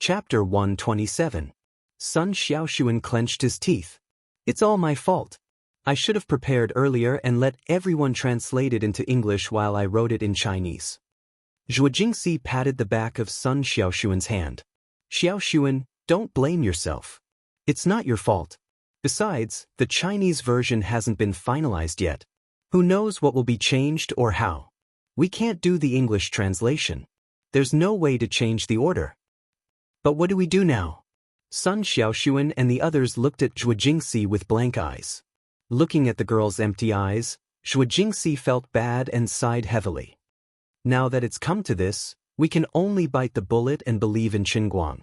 Chapter 127. Sun Xiaoshuan clenched his teeth. It's all my fault. I should have prepared earlier and let everyone translate it into English while I wrote it in Chinese. Zhuo Jingxi patted the back of Sun Xiaoshuan's hand. Xiaoshuan, don't blame yourself. It's not your fault. Besides, the Chinese version hasn't been finalized yet. Who knows what will be changed or how? We can't do the English translation. There's no way to change the order. But what do we do now? Sun Xiaoshuan and the others looked at Zhuo Jingxi with blank eyes. Looking at the girl's empty eyes, Zhuo Jingxi felt bad and sighed heavily. Now that it's come to this, we can only bite the bullet and believe in Chen Guang.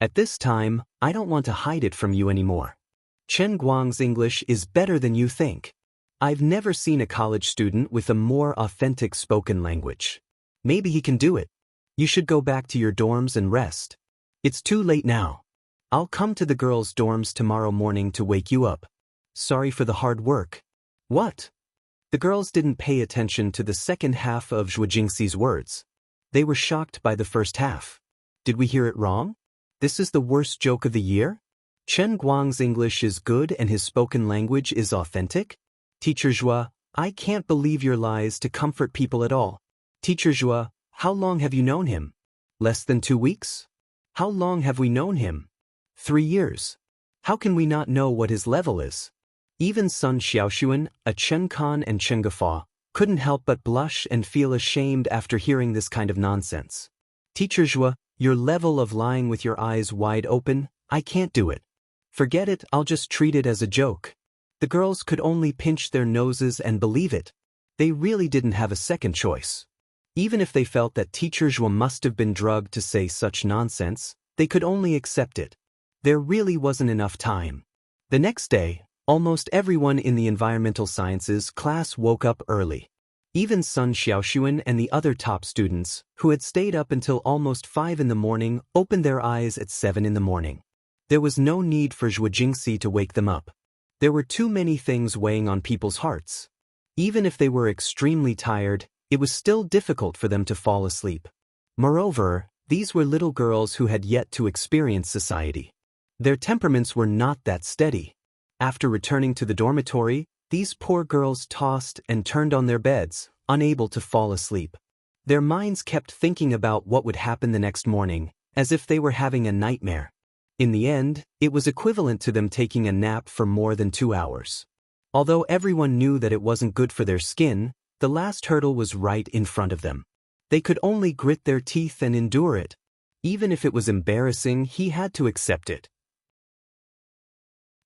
At this time, I don't want to hide it from you anymore. Chen Guang's English is better than you think. I've never seen a college student with a more authentic spoken language. Maybe he can do it. You should go back to your dorms and rest. It's too late now. I'll come to the girls' dorms tomorrow morning to wake you up. Sorry for the hard work. What? The girls didn't pay attention to the second half of Zhuo Jingxi's words. They were shocked by the first half. Did we hear it wrong? This is the worst joke of the year? Chen Guang's English is good and his spoken language is authentic? Teacher Zhuo, I can't believe your lies to comfort people at all. Teacher Zhuo, how long have you known him? Less than 2 weeks? How long have we known him? 3 years. How can we not know what his level is? Even Sun Xiaoshuan, a Chen Kan and Chen Gaffa, couldn't help but blush and feel ashamed after hearing this kind of nonsense. Teacher Zhuo, your level of lying with your eyes wide open, I can't do it. Forget it, I'll just treat it as a joke. The girls could only pinch their noses and believe it. They really didn't have a second choice. Even if they felt that Teacher Zhuo must have been drugged to say such nonsense, they could only accept it. There really wasn't enough time. The next day, almost everyone in the environmental sciences class woke up early. Even Sun Xiaoshuan and the other top students, who had stayed up until almost 5 in the morning, opened their eyes at 7 in the morning. There was no need for Zhuo Jingxi to wake them up. There were too many things weighing on people's hearts. Even if they were extremely tired, it was still difficult for them to fall asleep. Moreover, these were little girls who had yet to experience society. Their temperaments were not that steady. After returning to the dormitory, these poor girls tossed and turned on their beds, unable to fall asleep. Their minds kept thinking about what would happen the next morning, as if they were having a nightmare. In the end, it was equivalent to them taking a nap for more than 2 hours. Although everyone knew that it wasn't good for their skin, the last hurdle was right in front of them. They could only grit their teeth and endure it. Even if it was embarrassing, he had to accept it.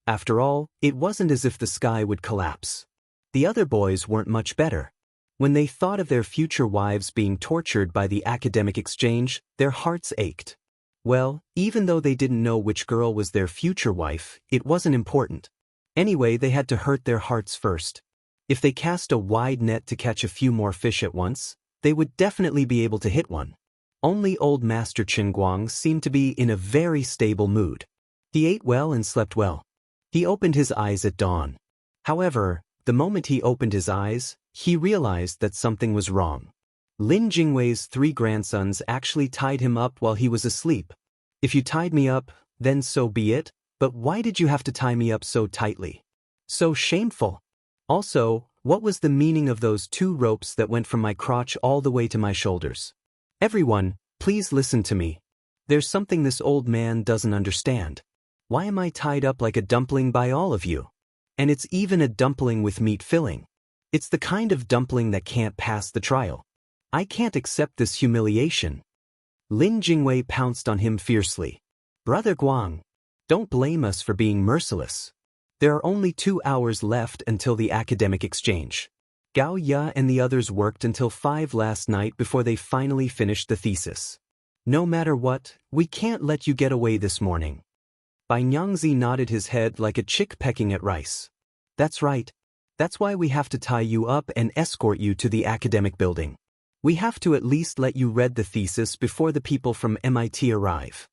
After all, it wasn't as if the sky would collapse. The other boys weren't much better. When they thought of their future wives being tortured by the academic exchange, their hearts ached. Well, even though they didn't know which girl was their future wife, it wasn't important. Anyway, they had to hurt their hearts first. If they cast a wide net to catch a few more fish at once, they would definitely be able to hit one. Only old Master Chen Guang seemed to be in a very stable mood. He ate well and slept well. He opened his eyes at dawn. However, the moment he opened his eyes, he realized that something was wrong. Lin Jingwei's 3 grandsons actually tied him up while he was asleep. If you tied me up, then so be it, but why did you have to tie me up so tightly? So shameful. Also, what was the meaning of those 2 ropes that went from my crotch all the way to my shoulders? Everyone, please listen to me. There's something this old man doesn't understand. Why am I tied up like a dumpling by all of you? And it's even a dumpling with meat filling. It's the kind of dumpling that can't pass the trial. I can't accept this humiliation. Lin Jingwei pounced on him fiercely. Brother Guang, don't blame us for being merciless. There are only 2 hours left until the academic exchange. Gao Ya and the others worked until 5 last night before they finally finished the thesis. No matter what, we can't let you get away this morning. Bai Nyangzi nodded his head like a chick pecking at rice. That's right. That's why we have to tie you up and escort you to the academic building. We have to at least let you read the thesis before the people from MIT arrive.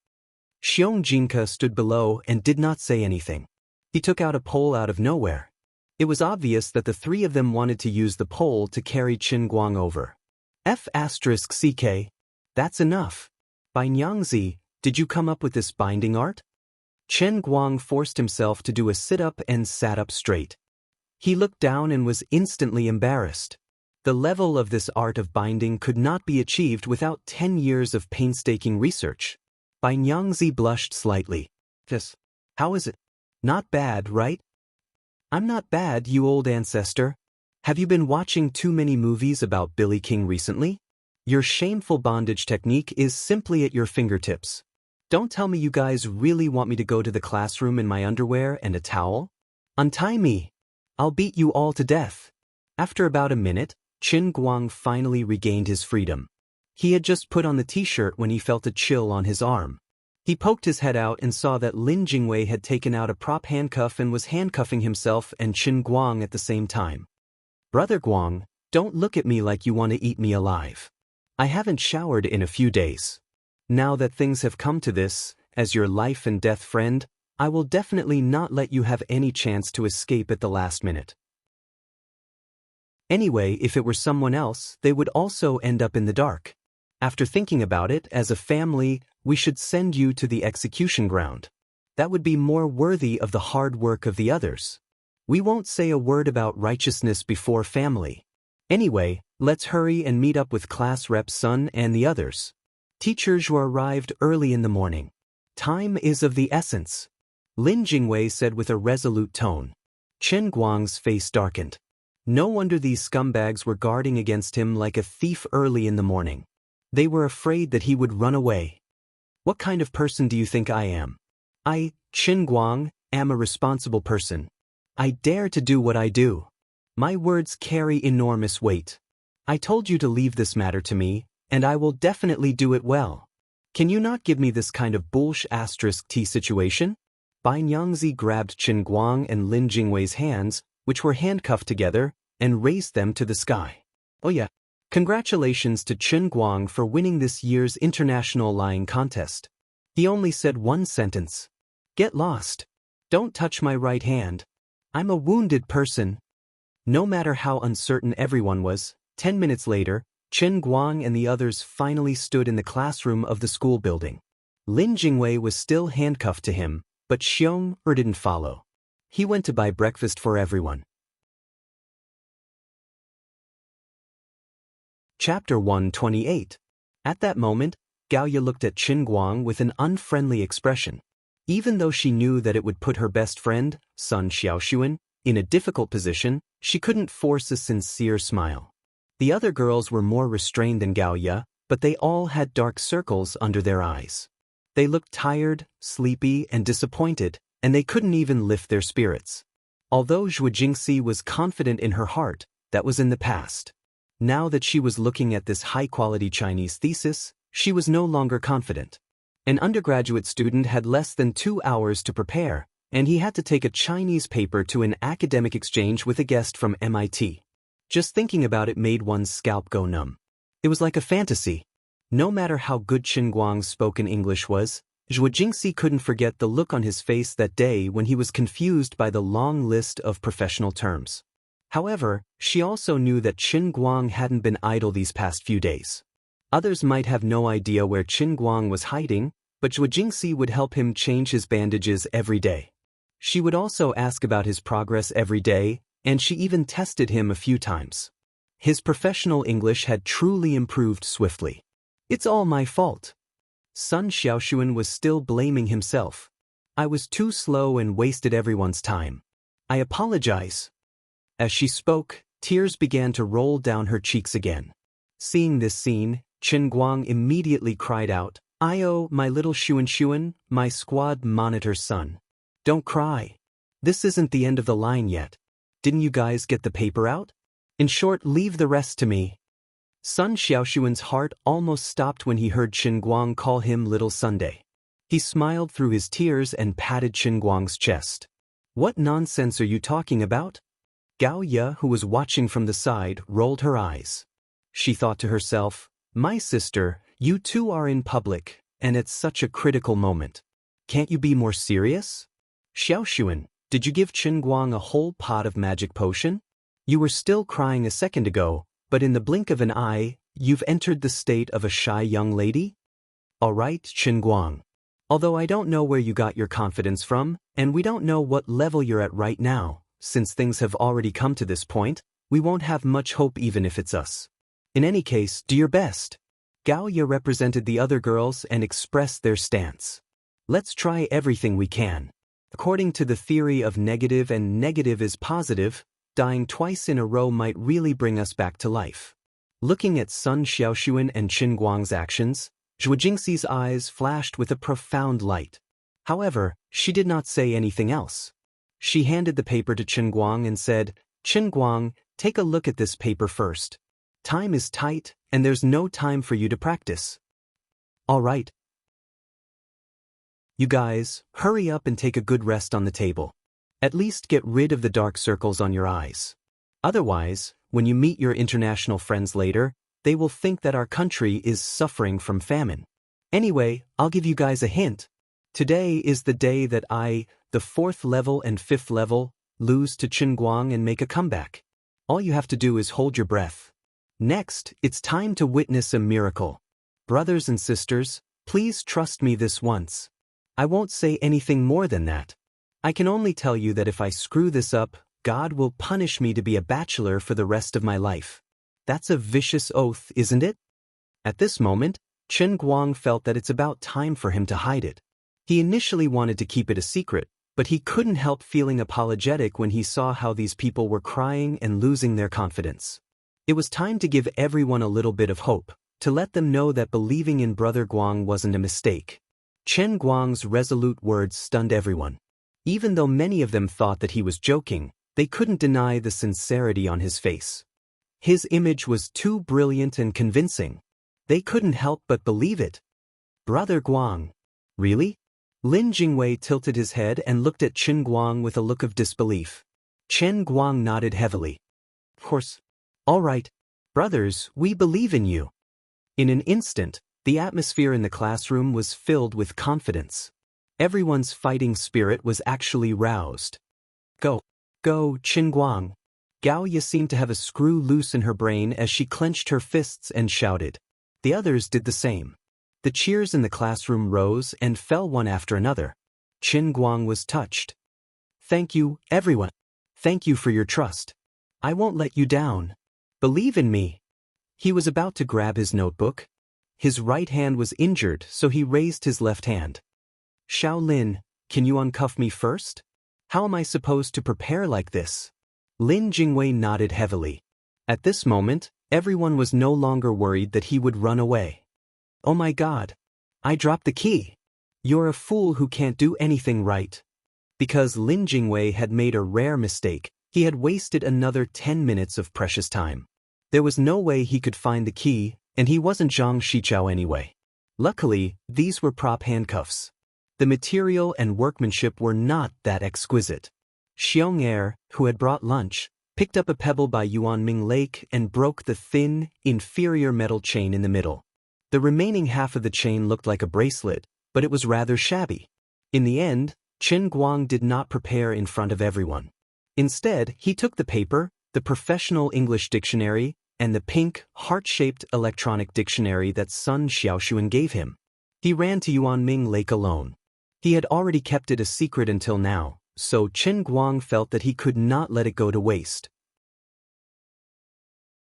Xiong Jinka stood below and did not say anything. He took out a pole out of nowhere. It was obvious that the 3 of them wanted to use the pole to carry Chen Guang over. F***ck, that's enough. Bai Nyangzi, Did you come up with this binding art? Chen Guang forced himself to do a sit-up and sat up straight. He looked down and was instantly embarrassed. The level of this art of binding could not be achieved without 10 years of painstaking research. Xianxia blushed slightly. Just, how is it? Not bad, right? I'm not bad, you old ancestor. Have you been watching too many movies about Billy King recently? Your shameful bondage technique is simply at your fingertips. Don't tell me you guys really want me to go to the classroom in my underwear and a towel? Untie me. I'll beat you all to death. After about a minute, Chen Guang finally regained his freedom. He had just put on the t-shirt when he felt a chill on his arm. He poked his head out and saw that Lin Jingwei had taken out a prop handcuff and was handcuffing himself and Chen Guang at the same time. Brother Guang, don't look at me like you want to eat me alive. I haven't showered in a few days. Now that things have come to this, as your life and death friend, I will definitely not let you have any chance to escape at the last minute. Anyway, if it were someone else, they would also end up in the dark. After thinking about it, as a family, we should send you to the execution ground. That would be more worthy of the hard work of the others. We won't say a word about righteousness before family. Anyway, let's hurry and meet up with class rep Sun and the others. Teacher Zhuo arrived early in the morning. Time is of the essence, Lin Jingwei said with a resolute tone. Chen Guang's face darkened. No wonder these scumbags were guarding against him like a thief early in the morning. They were afraid that he would run away. What kind of person do you think I am? I, Chen Guang, am a responsible person. I dare to do what I do. My words carry enormous weight. I told you to leave this matter to me, and I will definitely do it well. Can you not give me this kind of bullsh*t situation? Xianxia grabbed Chen Guang and Lin Jingwei's hands, which were handcuffed together, and raised them to the sky. Oh yeah. Congratulations to Chen Guang for winning this year's international lying contest. He only said one sentence. Get lost. Don't touch my right hand. I'm a wounded person. No matter how uncertain everyone was, 10 minutes later, Chen Guang and the others finally stood in the classroom of the school building. Lin Jingwei was still handcuffed to him, but Xiong didn't follow. He went to buy breakfast for everyone. Chapter 128. At that moment, Gaoya looked at Chen Guang with an unfriendly expression. Even though she knew that it would put her best friend, Sun Xiaoxuan, in a difficult position, she couldn't force a sincere smile. The other girls were more restrained than Gaoya, but they all had dark circles under their eyes. They looked tired, sleepy, and disappointed, and they couldn't even lift their spirits. Although Zhuo Jingxi was confident in her heart, that was in the past. Now that she was looking at this high-quality Chinese thesis, she was no longer confident. An undergraduate student had less than 2 hours to prepare, and he had to take a Chinese paper to an academic exchange with a guest from MIT. Just thinking about it made one's scalp go numb. It was like a fantasy. No matter how good Chen Guang's spoken English was, Zhuo Jingxi couldn't forget the look on his face that day when he was confused by the long list of professional terms. However, she also knew that Chen Guang hadn't been idle these past few days. Others might have no idea where Chen Guang was hiding, but Zhuo Jingxi would help him change his bandages every day. She would also ask about his progress every day, and she even tested him a few times. His professional English had truly improved swiftly. It's all my fault. Sun Xiaoxuan was still blaming himself. I was too slow and wasted everyone's time. I apologize. As she spoke, tears began to roll down her cheeks again. Seeing this scene, Chen Guang immediately cried out, "Io, my little Xiaoxuan, my squad monitor son. Don't cry. This isn't the end of the line yet. Didn't you guys get the paper out? In short, leave the rest to me." Sun Xiaoxuan's heart almost stopped when he heard Chen Guang call him Little Sunday. He smiled through his tears and patted Chen Guang's chest. What nonsense are you talking about? Gaoya, who was watching from the side, rolled her eyes. She thought to herself, my sister, you two are in public, and at such a critical moment. Can't you be more serious? Xiaoxuan, did you give Chen Guang a whole pot of magic potion? You were still crying a second ago, but in the blink of an eye, you've entered the state of a shy young lady? All right, Chen Guang, Although I don't know where you got your confidence from, and we don't know what level you're at right now, since things have already come to this point, we won't have much hope even if it's us. In any case, do your best. Gao Ye represented the other girls and expressed their stance. Let's try everything we can. According to the theory of negative and negative is positive, dying twice in a row might really bring us back to life. Looking at Sun Xiaoxuan and Qin Guang's actions, Zhuo Jingxi's eyes flashed with a profound light. However, she did not say anything else. She handed the paper to Qin Guang and said, "Qin Guang, take a look at this paper first. Time is tight, and there's no time for you to practice. All right. You guys, hurry up and take a good rest on the table. At least get rid of the dark circles on your eyes. Otherwise, when you meet your international friends later, they will think that our country is suffering from famine. Anyway, I'll give you guys a hint. Today is the day that I, the 4th level and 5th level, lose to Qin Guang and make a comeback. All you have to do is hold your breath. Next, it's time to witness a miracle. Brothers and sisters, please trust me this once. I won't say anything more than that. I can only tell you that if I screw this up, God will punish me to be a bachelor for the rest of my life. That's a vicious oath, isn't it?" At this moment, Qin Guang felt that it's about time for him to hide it. He initially wanted to keep it a secret, but he couldn't help feeling apologetic when he saw how these people were crying and losing their confidence. It was time to give everyone a little bit of hope, to let them know that believing in Brother Guang wasn't a mistake. Qin Guang's resolute words stunned everyone. Even though many of them thought that he was joking, they couldn't deny the sincerity on his face. His image was too brilliant and convincing. They couldn't help but believe it. Brother Guang. Really? Lin Jingwei tilted his head and looked at Qin Guang with a look of disbelief. Qin Guang nodded heavily. Of course. All right. Brothers, we believe in you. In an instant, the atmosphere in the classroom was filled with confidence. Everyone's fighting spirit was actually roused. Go, Qin Guang. Gao Ye seemed to have a screw loose in her brain as she clenched her fists and shouted. The others did the same. The cheers in the classroom rose and fell one after another. Qin Guang was touched. Thank you, everyone. Thank you for your trust. I won't let you down. Believe in me. He was about to grab his notebook. His right hand was injured, so he raised his left hand. Shaolin, can you uncuff me first? How am I supposed to prepare like this? Lin Jingwei nodded heavily. At this moment, everyone was no longer worried that he would run away. Oh my God. I dropped the key. You're a fool who can't do anything right. Because Lin Jingwei had made a rare mistake, he had wasted another 10 minutes of precious time. There was no way he could find the key, and he wasn't Zhang Shichao anyway. Luckily, these were prop handcuffs. The material and workmanship were not that exquisite. Xiong'er, who had brought lunch, picked up a pebble by Yuanming Lake and broke the thin, inferior metal chain in the middle. The remaining half of the chain looked like a bracelet, but it was rather shabby. In the end, Qin Guang did not prepare in front of everyone. Instead, he took the paper, the professional English dictionary, and the pink, heart-shaped electronic dictionary that Sun Xiaoxuan gave him. He ran to Yuanming Lake alone. He had already kept it a secret until now, so Qin Guang felt that he could not let it go to waste.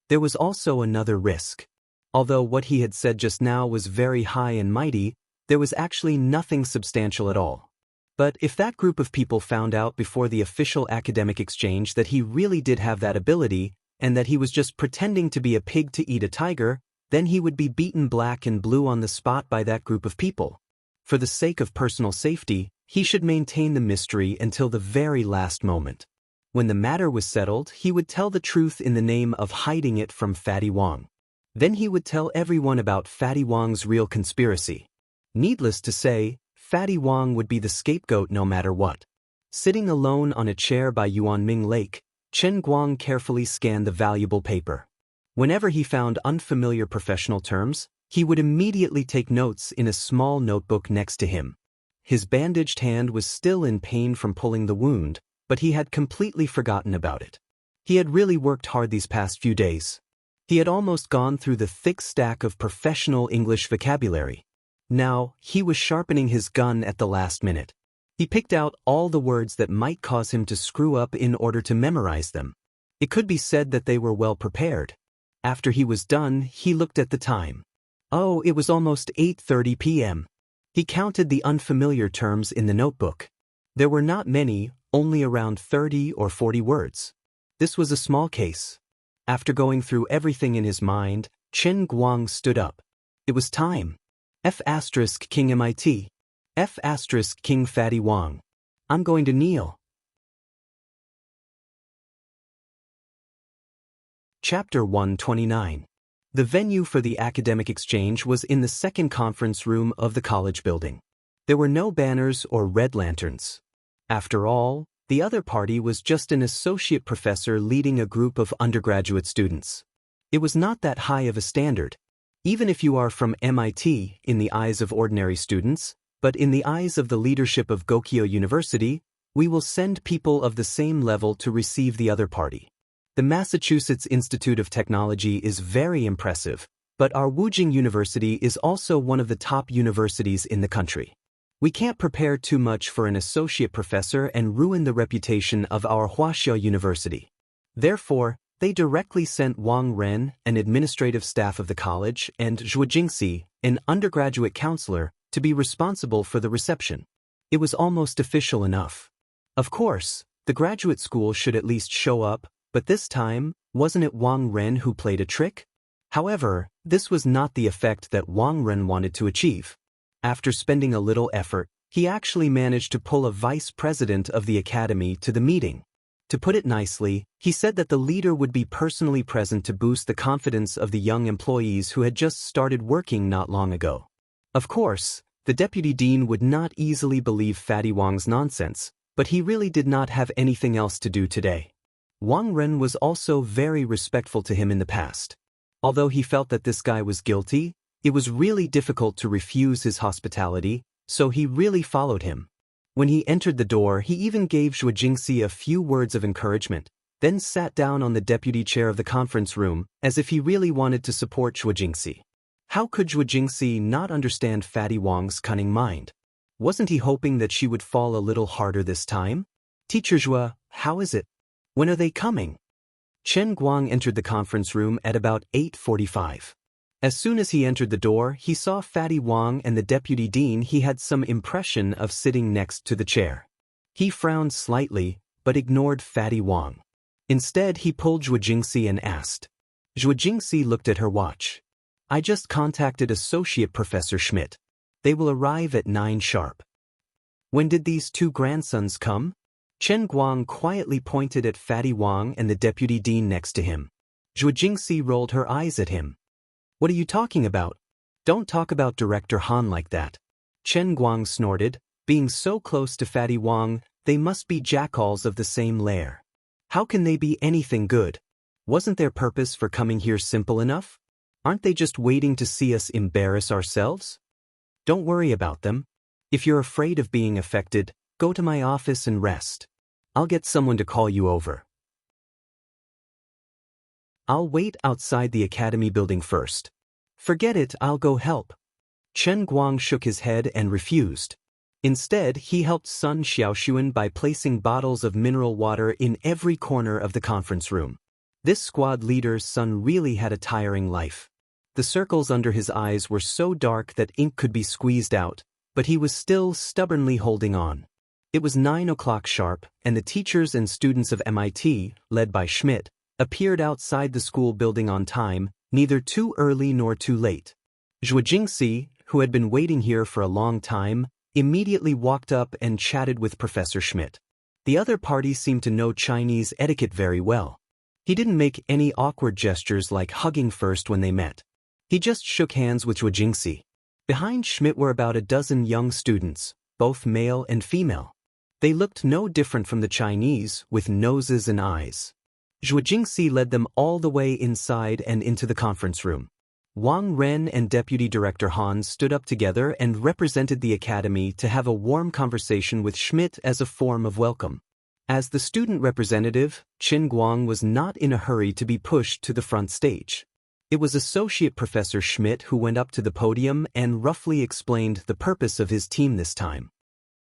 There was also another risk. Although what he had said just now was very high and mighty, there was actually nothing substantial at all. But if that group of people found out before the official academic exchange that he really did have that ability, and that he was just pretending to be a pig to eat a tiger, then he would be beaten black and blue on the spot by that group of people. For the sake of personal safety, he should maintain the mystery until the very last moment. When the matter was settled, he would tell the truth in the name of hiding it from Fatty Wang. Then he would tell everyone about Fatty Wang's real conspiracy. Needless to say, Fatty Wang would be the scapegoat no matter what. Sitting alone on a chair by Yuanming Lake, Qin Guang carefully scanned the valuable paper. Whenever he found unfamiliar professional terms, he would immediately take notes in a small notebook next to him. His bandaged hand was still in pain from pulling the wound, but he had completely forgotten about it. He had really worked hard these past few days. He had almost gone through the thick stack of professional English vocabulary. Now, he was sharpening his gun at the last minute. He picked out all the words that might cause him to screw up in order to memorize them. It could be said that they were well prepared. After he was done, he looked at the time. Oh, it was almost 8:30 p.m. He counted the unfamiliar terms in the notebook. There were not many, only around 30 or 40 words. This was a small case. After going through everything in his mind, Chen Guang stood up. It was time. F** King MIT. F** King Fatty Wang. I'm going to kneel. Chapter 129. The venue for the academic exchange was in the second conference room of the college building. There were no banners or red lanterns. After all, the other party was just an associate professor leading a group of undergraduate students. It was not that high of a standard, even if you are from MIT in the eyes of ordinary students, but in the eyes of the leadership of Gokyo University, we will send people of the same level to receive the other party. The Massachusetts Institute of Technology is very impressive, but our Wujing University is also one of the top universities in the country. We can't prepare too much for an associate professor and ruin the reputation of our Huaxia University. Therefore, they directly sent Wang Ren, an administrative staff of the college, and Zhuo Jingxi, an undergraduate counselor, to be responsible for the reception. It was almost official enough. Of course, the graduate school should at least show up, but this time, wasn't it Wang Ren who played a trick? However, this was not the effect that Wang Ren wanted to achieve. After spending a little effort, he actually managed to pull a vice president of the academy to the meeting. To put it nicely, he said that the leader would be personally present to boost the confidence of the young employees who had just started working not long ago. Of course, the deputy dean would not easily believe Fatty Wang's nonsense, but he really did not have anything else to do today. Wang Ren was also very respectful to him in the past. Although he felt that this guy was guilty, it was really difficult to refuse his hospitality, so he really followed him. When he entered the door, he even gave Zhuo Jingxi a few words of encouragement, then sat down on the deputy chair of the conference room, as if he really wanted to support Zhuo Jingxi. How could Zhuo Jingxi not understand Fatty Wang's cunning mind? Wasn't he hoping that she would fall a little harder this time? Teacher Zhuo, how is it? When are they coming? Chen Guang entered the conference room at about 8:45. As soon as he entered the door, he saw Fatty Wang and the deputy dean. He had some impression of sitting next to the chair. He frowned slightly, but ignored Fatty Wang. Instead, he pulled Zhuo Jingxi and asked. Zhuo Jingxi looked at her watch. I just contacted Associate Professor Schmidt. They will arrive at 9 sharp. When did these two grandsons come? Chen Guang quietly pointed at Fatty Wang and the deputy dean next to him. Zhuo Jingxi rolled her eyes at him. What are you talking about? Don't talk about Director Han like that. Chen Guang snorted. Being so close to Fatty Wang, they must be jackals of the same lair. How can they be anything good? Wasn't their purpose for coming here simple enough? Aren't they just waiting to see us embarrass ourselves? Don't worry about them. If you're afraid of being affected, go to my office and rest. I'll get someone to call you over. I'll wait outside the academy building first. Forget it, I'll go help. Chen Guang shook his head and refused. Instead, he helped Sun Xiaoxuan by placing bottles of mineral water in every corner of the conference room. This squad leader's son really had a tiring life. The circles under his eyes were so dark that ink could be squeezed out, but he was still stubbornly holding on. It was 9 o'clock sharp, and the teachers and students of MIT, led by Schmidt, appeared outside the school building on time, neither too early nor too late. Zhuo Jingxi, who had been waiting here for a long time, immediately walked up and chatted with Professor Schmidt. The other party seemed to know Chinese etiquette very well. He didn't make any awkward gestures like hugging first when they met. He just shook hands with Zhuo Jingxi. Behind Schmidt were about a dozen young students, both male and female. They looked no different from the Chinese, with noses and eyes. Zhuo Jingxi led them all the way inside and into the conference room. Wang Ren and Deputy Director Han stood up together and represented the academy to have a warm conversation with Schmidt as a form of welcome. As the student representative, Chen Guang was not in a hurry to be pushed to the front stage. It was Associate Professor Schmidt who went up to the podium and roughly explained the purpose of his team this time.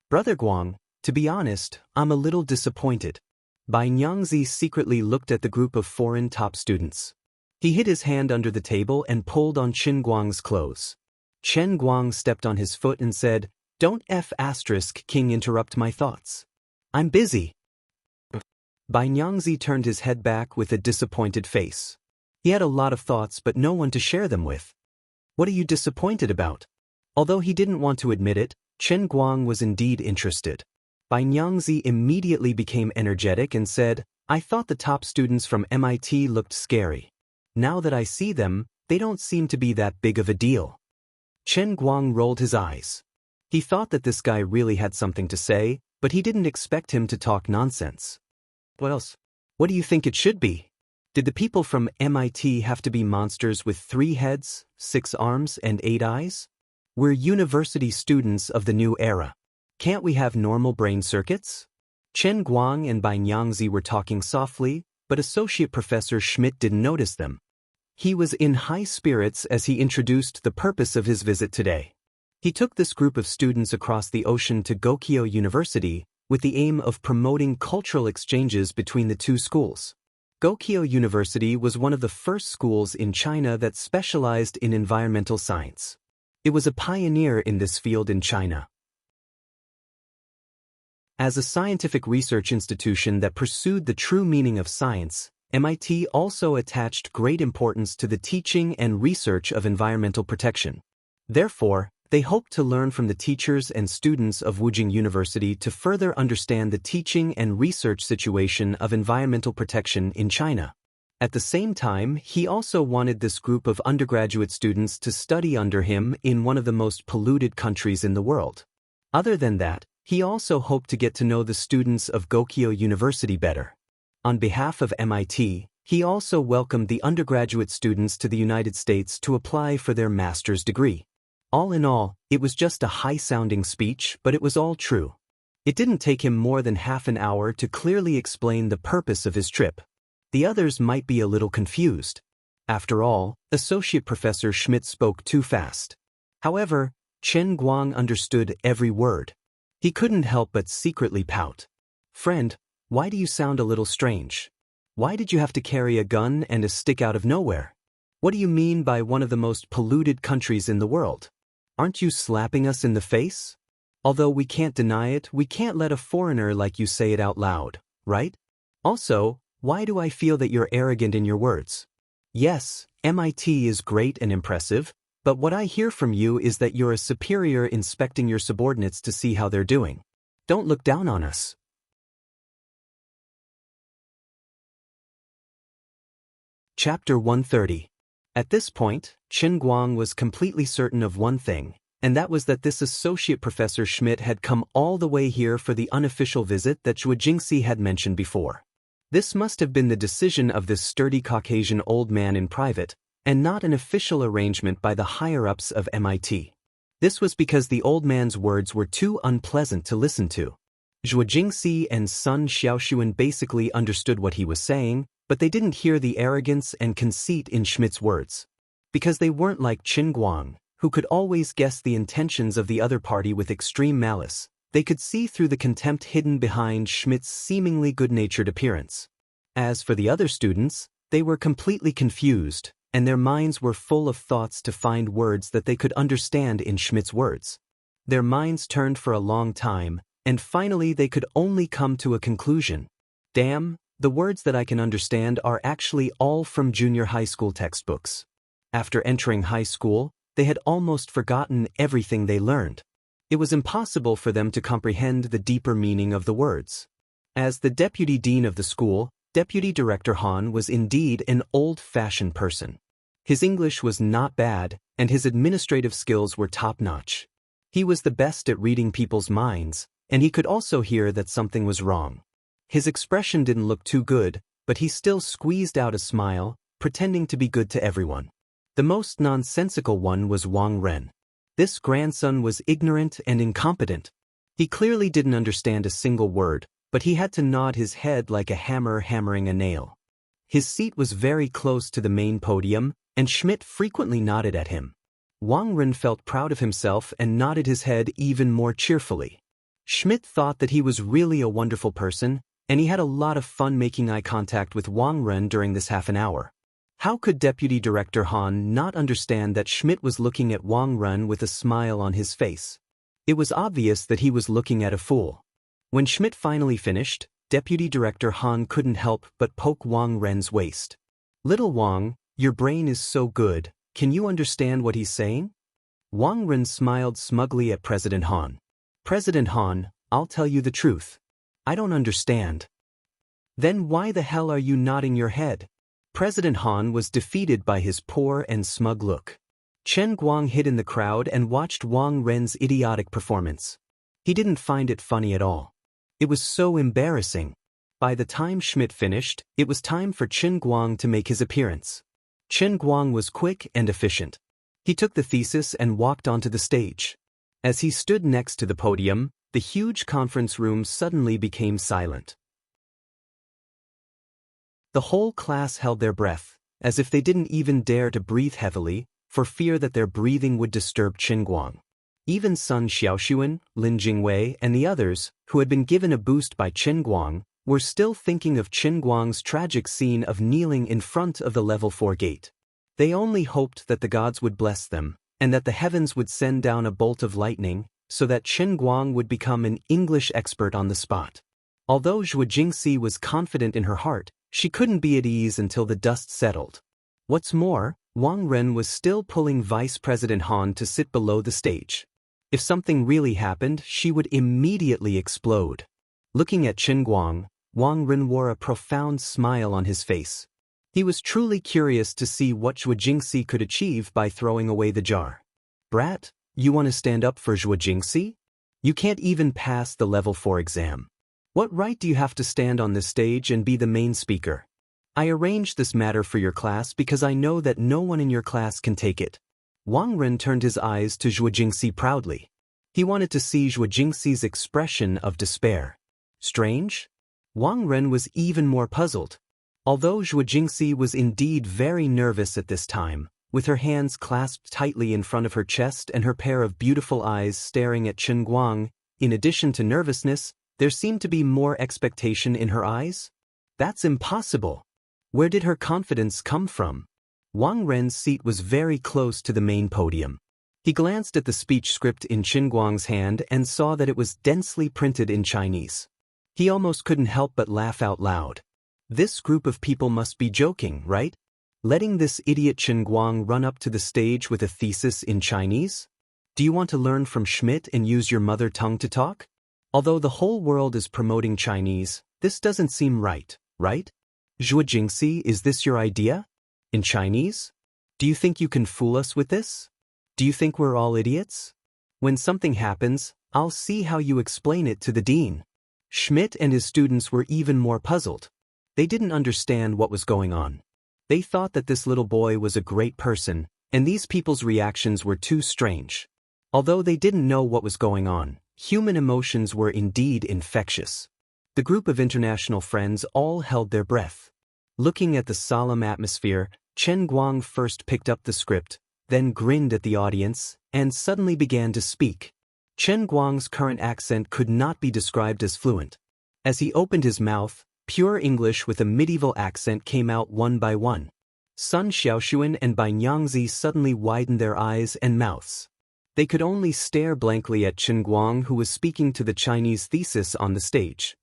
Brother Guang, to be honest, I'm a little disappointed. Bai Nyangzi secretly looked at the group of foreign top students. He hid his hand under the table and pulled on Chen Guang's clothes. Chen Guang stepped on his foot and said, "Don't King interrupt my thoughts. I'm busy." Bai Nyangzi turned his head back with a disappointed face. He had a lot of thoughts but no one to share them with. What are you disappointed about? Although he didn't want to admit it, Chen Guang was indeed interested. Bai Nyangzi immediately became energetic and said, "I thought the top students from MIT looked scary. Now that I see them, they don't seem to be that big of a deal." Chen Guang rolled his eyes. He thought that this guy really had something to say, but he didn't expect him to talk nonsense. What else? What do you think it should be? Did the people from MIT have to be monsters with 3 heads, 6 arms, and 8 eyes? We're university students of the new era. Can't we have normal brain circuits? Chen Guang and Bai Nyangzi were talking softly, but Associate Professor Schmidt didn't notice them. He was in high spirits as he introduced the purpose of his visit today. He took this group of students across the ocean to Gokyo University with the aim of promoting cultural exchanges between the two schools. Gokyo University was one of the first schools in China that specialized in environmental science. It was a pioneer in this field in China. As a scientific research institution that pursued the true meaning of science, MIT also attached great importance to the teaching and research of environmental protection. Therefore, they hoped to learn from the teachers and students of Wuxia University to further understand the teaching and research situation of environmental protection in China. At the same time, he also wanted this group of undergraduate students to study under him in one of the most polluted countries in the world. Other than that, he also hoped to get to know the students of Gokyo University better. On behalf of MIT, he also welcomed the undergraduate students to the United States to apply for their master's degree. All in all, it was just a high-sounding speech, but it was all true. It didn't take him more than half an hour to clearly explain the purpose of his trip. The others might be a little confused. After all, Associate Professor Schmidt spoke too fast. However, Chen Guang understood every word. He couldn't help but secretly pout. "Friend, why do you sound a little strange? Why did you have to carry a gun and a stick out of nowhere? What do you mean by one of the most polluted countries in the world? Aren't you slapping us in the face? Although we can't deny it, we can't let a foreigner like you say it out loud, right? Also, why do I feel that you're arrogant in your words? Yes, MIT is great and impressive, but what I hear from you is that you're a superior inspecting your subordinates to see how they're doing. Don't look down on us." Chapter 130. At this point, Chen Guang was completely certain of one thing, and that was that this Associate Professor Schmidt had come all the way here for the unofficial visit that Zhuo Jingxi had mentioned before. This must have been the decision of this sturdy Caucasian old man in private, and not an official arrangement by the higher-ups of MIT. This was because the old man's words were too unpleasant to listen to. Zhuo Jingxi and Sun Xiaoxuan basically understood what he was saying, but they didn't hear the arrogance and conceit in Schmidt's words. Because they weren't like Chen Guang, who could always guess the intentions of the other party with extreme malice, they could see through the contempt hidden behind Schmidt's seemingly good-natured appearance. As for the other students, they were completely confused, and their minds were full of thoughts to find words that they could understand in Schmidt's words. Their minds turned for a long time, and finally they could only come to a conclusion. Damn, the words that I can understand are actually all from junior high school textbooks. After entering high school, they had almost forgotten everything they learned. It was impossible for them to comprehend the deeper meaning of the words. As the deputy dean of the school, Deputy Director Han was indeed an old-fashioned person. His English was not bad, and his administrative skills were top-notch. He was the best at reading people's minds, and he could also hear that something was wrong. His expression didn't look too good, but he still squeezed out a smile, pretending to be good to everyone. The most nonsensical one was Wang Lin. This grandson was ignorant and incompetent. He clearly didn't understand a single word, but he had to nod his head like a hammer hammering a nail. His seat was very close to the main podium, and Schmidt frequently nodded at him. Wang Lin felt proud of himself and nodded his head even more cheerfully. Schmidt thought that he was really a wonderful person, and he had a lot of fun making eye contact with Wang Lin during this half an hour. How could Deputy Director Han not understand that Schmidt was looking at Wang Lin with a smile on his face? It was obvious that he was looking at a fool. When Schmidt finally finished, Deputy Director Han couldn't help but poke Wang Lin's waist. "Little Wang, your brain is so good, can you understand what he's saying?" Wang Lin smiled smugly at President Han. "President Han, I'll tell you the truth. I don't understand." "Then why the hell are you nodding your head?" President Han was defeated by his poor and smug look. Chen Guang hid in the crowd and watched Wang Lin's idiotic performance. He didn't find it funny at all. It was so embarrassing. By the time Schmidt finished, it was time for Chen Guang to make his appearance. Chen Guang was quick and efficient. He took the thesis and walked onto the stage. As he stood next to the podium, the huge conference room suddenly became silent. The whole class held their breath, as if they didn't even dare to breathe heavily, for fear that their breathing would disturb Chen Guang. Even Sun Xiaoxuan, Lin Jingwei, and the others, who had been given a boost by Chen Guang, were still thinking of Chen Guang's tragic scene of kneeling in front of the level 4 gate. They only hoped that the gods would bless them, and that the heavens would send down a bolt of lightning, so that Chen Guang would become an English expert on the spot. Although Zhuo Jingxi was confident in her heart, she couldn't be at ease until the dust settled. What's more, Wang Lin was still pulling Vice President Han to sit below the stage. If something really happened, she would immediately explode. Looking at Chen Guang, Wang Lin wore a profound smile on his face. He was truly curious to see what Zhuo Jingxi could achieve by throwing away the jar. "Brat, you want to stand up for Zhuo Jingxi? You can't even pass the level 4 exam. What right do you have to stand on this stage and be the main speaker? I arranged this matter for your class because I know that no one in your class can take it." Wang Lin turned his eyes to Zhuo Jingxi proudly. He wanted to see Zhuo Jingxi's expression of despair. Strange? Wang Lin was even more puzzled. Although Zhuo Jingxi was indeed very nervous at this time, with her hands clasped tightly in front of her chest and her pair of beautiful eyes staring at Chen Guang, in addition to nervousness, there seemed to be more expectation in her eyes? That's impossible. Where did her confidence come from? Wang Lin's seat was very close to the main podium. He glanced at the speech script in Chen Guang's hand and saw that it was densely printed in Chinese. He almost couldn't help but laugh out loud. This group of people must be joking, right? Letting this idiot Chen Guang run up to the stage with a thesis in Chinese? Do you want to learn from Schmidt and use your mother tongue to talk? Although the whole world is promoting Chinese, this doesn't seem right, right? Zhuo Jingxi, is this your idea? In Chinese? Do you think you can fool us with this? Do you think we're all idiots? When something happens, I'll see how you explain it to the dean. Schmidt and his students were even more puzzled. They didn't understand what was going on. They thought that this little boy was a great person, and these people's reactions were too strange. Although they didn't know what was going on, human emotions were indeed infectious. The group of international friends all held their breath. Looking at the solemn atmosphere, Chen Guang first picked up the script, then grinned at the audience, and suddenly began to speak. Chen Guang's current accent could not be described as fluent. As he opened his mouth, pure English with a medieval accent came out one by one. Sun Xiaoxuan and Bai Nyangzi suddenly widened their eyes and mouths. They could only stare blankly at Chen Guang, who was speaking to the Chinese thesis on the stage.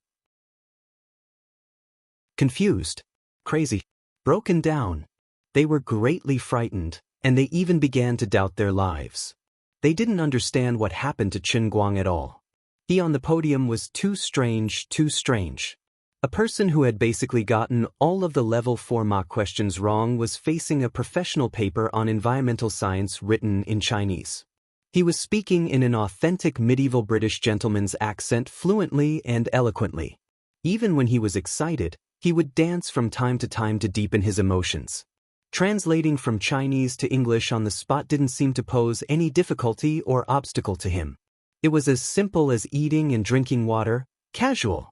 Confused, crazy, broken down. They were greatly frightened, and they even began to doubt their lives. They didn't understand what happened to Chen Guang at all. He on the podium was too strange, too strange. A person who had basically gotten all of the level 4 mock questions wrong was facing a professional paper on environmental science written in Chinese. He was speaking in an authentic medieval British gentleman's accent fluently and eloquently. Even when he was excited, he would dance from time to time to deepen his emotions. Translating from Chinese to English on the spot didn't seem to pose any difficulty or obstacle to him. It was as simple as eating and drinking water, casual.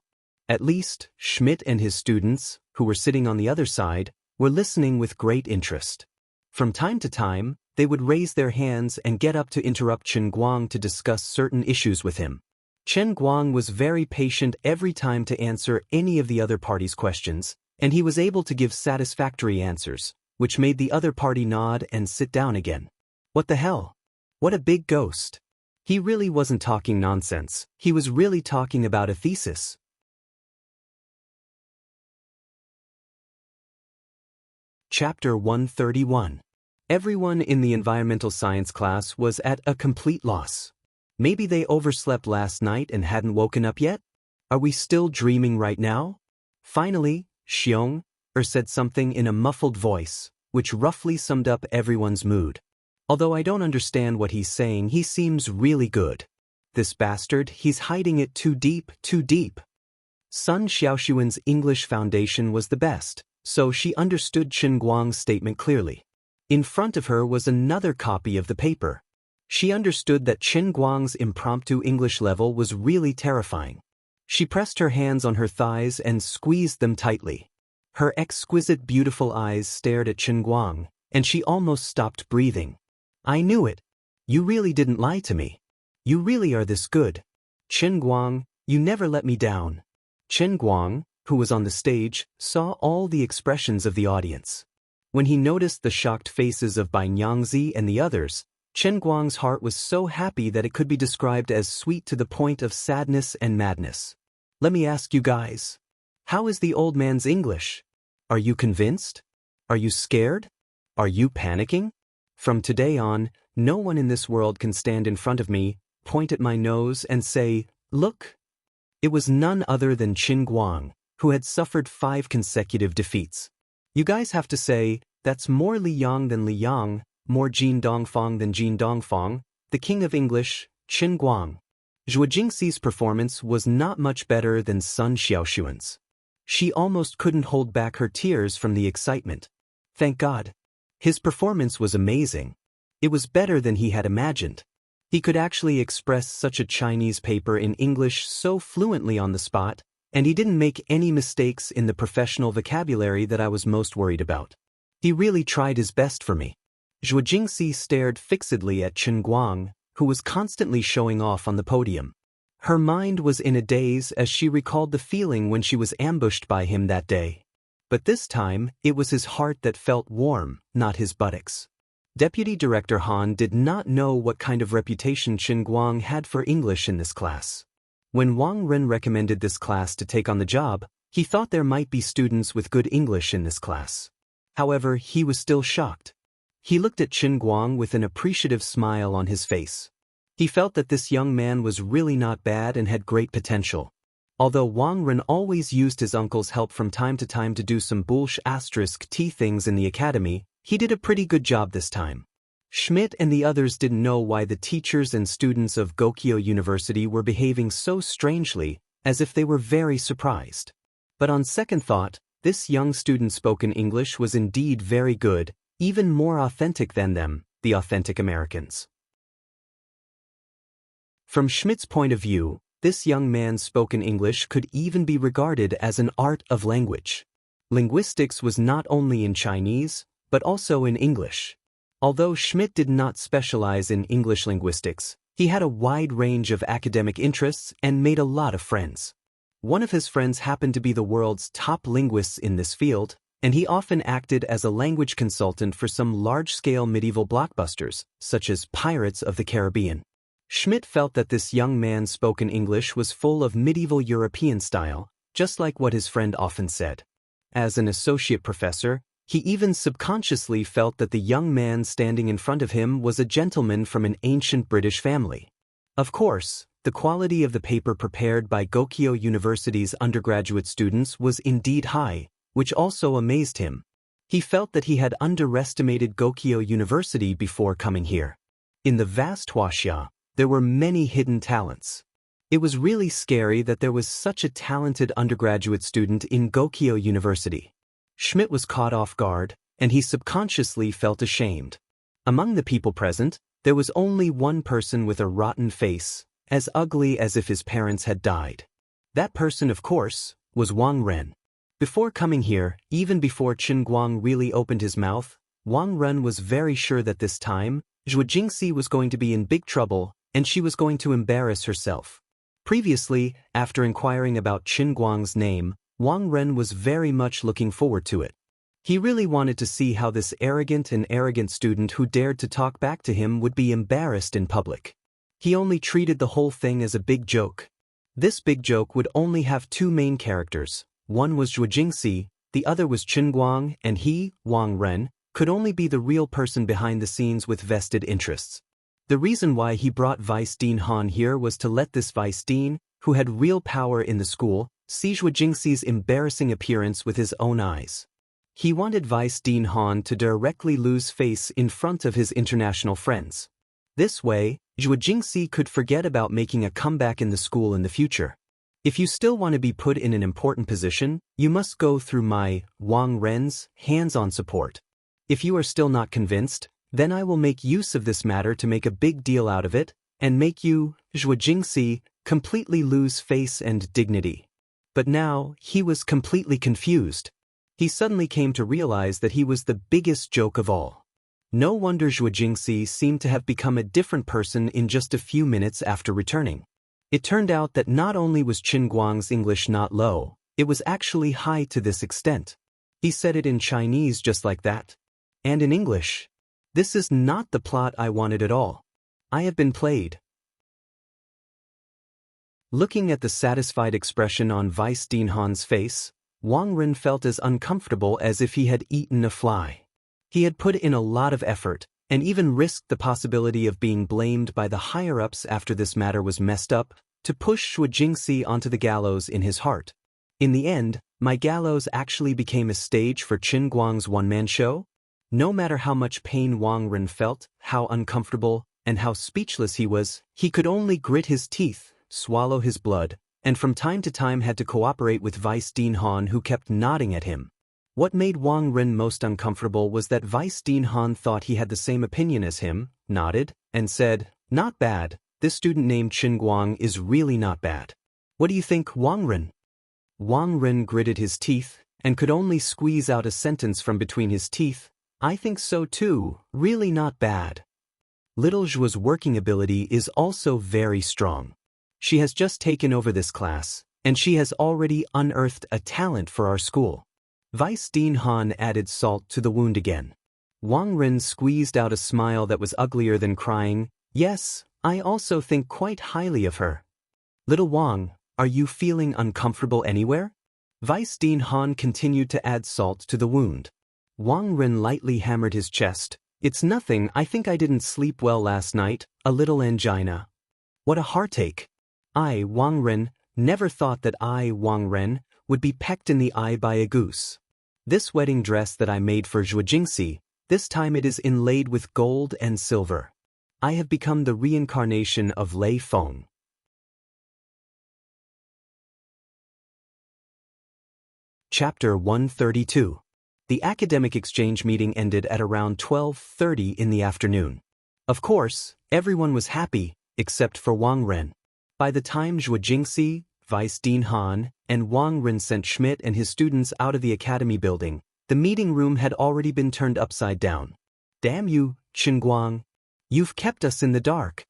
At least, Schmidt and his students, who were sitting on the other side, were listening with great interest. From time to time, they would raise their hands and get up to interrupt Chen Guang to discuss certain issues with him. Chen Guang was very patient every time to answer any of the other party's questions, and he was able to give satisfactory answers, which made the other party nod and sit down again. What the hell? What a big ghost. He really wasn't talking nonsense, he was really talking about a thesis. Chapter 131. Everyone in the environmental science class was at a complete loss. Maybe they overslept last night and hadn't woken up yet? Are we still dreaming right now? Finally, Xiong said something in a muffled voice, which roughly summed up everyone's mood. Although I don't understand what he's saying, he seems really good. This bastard, he's hiding it too deep, too deep. Sun Xiaoshuan's English foundation was the best, so she understood Chen Guang's statement clearly. In front of her was another copy of the paper. She understood that Chen Guang's impromptu English level was really terrifying. She pressed her hands on her thighs and squeezed them tightly. Her exquisite beautiful eyes stared at Chen Guang, and she almost stopped breathing. I knew it. You really didn't lie to me. You really are this good. Chen Guang, you never let me down. Chen Guang, who was on the stage, saw all the expressions of the audience. When he noticed the shocked faces of Bai Nyangzi and the others, Chen Guang's heart was so happy that it could be described as sweet to the point of sadness and madness. Let me ask you guys. How is the old man's English? Are you convinced? Are you scared? Are you panicking? From today on, no one in this world can stand in front of me, point at my nose and say, "Look." It was none other than Chen Guang, who had suffered 5 consecutive defeats. You guys have to say, that's more Li Yang than Li Yang, more Jin Dongfang than Jin Dongfang, the king of English, Chen Guang. Zhuo Jingxi's performance was not much better than Sun Xiaoshuan's. She almost couldn't hold back her tears from the excitement. Thank God. His performance was amazing. It was better than he had imagined. He could actually express such a Chinese paper in English so fluently on the spot, and he didn't make any mistakes in the professional vocabulary that I was most worried about. He really tried his best for me. Zhuo Jingxi stared fixedly at Chen Guang, who was constantly showing off on the podium. Her mind was in a daze as she recalled the feeling when she was ambushed by him that day. But this time, it was his heart that felt warm, not his buttocks. Deputy Director Han did not know what kind of reputation Chen Guang had for English in this class. When Wang Lin recommended this class to take on the job, he thought there might be students with good English in this class. However, he was still shocked. He looked at Chen Guang with an appreciative smile on his face. He felt that this young man was really not bad and had great potential. Although Wang Lin always used his uncle's help from time to time to do some bullsh*t things in the academy, he did a pretty good job this time. Schmidt and the others didn't know why the teachers and students of Gokyo University were behaving so strangely, as if they were very surprised. But on second thought, this young student's spoken English was indeed very good, even more authentic than them, the authentic Americans. From Schmidt's point of view, this young man's spoken English could even be regarded as an art of language. Linguistics was not only in Chinese, but also in English. Although Schmidt did not specialize in English linguistics, he had a wide range of academic interests and made a lot of friends. One of his friends happened to be the world's top linguists in this field, and he often acted as a language consultant for some large-scale medieval blockbusters, such as Pirates of the Caribbean. Schmidt felt that this young man's spoken English was full of medieval European style, just like what his friend often said. As an associate professor, he even subconsciously felt that the young man standing in front of him was a gentleman from an ancient British family. Of course, the quality of the paper prepared by Gokyo University's undergraduate students was indeed high, which also amazed him. He felt that he had underestimated Gokyo University before coming here. In the vast Huaxia, there were many hidden talents. It was really scary that there was such a talented undergraduate student in Gokyo University. Schmidt was caught off guard, and he subconsciously felt ashamed. Among the people present, there was only one person with a rotten face, as ugly as if his parents had died. That person, of course, was Wang Ren. Before coming here, even before Chen Guang really opened his mouth, Wang Ren was very sure that this time, Zhuo Jingxi was going to be in big trouble, and she was going to embarrass herself. Previously, after inquiring about Chen Guang's name, Wang Ren was very much looking forward to it. He really wanted to see how this arrogant student who dared to talk back to him would be embarrassed in public. He only treated the whole thing as a big joke. This big joke would only have two main characters. One was Zhuo Jingxi, the other was Chen Guang, and he, Wang Ren, could only be the real person behind the scenes with vested interests. The reason why he brought Vice Dean Han here was to let this Vice Dean, who had real power in the school, see Zhuo Jingxi's embarrassing appearance with his own eyes. He wanted Vice Dean Han to directly lose face in front of his international friends. This way, Zhuo Jingxi could forget about making a comeback in the school in the future. If you still want to be put in an important position, you must go through my, Wang Ren's, hands-on support. If you are still not convinced, then I will make use of this matter to make a big deal out of it, and make you, Zhuo Jingxi, completely lose face and dignity. But now, he was completely confused. He suddenly came to realize that he was the biggest joke of all. No wonder Zhuo Jingxi seemed to have become a different person in just a few minutes after returning. It turned out that not only was Chen Guang's English not low, it was actually high to this extent. He said it in Chinese just like that. And in English. This is not the plot I wanted at all. I have been played. Looking at the satisfied expression on Vice Dean Han's face, Wang Ren felt as uncomfortable as if he had eaten a fly. He had put in a lot of effort, and even risked the possibility of being blamed by the higher-ups after this matter was messed up, to push Zhuo Jingxi onto the gallows in his heart. In the end, my gallows actually became a stage for Chen Guang's one-man show? No matter how much pain Wang Ren felt, how uncomfortable, and how speechless he was, he could only grit his teeth, swallow his blood, and from time to time had to cooperate with Vice Dean Han, who kept nodding at him. What made Wang Ren most uncomfortable was that Vice Dean Han thought he had the same opinion as him, nodded, and said, "Not bad, this student named Chen Guang is really not bad. What do you think, Wang Ren?" Wang Ren gritted his teeth, and could only squeeze out a sentence from between his teeth. "I think so too, really not bad." Little Zhuo's working ability is also very strong. She has just taken over this class, and she has already unearthed a talent for our school. Vice Dean Han added salt to the wound again. Wang Ren squeezed out a smile that was uglier than crying. "Yes, I also think quite highly of her." "Little Wang, are you feeling uncomfortable anywhere?" Vice Dean Han continued to add salt to the wound. Wang Ren lightly hammered his chest. "It's nothing, I think I didn't sleep well last night, a little angina." "What a heartache." I, Wang Ren, never thought that I, Wang Ren, would be pecked in the eye by a goose. This wedding dress that I made for Zhuo Jingxi, this time it is inlaid with gold and silver. I have become the reincarnation of Lei Feng. Chapter 132. The academic exchange meeting ended at around 12:30 in the afternoon. Of course, everyone was happy, except for Wang Ren. By the time Zhuo Jingxi, Vice Dean Han, and Wang Ren sent Schmidt and his students out of the academy building, the meeting room had already been turned upside down. "Damn you, Chen Guang. You've kept us in the dark."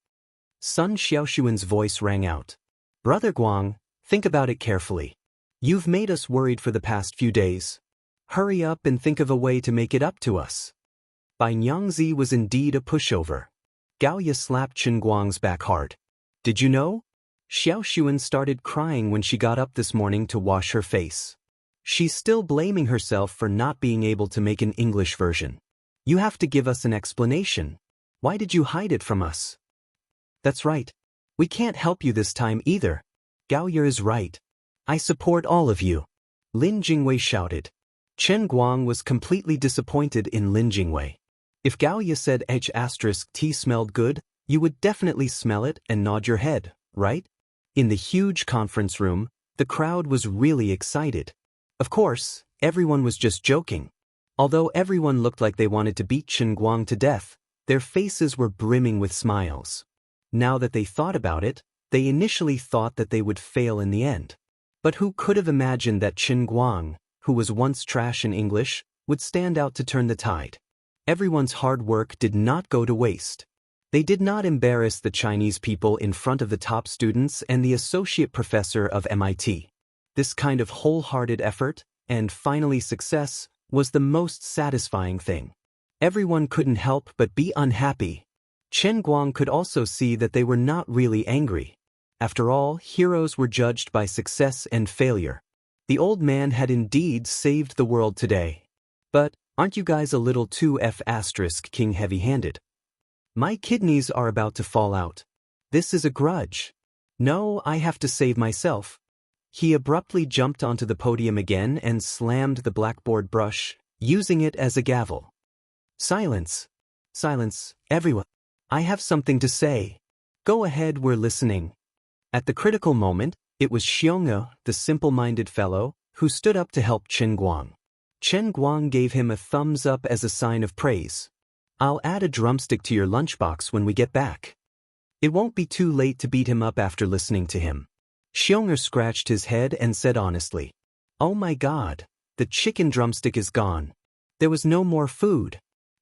Sun Xiaoshuan's voice rang out. "Brother Guang, think about it carefully. You've made us worried for the past few days. Hurry up and think of a way to make it up to us." Bai Nyangzi was indeed a pushover. Gao Ye slapped Chen Guang's back hard. "Did you know? Xiaoshuan started crying when she got up this morning to wash her face. She's still blaming herself for not being able to make an English version. You have to give us an explanation. Why did you hide it from us?" "That's right. We can't help you this time either." "Gao Ye is right. I support all of you," Lin Jingwei shouted. Chen Guang was completely disappointed in Lin Jingwei. If Gao Ye said H*T smelled good, you would definitely smell it and nod your head, right? In the huge conference room, the crowd was really excited. Of course, everyone was just joking. Although everyone looked like they wanted to beat Chen Guang to death, their faces were brimming with smiles. Now that they thought about it, they initially thought that they would fail in the end. But who could have imagined that Qin Guang, who was once trash in English, would stand out to turn the tide? Everyone's hard work did not go to waste. They did not embarrass the Chinese people in front of the top students and the associate professor of MIT. This kind of wholehearted effort, and finally success, was the most satisfying thing. Everyone couldn't help but be unhappy. Chen Guang could also see that they were not really angry. After all, heroes were judged by success and failure. The old man had indeed saved the world today. But, aren't you guys a little too king heavy-handed? My kidneys are about to fall out. This is a grudge. No, I have to save myself. He abruptly jumped onto the podium again and slammed the blackboard brush, using it as a gavel. Silence. Silence, everyone. I have something to say. Go ahead, we're listening. At the critical moment, it was Xianxia, the simple-minded fellow, who stood up to help Chen Guang. Chen Guang gave him a thumbs up as a sign of praise. I'll add a drumstick to your lunchbox when we get back. It won't be too late to beat him up after listening to him. Xianxia scratched his head and said honestly, "Oh my God, the chicken drumstick is gone. There was no more food.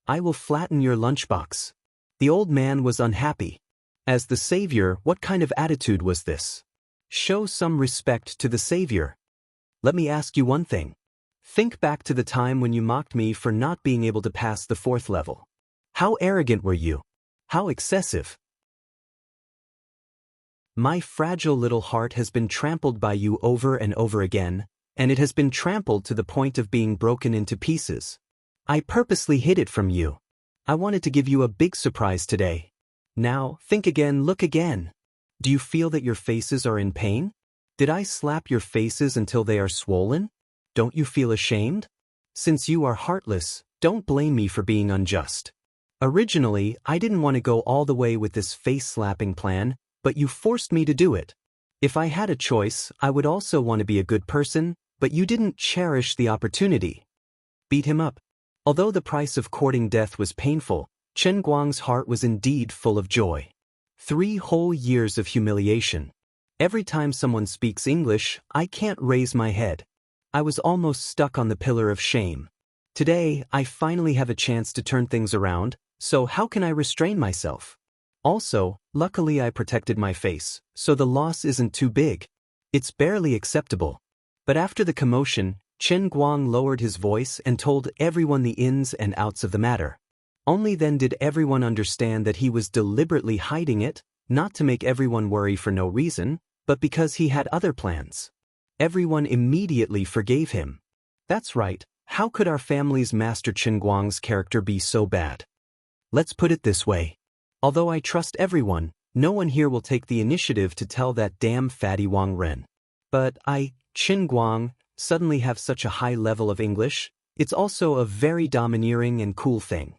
I will flatten your lunchbox." The old man was unhappy. As the savior, what kind of attitude was this? Show some respect to the savior. Let me ask you one thing. Think back to the time when you mocked me for not being able to pass the 4th level. How arrogant were you? How excessive? My fragile little heart has been trampled by you over and over again, and it has been trampled to the point of being broken into pieces. I purposely hid it from you. I wanted to give you a big surprise today. Now, think again, look again. Do you feel that your faces are in pain? Did I slap your faces until they are swollen? Don't you feel ashamed? Since you are heartless, don't blame me for being unjust. Originally, I didn't want to go all the way with this face-slapping plan, but you forced me to do it. If I had a choice, I would also want to be a good person, but you didn't cherish the opportunity. Beat him up. Although the price of courting death was painful, Chen Guang's heart was indeed full of joy. 3 whole years of humiliation. Every time someone speaks English, I can't raise my head. I was almost stuck on the pillar of shame. Today, I finally have a chance to turn things around, so how can I restrain myself? Also, luckily I protected my face, so the loss isn't too big. It's barely acceptable. But after the commotion, Chen Guang lowered his voice and told everyone the ins and outs of the matter. Only then did everyone understand that he was deliberately hiding it, not to make everyone worry for no reason, but because he had other plans. Everyone immediately forgave him. That's right, how could our family's master Chen Guang's character be so bad? Let's put it this way. Although I trust everyone, no one here will take the initiative to tell that damn fatty Wang Lin. But Chen Guang, suddenly have such a high level of English. It's also a very domineering and cool thing.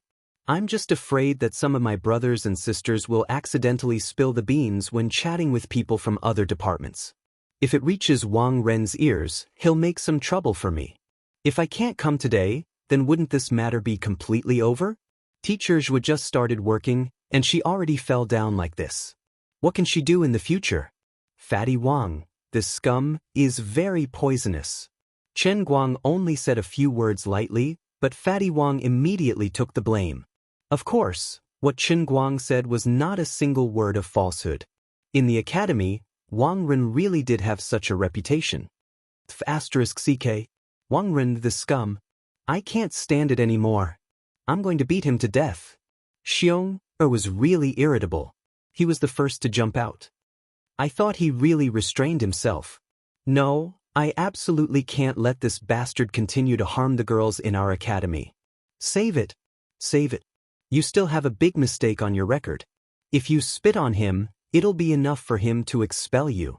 I'm just afraid that some of my brothers and sisters will accidentally spill the beans when chatting with people from other departments. If it reaches Wang Ren's ears, he'll make some trouble for me. If I can't come today, then wouldn't this matter be completely over? Teacher Zhu just started working, and she already fell down like this. What can she do in the future? Fatty Wang, this scum, is very poisonous. Chen Guang only said a few words lightly, but Fatty Wang immediately took the blame. Of course, what Chen Guang said was not a single word of falsehood. In the academy, Wang Ren really did have such a reputation. *CK. Wang Ren the scum. I can't stand it anymore. I'm going to beat him to death. Xianxia was really irritable. He was the first to jump out. I thought he really restrained himself. No, I absolutely can't let this bastard continue to harm the girls in our academy. Save it. Save it. You still have a big mistake on your record. If you spit on him, it'll be enough for him to expel you.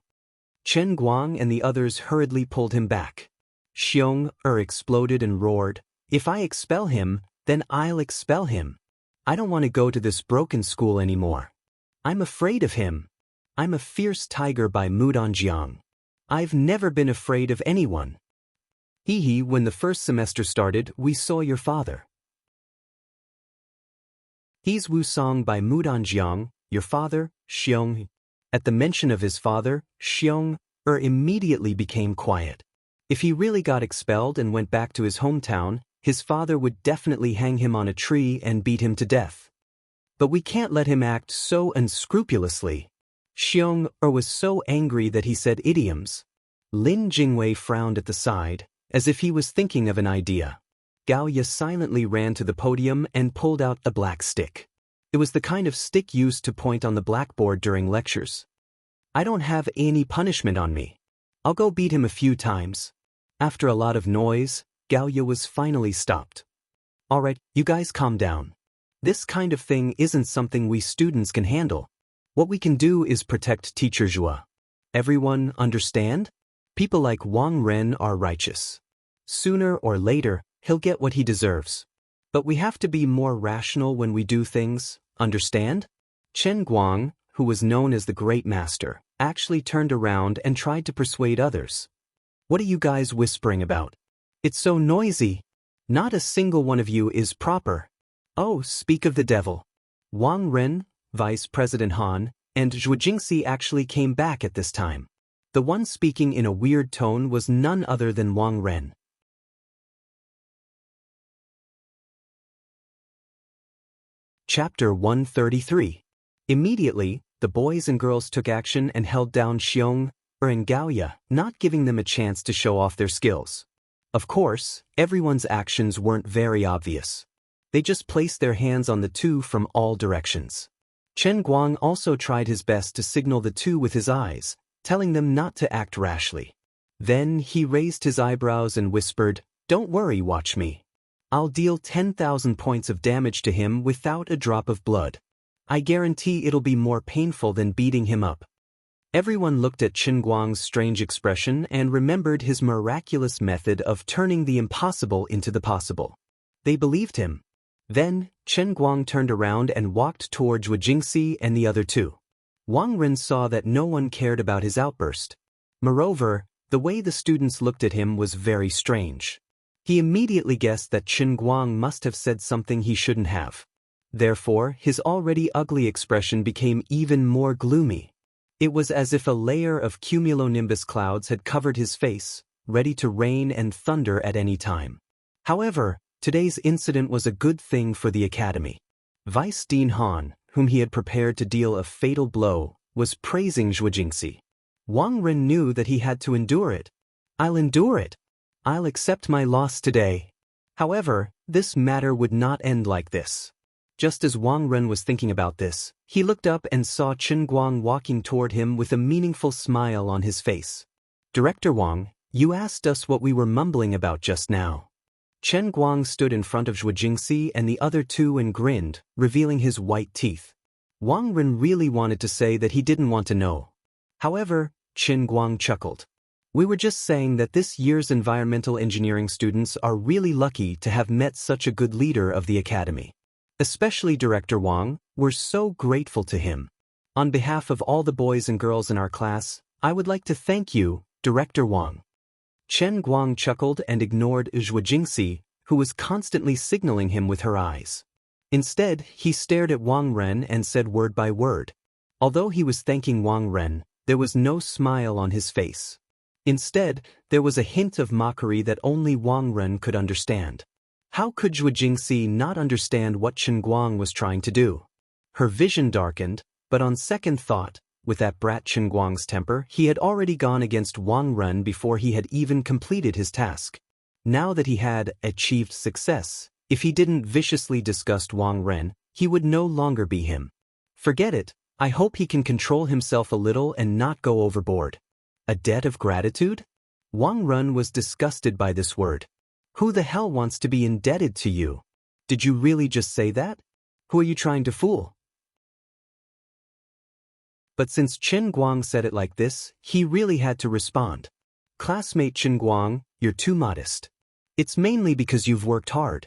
Chen Guang and the others hurriedly pulled him back. Xianxia exploded and roared, "If I expel him, then I'll expel him. I don't want to go to this broken school anymore. I'm afraid of him. I'm a fierce tiger by Mudanjiang. I've never been afraid of anyone. Hee, when the first semester started, we saw your father. He's Wusong by Mudanjiang, your father, Xianxia." At the mention of his father, Xianxia immediately became quiet. If he really got expelled and went back to his hometown, his father would definitely hang him on a tree and beat him to death. But we can't let him act so unscrupulously. Xiong was so angry that he said idioms. Lin Jingwei frowned at the side, as if he was thinking of an idea. Gaoya silently ran to the podium and pulled out a black stick. It was the kind of stick used to point on the blackboard during lectures. I don't have any punishment on me. I'll go beat him a few times. After a lot of noise, Gaoya was finally stopped. Alright, you guys calm down. This kind of thing isn't something we students can handle. What we can do is protect Teacher Zhua. Everyone understand? People like Wang Ren are righteous. Sooner or later, he'll get what he deserves. But we have to be more rational when we do things, understand? Chen Guang, who was known as the Great Master, actually turned around and tried to persuade others. What are you guys whispering about? It's so noisy. Not a single one of you is proper. Oh, speak of the devil. Wang Ren, Vice President Han, and Zhuo Jingxi actually came back at this time. The one speaking in a weird tone was none other than Wang Ren. Chapter 133. Immediately, the boys and girls took action and held down Xiong and Gaoya, not giving them a chance to show off their skills. Of course, everyone's actions weren't very obvious. They just placed their hands on the two from all directions. Chen Guang also tried his best to signal the two with his eyes, telling them not to act rashly. Then he raised his eyebrows and whispered, "Don't worry, watch me. I'll deal 10,000 points of damage to him without a drop of blood. I guarantee it'll be more painful than beating him up." Everyone looked at Chen Guang's strange expression and remembered his miraculous method of turning the impossible into the possible. They believed him. Then, Chen Guang turned around and walked toward Zhuo Jingxi and the other two. Wang Ren saw that no one cared about his outburst. Moreover, the way the students looked at him was very strange. He immediately guessed that Chen Guang must have said something he shouldn't have. Therefore, his already ugly expression became even more gloomy. It was as if a layer of cumulonimbus clouds had covered his face, ready to rain and thunder at any time. However, today's incident was a good thing for the academy. Vice Dean Han, whom he had prepared to deal a fatal blow, was praising Zhuo Jingxi. Wang Ren knew that he had to endure it. "I'll endure it. I'll accept my loss today." However, this matter would not end like this. Just as Wang Ren was thinking about this, he looked up and saw Chen Guang walking toward him with a meaningful smile on his face. "Director Wang, you asked us what we were mumbling about just now." Chen Guang stood in front of Zhuo Jingxi and the other two and grinned, revealing his white teeth. Wang Ren really wanted to say that he didn't want to know. However, Chen Guang chuckled. "We were just saying that this year's environmental engineering students are really lucky to have met such a good leader of the academy. Especially Director Wang, we're so grateful to him. On behalf of all the boys and girls in our class, I would like to thank you, Director Wang." Chen Guang chuckled and ignored Zhuo Jingxi, who was constantly signaling him with her eyes. Instead, he stared at Wang Ren and said word by word. Although he was thanking Wang Ren, there was no smile on his face. Instead, there was a hint of mockery that only Wang Ren could understand. How could Zhuo Jingxi not understand what Chen Guang was trying to do? Her vision darkened, but on second thought, with that brat Chen Guang's temper, he had already gone against Wang Ren before he had even completed his task. Now that he had achieved success, if he didn't viciously disgust Wang Ren, he would no longer be him. Forget it, I hope he can control himself a little and not go overboard. A debt of gratitude? Wang Ren was disgusted by this word. Who the hell wants to be indebted to you? Did you really just say that? Who are you trying to fool? But since Chen Guang said it like this, he really had to respond. "Classmate Chen Guang, you're too modest. It's mainly because you've worked hard."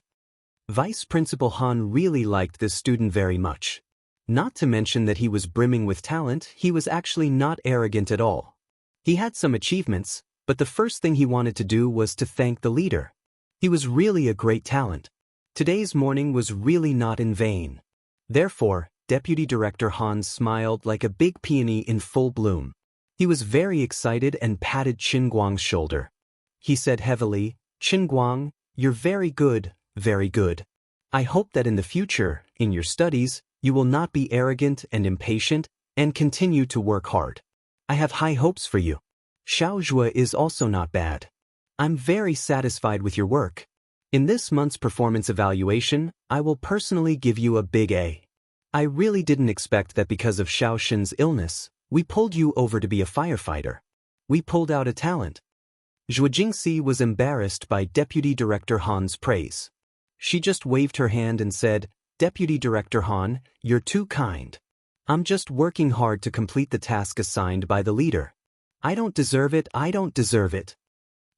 Vice Principal Han really liked this student very much. Not to mention that he was brimming with talent, he was actually not arrogant at all. He had some achievements, but the first thing he wanted to do was to thank the leader. He was really a great talent. Today's morning was really not in vain. Therefore, Deputy Director Han smiled like a big peony in full bloom. He was very excited and patted Qin Guang's shoulder. He said heavily, "Qin Guang, you're very good, very good. I hope that in the future, in your studies, you will not be arrogant and impatient and continue to work hard. I have high hopes for you. Xiaozhua is also not bad. I'm very satisfied with your work. In this month's performance evaluation, I will personally give you a big A. I really didn't expect that because of Xiaoxin's illness, we pulled you over to be a firefighter. We pulled out a talent." Zhuo Jingxi was embarrassed by Deputy Director Han's praise. She just waved her hand and said, "Deputy Director Han, you're too kind. I'm just working hard to complete the task assigned by the leader. I don't deserve it, I don't deserve it."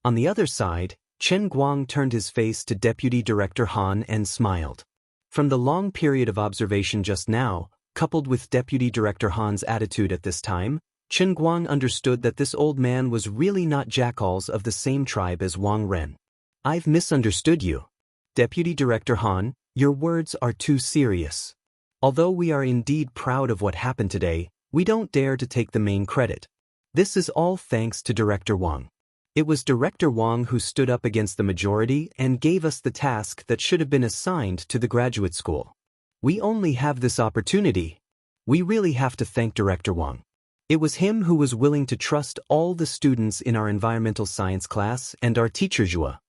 On the other side, Chen Guang turned his face to Deputy Director Han and smiled. From the long period of observation just now, coupled with Deputy Director Han's attitude at this time, Chen Guang understood that this old man was really not jackals of the same tribe as Wang Ren. "I've misunderstood you. Deputy Director Han, your words are too serious. Although we are indeed proud of what happened today, we don't dare to take the main credit. This is all thanks to Director Wang. It was Director Wang who stood up against the majority and gave us the task that should have been assigned to the graduate school. We only have this opportunity. We really have to thank Director Wang. It was him who was willing to trust all the students in our environmental science class and our teacher Zhuo.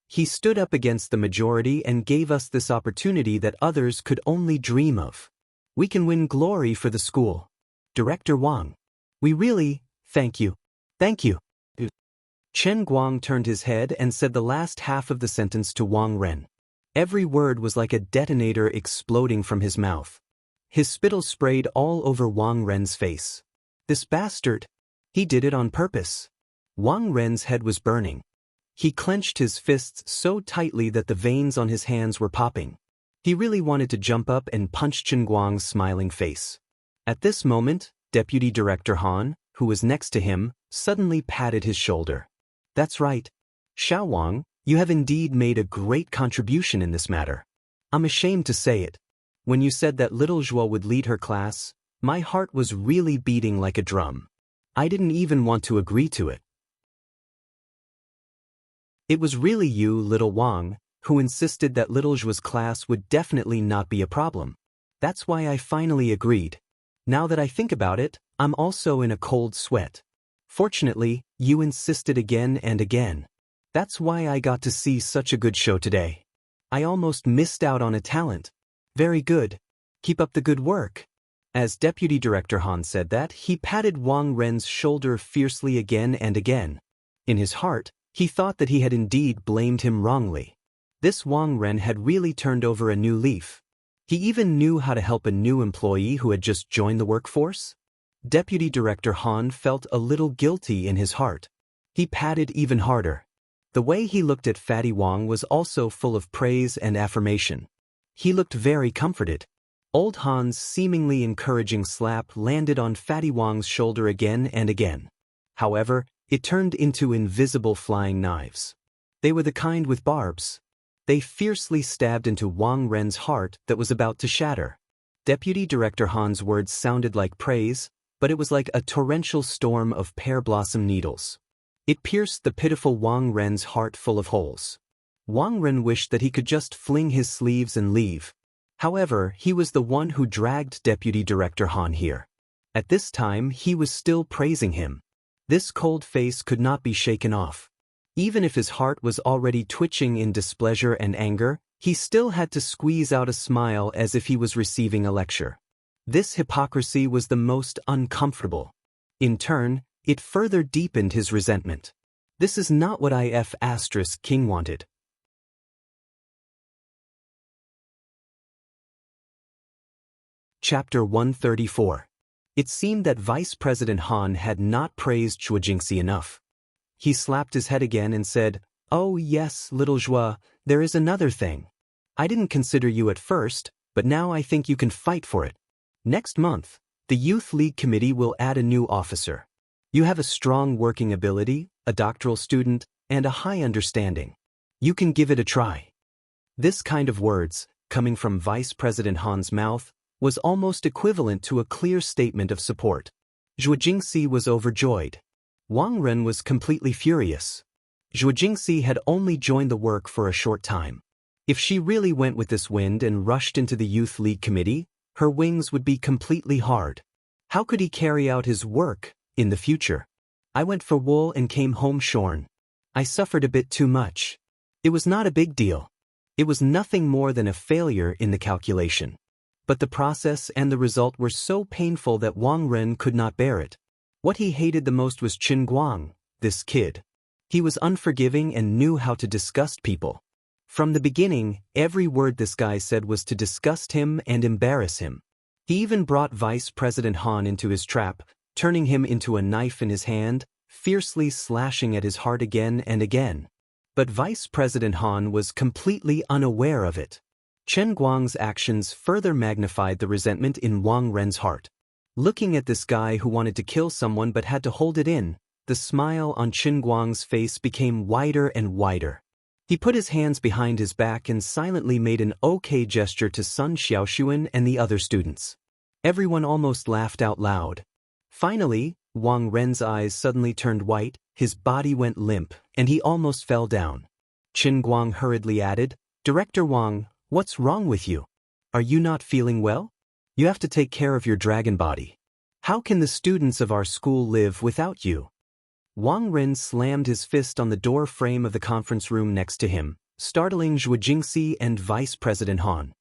He stood up against the majority and gave us this opportunity that others could only dream of. We can win glory for the school. Director Wang. We really, thank you. Thank you." Chen Guang turned his head and said the last half of the sentence to Wang Ren. Every word was like a detonator exploding from his mouth. His spittle sprayed all over Wang Ren's face. This bastard. He did it on purpose. Wang Ren's head was burning. He clenched his fists so tightly that the veins on his hands were popping. He really wanted to jump up and punch Chen Guang's smiling face. At this moment, Deputy Director Han, who was next to him, suddenly patted his shoulder. "That's right. Xiao Wang, you have indeed made a great contribution in this matter. I'm ashamed to say it. When you said that little Zhuo would lead her class, my heart was really beating like a drum. I didn't even want to agree to it. It was really you, little Wang, who insisted that little Zhuo's class would definitely not be a problem. That's why I finally agreed. Now that I think about it, I'm also in a cold sweat. Fortunately, you insisted again and again. That's why I got to see such a good show today. I almost missed out on a talent. Very good. Keep up the good work." As Deputy Director Han said that, he patted Wang Ren's shoulder fiercely again and again. In his heart, he thought that he had indeed blamed him wrongly. This Wang Ren had really turned over a new leaf. He even knew how to help a new employee who had just joined the workforce. Deputy Director Han felt a little guilty in his heart. He patted even harder. The way he looked at Fatty Wang was also full of praise and affirmation. He looked very comforted. Old Han's seemingly encouraging slap landed on Fatty Wang's shoulder again and again. However, it turned into invisible flying knives. They were the kind with barbs. They fiercely stabbed into Wang Ren's heart that was about to shatter. Deputy Director Han's words sounded like praise, but it was like a torrential storm of pear blossom needles. It pierced the pitiful Wang Ren's heart full of holes. Wang Ren wished that he could just fling his sleeves and leave. However, he was the one who dragged Deputy Director Han here. At this time, he was still praising him. This cold face could not be shaken off. Even if his heart was already twitching in displeasure and anger, he still had to squeeze out a smile as if he was receiving a lecture. This hypocrisy was the most uncomfortable. In turn, it further deepened his resentment. This is not what King wanted. Chapter 134. It seemed that Vice President Han had not praised Zhuo Jingxi enough. He slapped his head again and said, "Oh yes, little Zhuo, there is another thing. I didn't consider you at first, but now I think you can fight for it. Next month, the Youth League Committee will add a new officer. You have a strong working ability, a doctoral student, and a high understanding. You can give it a try." This kind of words, coming from Vice President Han's mouth, was almost equivalent to a clear statement of support. Zhuo Jingxi was overjoyed. Wang Lin was completely furious. Zhuo Jingxi had only joined the work for a short time. If she really went with this wind and rushed into the Youth League Committee, her wings would be completely hard. How could he carry out his work in the future? I went for wool and came home shorn. I suffered a bit too much. It was not a big deal. It was nothing more than a failure in the calculation. But the process and the result were so painful that Wang Lin could not bear it. What he hated the most was Qin Guang, this kid. He was unforgiving and knew how to disgust people. From the beginning, every word this guy said was to disgust him and embarrass him. He even brought Vice President Han into his trap, turning him into a knife in his hand, fiercely slashing at his heart again and again. But Vice President Han was completely unaware of it. Chen Guang's actions further magnified the resentment in Wang Lin's heart. Looking at this guy who wanted to kill someone but had to hold it in, the smile on Qin Guang's face became wider and wider. He put his hands behind his back and silently made an okay gesture to Sun Xiaoxuan and the other students. Everyone almost laughed out loud. Finally, Wang Lin's eyes suddenly turned white, his body went limp, and he almost fell down. Qin Guang hurriedly added, "Director Wang, what's wrong with you? Are you not feeling well? You have to take care of your dragon body. How can the students of our school live without you?" Wang Lin slammed his fist on the door frame of the conference room next to him, startling Zhuo Jingxi and Vice President Han.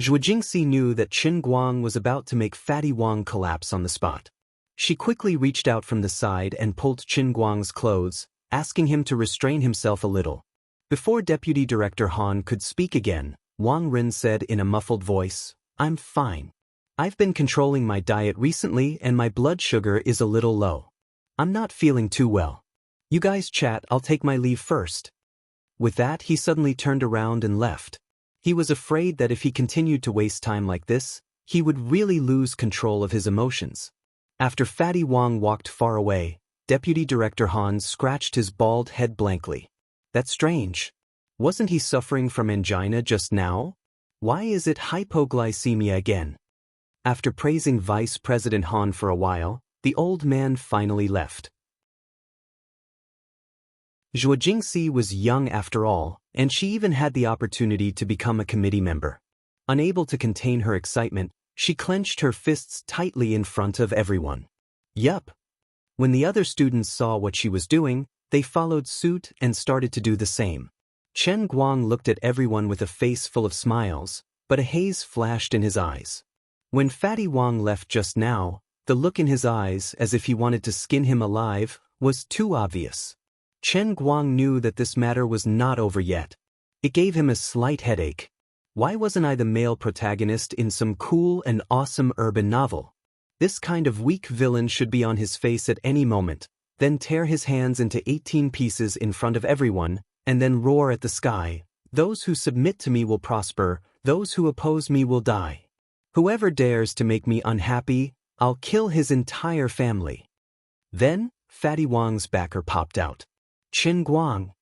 Zhuo Jingxi knew that Qin Guang was about to make Fatty Wang collapse on the spot. She quickly reached out from the side and pulled Qin Guang's clothes, asking him to restrain himself a little. Before Deputy Director Han could speak again, Wang Lin said in a muffled voice, "I'm fine. I've been controlling my diet recently and my blood sugar is a little low. I'm not feeling too well. You guys chat, I'll take my leave first." With that, he suddenly turned around and left. He was afraid that if he continued to waste time like this, he would really lose control of his emotions. After Fatty Wang walked far away, Deputy Director Han scratched his bald head blankly. That's strange. Wasn't he suffering from angina just now? Why is it hypoglycemia again? After praising Vice President Han for a while, the old man finally left. Zhuo Jingxi was young after all, and she even had the opportunity to become a committee member. Unable to contain her excitement, she clenched her fists tightly in front of everyone. Yup. When the other students saw what she was doing, they followed suit and started to do the same. Chen Guang looked at everyone with a face full of smiles, but a haze flashed in his eyes. When Fatty Wang left just now, the look in his eyes, as if he wanted to skin him alive, was too obvious. Chen Guang knew that this matter was not over yet. It gave him a slight headache. Why wasn't I the male protagonist in some cool and awesome urban novel? This kind of weak villain should be on his face at any moment, then tear his hands into 18 pieces in front of everyone, and then roar at the sky, "Those who submit to me will prosper, those who oppose me will die. Whoever dares to make me unhappy, I'll kill his entire family." Then, Fatty Wang's backer popped out. "Qin Guang,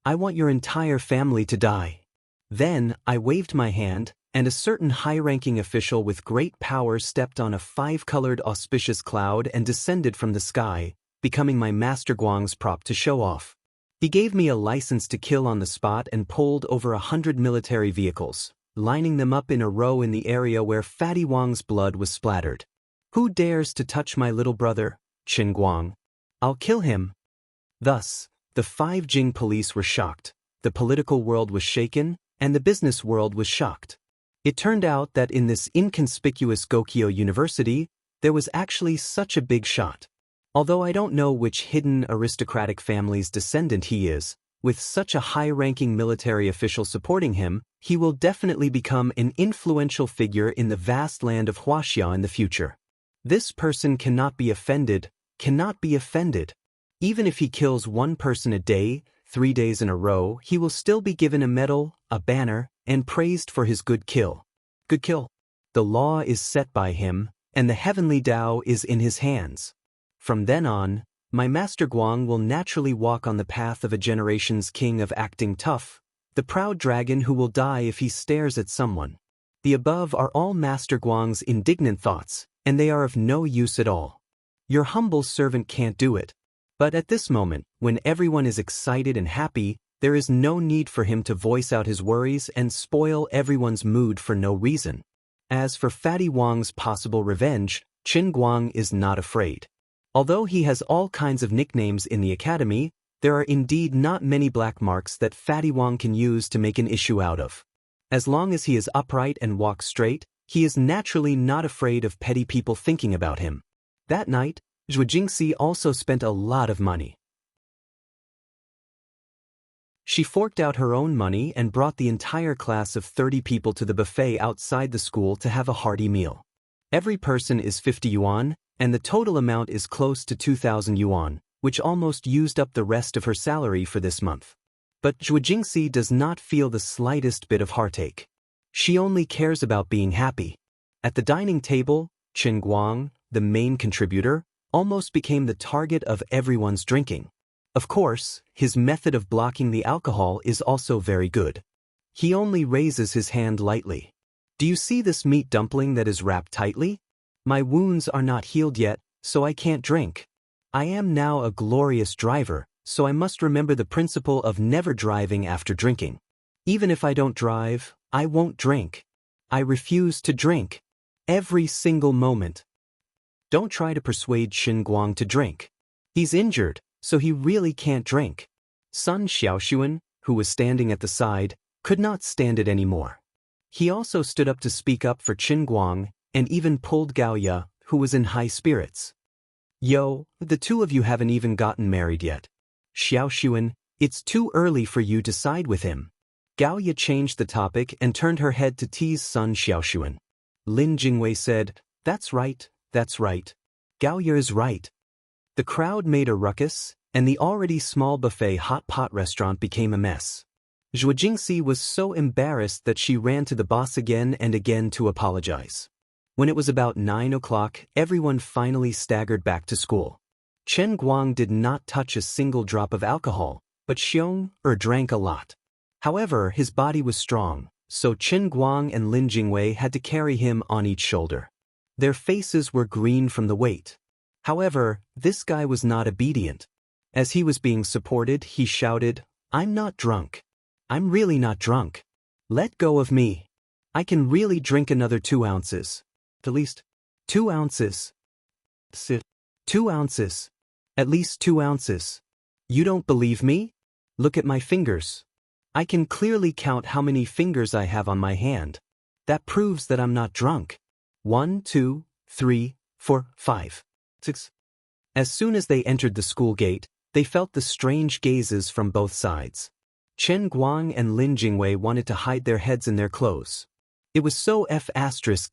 I want your entire family to die." Then, I waved my hand, and a certain high-ranking official with great power stepped on a 5-colored auspicious cloud and descended from the sky, becoming my Master Guang's prop to show off. He gave me a license to kill on the spot and pulled over 100 military vehicles, lining them up in a row in the area where Fatty Wang's blood was splattered. "Who dares to touch my little brother, Qin Guang? I'll kill him." Thus, the 5 Jing police were shocked, the political world was shaken, and the business world was shocked. It turned out that in this inconspicuous Gokyo University, there was actually such a big shot. Although I don't know which hidden aristocratic family's descendant he is, with such a high-ranking military official supporting him, he will definitely become an influential figure in the vast land of Wuxia in the future. This person cannot be offended. Even if he kills one person a day, 3 days in a row, he will still be given a medal, a banner, and praised for his good kill. Good kill. The law is set by him, and the heavenly Tao is in his hands. From then on, my Master Guang will naturally walk on the path of a generation's king of acting tough, the proud dragon who will die if he stares at someone. The above are all Master Guang's indignant thoughts, and they are of no use at all. Your humble servant can't do it. But at this moment, when everyone is excited and happy, there is no need for him to voice out his worries and spoil everyone's mood for no reason. As for Fatty Wang's possible revenge, Qin Guang is not afraid. Although he has all kinds of nicknames in the academy, there are indeed not many black marks that Fatty Wang can use to make an issue out of. As long as he is upright and walks straight, he is naturally not afraid of petty people thinking about him. That night, Zhuo Jingxi also spent a lot of money. She forked out her own money and brought the entire class of 30 people to the buffet outside the school to have a hearty meal. Every person is 50 yuan, and the total amount is close to 2,000 yuan, which almost used up the rest of her salary for this month. But Zhuo Jingxi does not feel the slightest bit of heartache. She only cares about being happy. At the dining table, Qin Guang, the main contributor, almost became the target of everyone's drinking. Of course, his method of blocking the alcohol is also very good. He only raises his hand lightly. Do you see this meat dumpling that is wrapped tightly? My wounds are not healed yet, so I can't drink. I am now a glorious driver, so I must remember the principle of never driving after drinking. Even if I don't drive, I won't drink. I refuse to drink. Every single moment. Don't try to persuade Qin Guang to drink. He's injured, so he really can't drink. Sun Xiaoxuan, who was standing at the side, could not stand it anymore. He also stood up to speak up for Qin Guang, and even pulled Gaoya, who was in high spirits. Yo, the two of you haven't even gotten married yet. Xiaoxuan, it's too early for you to side with him. Gaoya changed the topic and turned her head to tease Sun Xiaoxuan. Lin Jingwei said, that's right, that's right. Gaoya is right. The crowd made a ruckus, and the already small buffet hot pot restaurant became a mess. Zhuo Jingxi was so embarrassed that she ran to the boss again and again to apologize. When it was about 9 o'clock, everyone finally staggered back to school. Chen Guang did not touch a single drop of alcohol, but drank a lot. However, his body was strong, so Qin Guang and Lin Jingwei had to carry him on each shoulder. Their faces were green from the weight. However, this guy was not obedient. As he was being supported, he shouted, I'm not drunk. I'm really not drunk. Let go of me. I can really drink another 2 ounces. At least 2 ounces. 2 ounces. At least 2 ounces. You don't believe me? Look at my fingers. I can clearly count how many fingers I have on my hand. That proves that I'm not drunk. 1, 2, 3, 4, 5, 6. As soon as they entered the school gate, they felt the strange gazes from both sides. Chen Guang and Lin Jingwei wanted to hide their heads in their clothes. It was so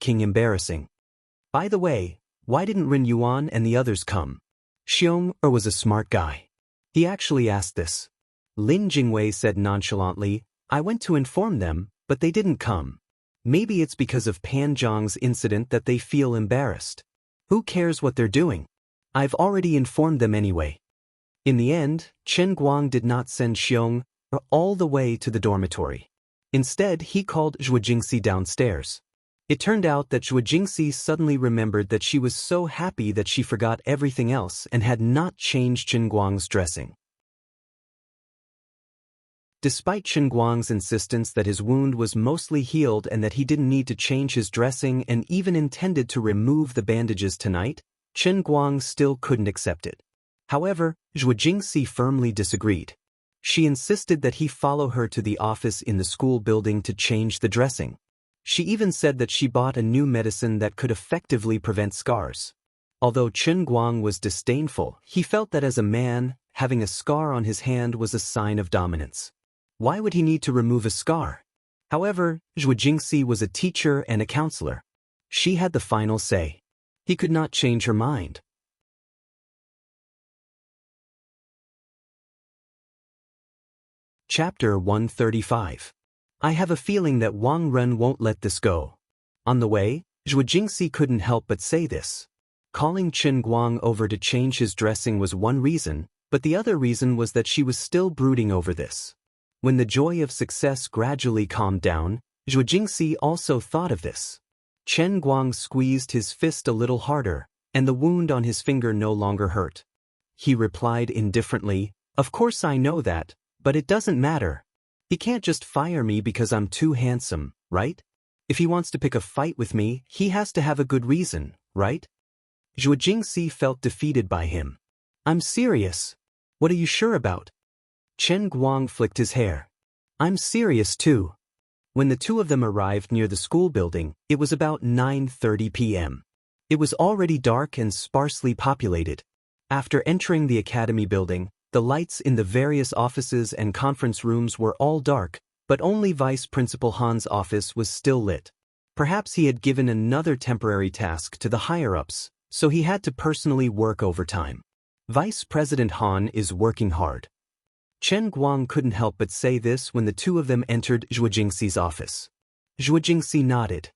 King embarrassing. By the way, why didn't Ren Yuan and the others come? Xiong was a smart guy. He actually asked this. Lin Jingwei said nonchalantly, I went to inform them, but they didn't come. Maybe it's because of Pan Zhang's incident that they feel embarrassed. Who cares what they're doing? I've already informed them anyway. In the end, Chen Guang did not send Xiong all the way to the dormitory. Instead, he called Zhuo Jingxi downstairs. It turned out that Zhuo Jingxi suddenly remembered that she was so happy that she forgot everything else and had not changed Qin Guang's dressing. Despite Qin Guang's insistence that his wound was mostly healed and that he didn't need to change his dressing and even intended to remove the bandages tonight, Qin Guang still couldn't accept it. However, Zhuo Jingxi firmly disagreed. She insisted that he follow her to the office in the school building to change the dressing. She even said that she bought a new medicine that could effectively prevent scars. Although Qin Guang was disdainful, he felt that as a man, having a scar on his hand was a sign of dominance. Why would he need to remove a scar? However, Zhuo Jingxi was a teacher and a counselor. She had the final say. He could not change her mind. Chapter 135. I have a feeling that Wang Ren won't let this go. On the way, Zhuo Jingxi couldn't help but say this. Calling Qin Guang over to change his dressing was one reason, but the other reason was that she was still brooding over this. When the joy of success gradually calmed down, Zhuo Jingxi also thought of this. Qin Guang squeezed his fist a little harder, and the wound on his finger no longer hurt. He replied indifferently, "Of course I know that, but it doesn't matter. He can't just fire me because I'm too handsome, right? If he wants to pick a fight with me, he has to have a good reason, right?" Zhuo Jingxi felt defeated by him. "I'm serious. What are you sure about?" Chen Guang flicked his hair. "I'm serious too." When the two of them arrived near the school building, it was about 9:30 p.m. It was already dark and sparsely populated. After entering the academy building, the lights in the various offices and conference rooms were all dark, but only Vice Principal Han's office was still lit. Perhaps he had given another temporary task to the higher-ups, so he had to personally work overtime. Vice President Han is working hard. Chen Guang couldn't help but say this when the two of them entered Zhuo Jingxi's office. Zhuo Jingxi nodded.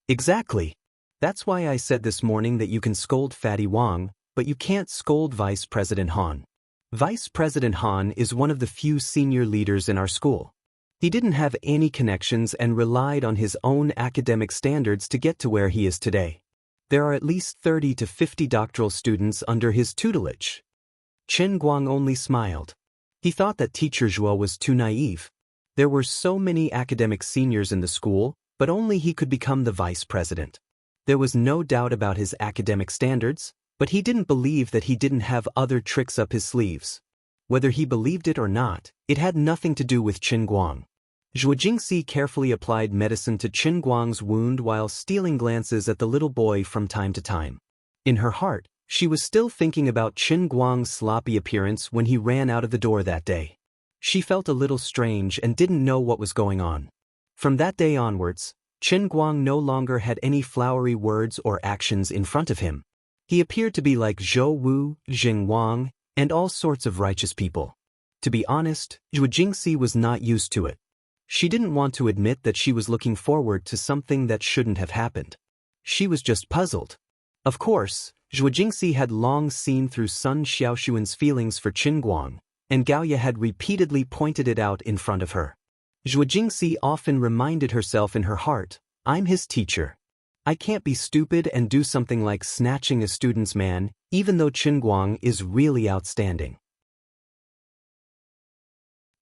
"Exactly. That's why I said this morning that you can scold Fatty Wang, but you can't scold Vice President Han. Vice President Han is one of the few senior leaders in our school. He didn't have any connections and relied on his own academic standards to get to where he is today. There are at least 30 to 50 doctoral students under his tutelage." Chen Guang only smiled. He thought that Teacher Zhuo was too naive. There were so many academic seniors in the school, but only he could become the vice president. There was no doubt about his academic standards, but he didn't believe that he didn't have other tricks up his sleeves. Whether he believed it or not, it had nothing to do with Chen Guang. Zhuo Jingxi carefully applied medicine to Chen Guang's wound while stealing glances at the little boy from time to time. In her heart, she was still thinking about Chen Guang's sloppy appearance when he ran out of the door that day. She felt a little strange and didn't know what was going on. From that day onwards, Chen Guang no longer had any flowery words or actions in front of him. He appeared to be like Zhou Wu, Jing Wang, and all sorts of righteous people. To be honest, Zhuo Jingxi was not used to it. She didn't want to admit that she was looking forward to something that shouldn't have happened. She was just puzzled. Of course, Zhuo Jingxi had long seen through Sun Xiaoxuan's feelings for Chen Guang, and Gaoye had repeatedly pointed it out in front of her. Zhuo Jingxi often reminded herself in her heart, "I'm his teacher. I can't be stupid and do something like snatching a student's man, even though Chen Guang is really outstanding."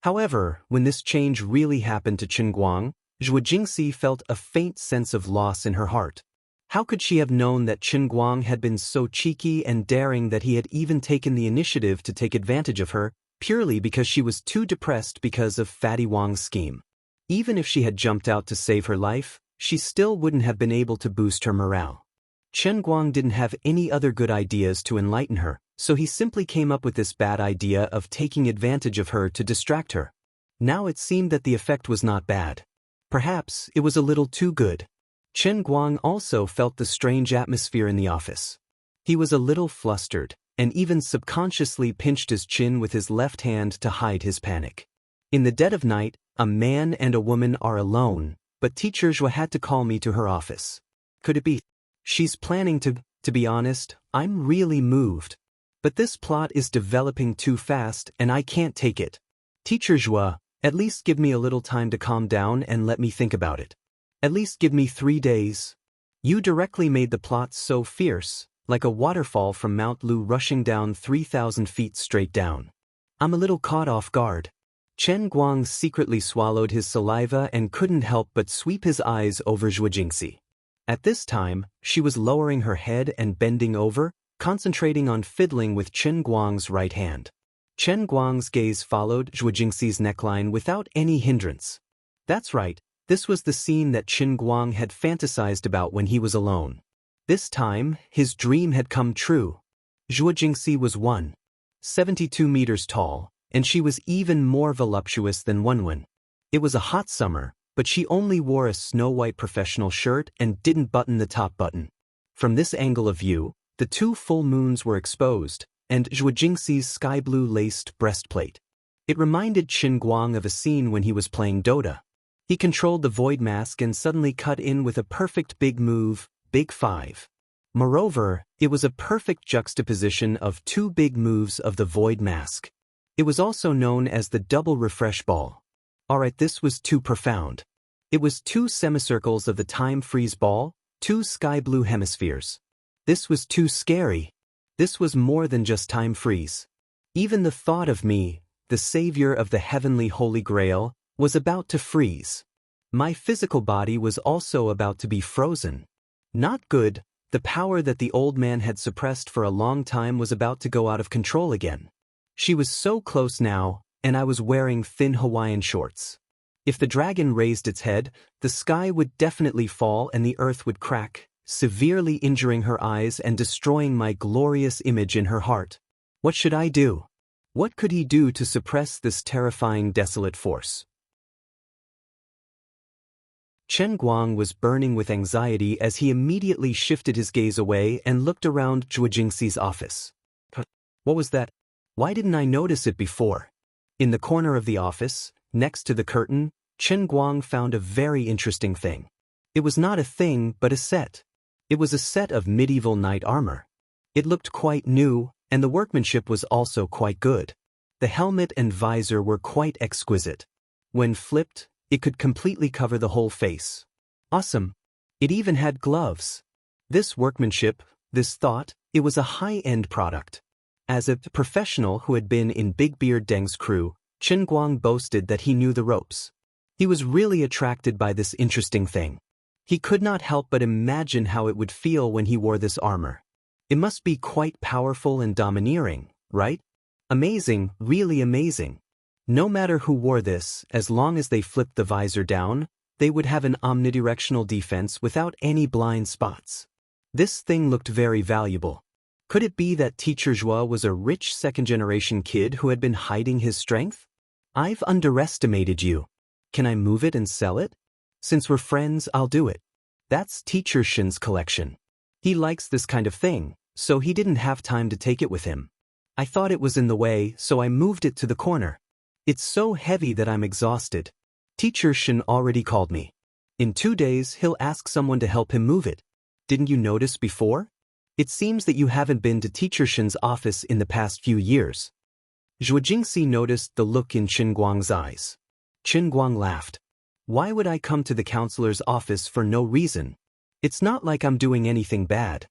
However, when this change really happened to Chen Guang, Zhuo Jingxi felt a faint sense of loss in her heart. How could she have known that Chen Guang had been so cheeky and daring that he had even taken the initiative to take advantage of her, purely because she was too depressed because of Fatty Wang's scheme? Even if she had jumped out to save her life, she still wouldn't have been able to boost her morale. Chen Guang didn't have any other good ideas to enlighten her, so he simply came up with this bad idea of taking advantage of her to distract her. Now it seemed that the effect was not bad. Perhaps it was a little too good. Chen Guang also felt the strange atmosphere in the office. He was a little flustered, and even subconsciously pinched his chin with his left hand to hide his panic. In the dead of night, a man and a woman are alone, but Teacher Zhuo had to call me to her office. Could it be? She's planning to be honest, I'm really moved. But this plot is developing too fast and I can't take it. Teacher Zhuo, at least give me a little time to calm down and let me think about it. At least give me 3 days. You directly made the plot so fierce, like a waterfall from Mount Lu rushing down 3,000 feet straight down. I'm a little caught off guard. Chen Guang secretly swallowed his saliva and couldn't help but sweep his eyes over Zhuo Jingxi. At this time, she was lowering her head and bending over, concentrating on fiddling with Chen Guang's right hand. Chen Guang's gaze followed Zhuo Jingxi's neckline without any hindrance. That's right, this was the scene that Chen Guang had fantasized about when he was alone. This time, his dream had come true. Zhuo Jingxi was 1.72 meters tall, and she was even more voluptuous than Wenwen. It was a hot summer, but she only wore a snow-white professional shirt and didn't button the top button. From this angle of view, the 2 full moons were exposed, and Zhuo Jingxi's sky-blue laced breastplate. It reminded Chen Guang of a scene when he was playing Dota. He controlled the void mask and suddenly cut in with a perfect big move, Big 5. Moreover, it was a perfect juxtaposition of 2 big moves of the void mask. It was also known as the double refresh ball. Alright, this was too profound. It was 2 semicircles of the time freeze ball, 2 sky blue hemispheres. This was too scary. This was more than just time freeze. Even the thought of me, the savior of the heavenly Holy Grail, was about to freeze. My physical body was also about to be frozen. Not good, the power that the old man had suppressed for a long time was about to go out of control again. She was so close now, and I was wearing thin Hawaiian shorts. If the dragon raised its head, the sky would definitely fall and the earth would crack, severely injuring her eyes and destroying my glorious image in her heart. What should I do? What could he do to suppress this terrifying desolate force? Chen Guang was burning with anxiety as he immediately shifted his gaze away and looked around Zhuo Jingxi's office. What was that? Why didn't I notice it before? In the corner of the office, next to the curtain, Chen Guang found a very interesting thing. It was not a thing but a set. It was a set of medieval knight armor. It looked quite new, and the workmanship was also quite good. The helmet and visor were quite exquisite. When flipped, it could completely cover the whole face. Awesome. It even had gloves. This workmanship, this thought, it was a high-end product. As a professional who had been in Big Beard Deng's crew, Chen Guang boasted that he knew the ropes. He was really attracted by this interesting thing. He could not help but imagine how it would feel when he wore this armor. It must be quite powerful and domineering, right? Amazing, really amazing. No matter who wore this, as long as they flipped the visor down, they would have an omnidirectional defense without any blind spots. This thing looked very valuable. Could it be that Teacher Zhuo was a rich second-generation kid who had been hiding his strength? I've underestimated you. Can I move it and sell it? Since we're friends, I'll do it. That's Teacher Shin's collection. He likes this kind of thing, so he didn't have time to take it with him. I thought it was in the way, so I moved it to the corner. It's so heavy that I'm exhausted. Teacher Shin already called me. In 2 days, he'll ask someone to help him move it. Didn't you notice before? It seems that you haven't been to Teacher Shin's office in the past few years. Zhuo Jingxi noticed the look in Chen Guang's eyes. Chen Guang laughed. Why would I come to the counselor's office for no reason? It's not like I'm doing anything bad.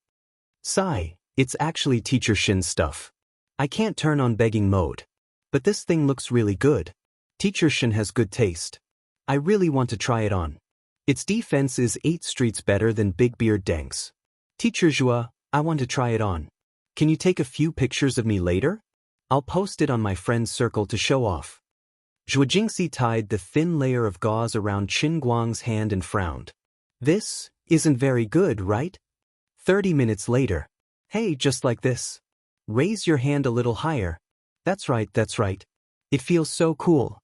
Sigh, it's actually Teacher Shin's stuff. I can't turn on begging mode. But this thing looks really good. Teacher Shin has good taste. I really want to try it on. Its defense is 8 streets better than Big Beard Deng's. Teacher Zhuo, I want to try it on. Can you take a few pictures of me later? I'll post it on my friend's circle to show off. Zhuo Jingxi tied the thin layer of gauze around Chen Guang's hand and frowned. This isn't very good, right? 30 minutes later. Hey, just like this. Raise your hand a little higher. That's right, that's right. It feels so cool.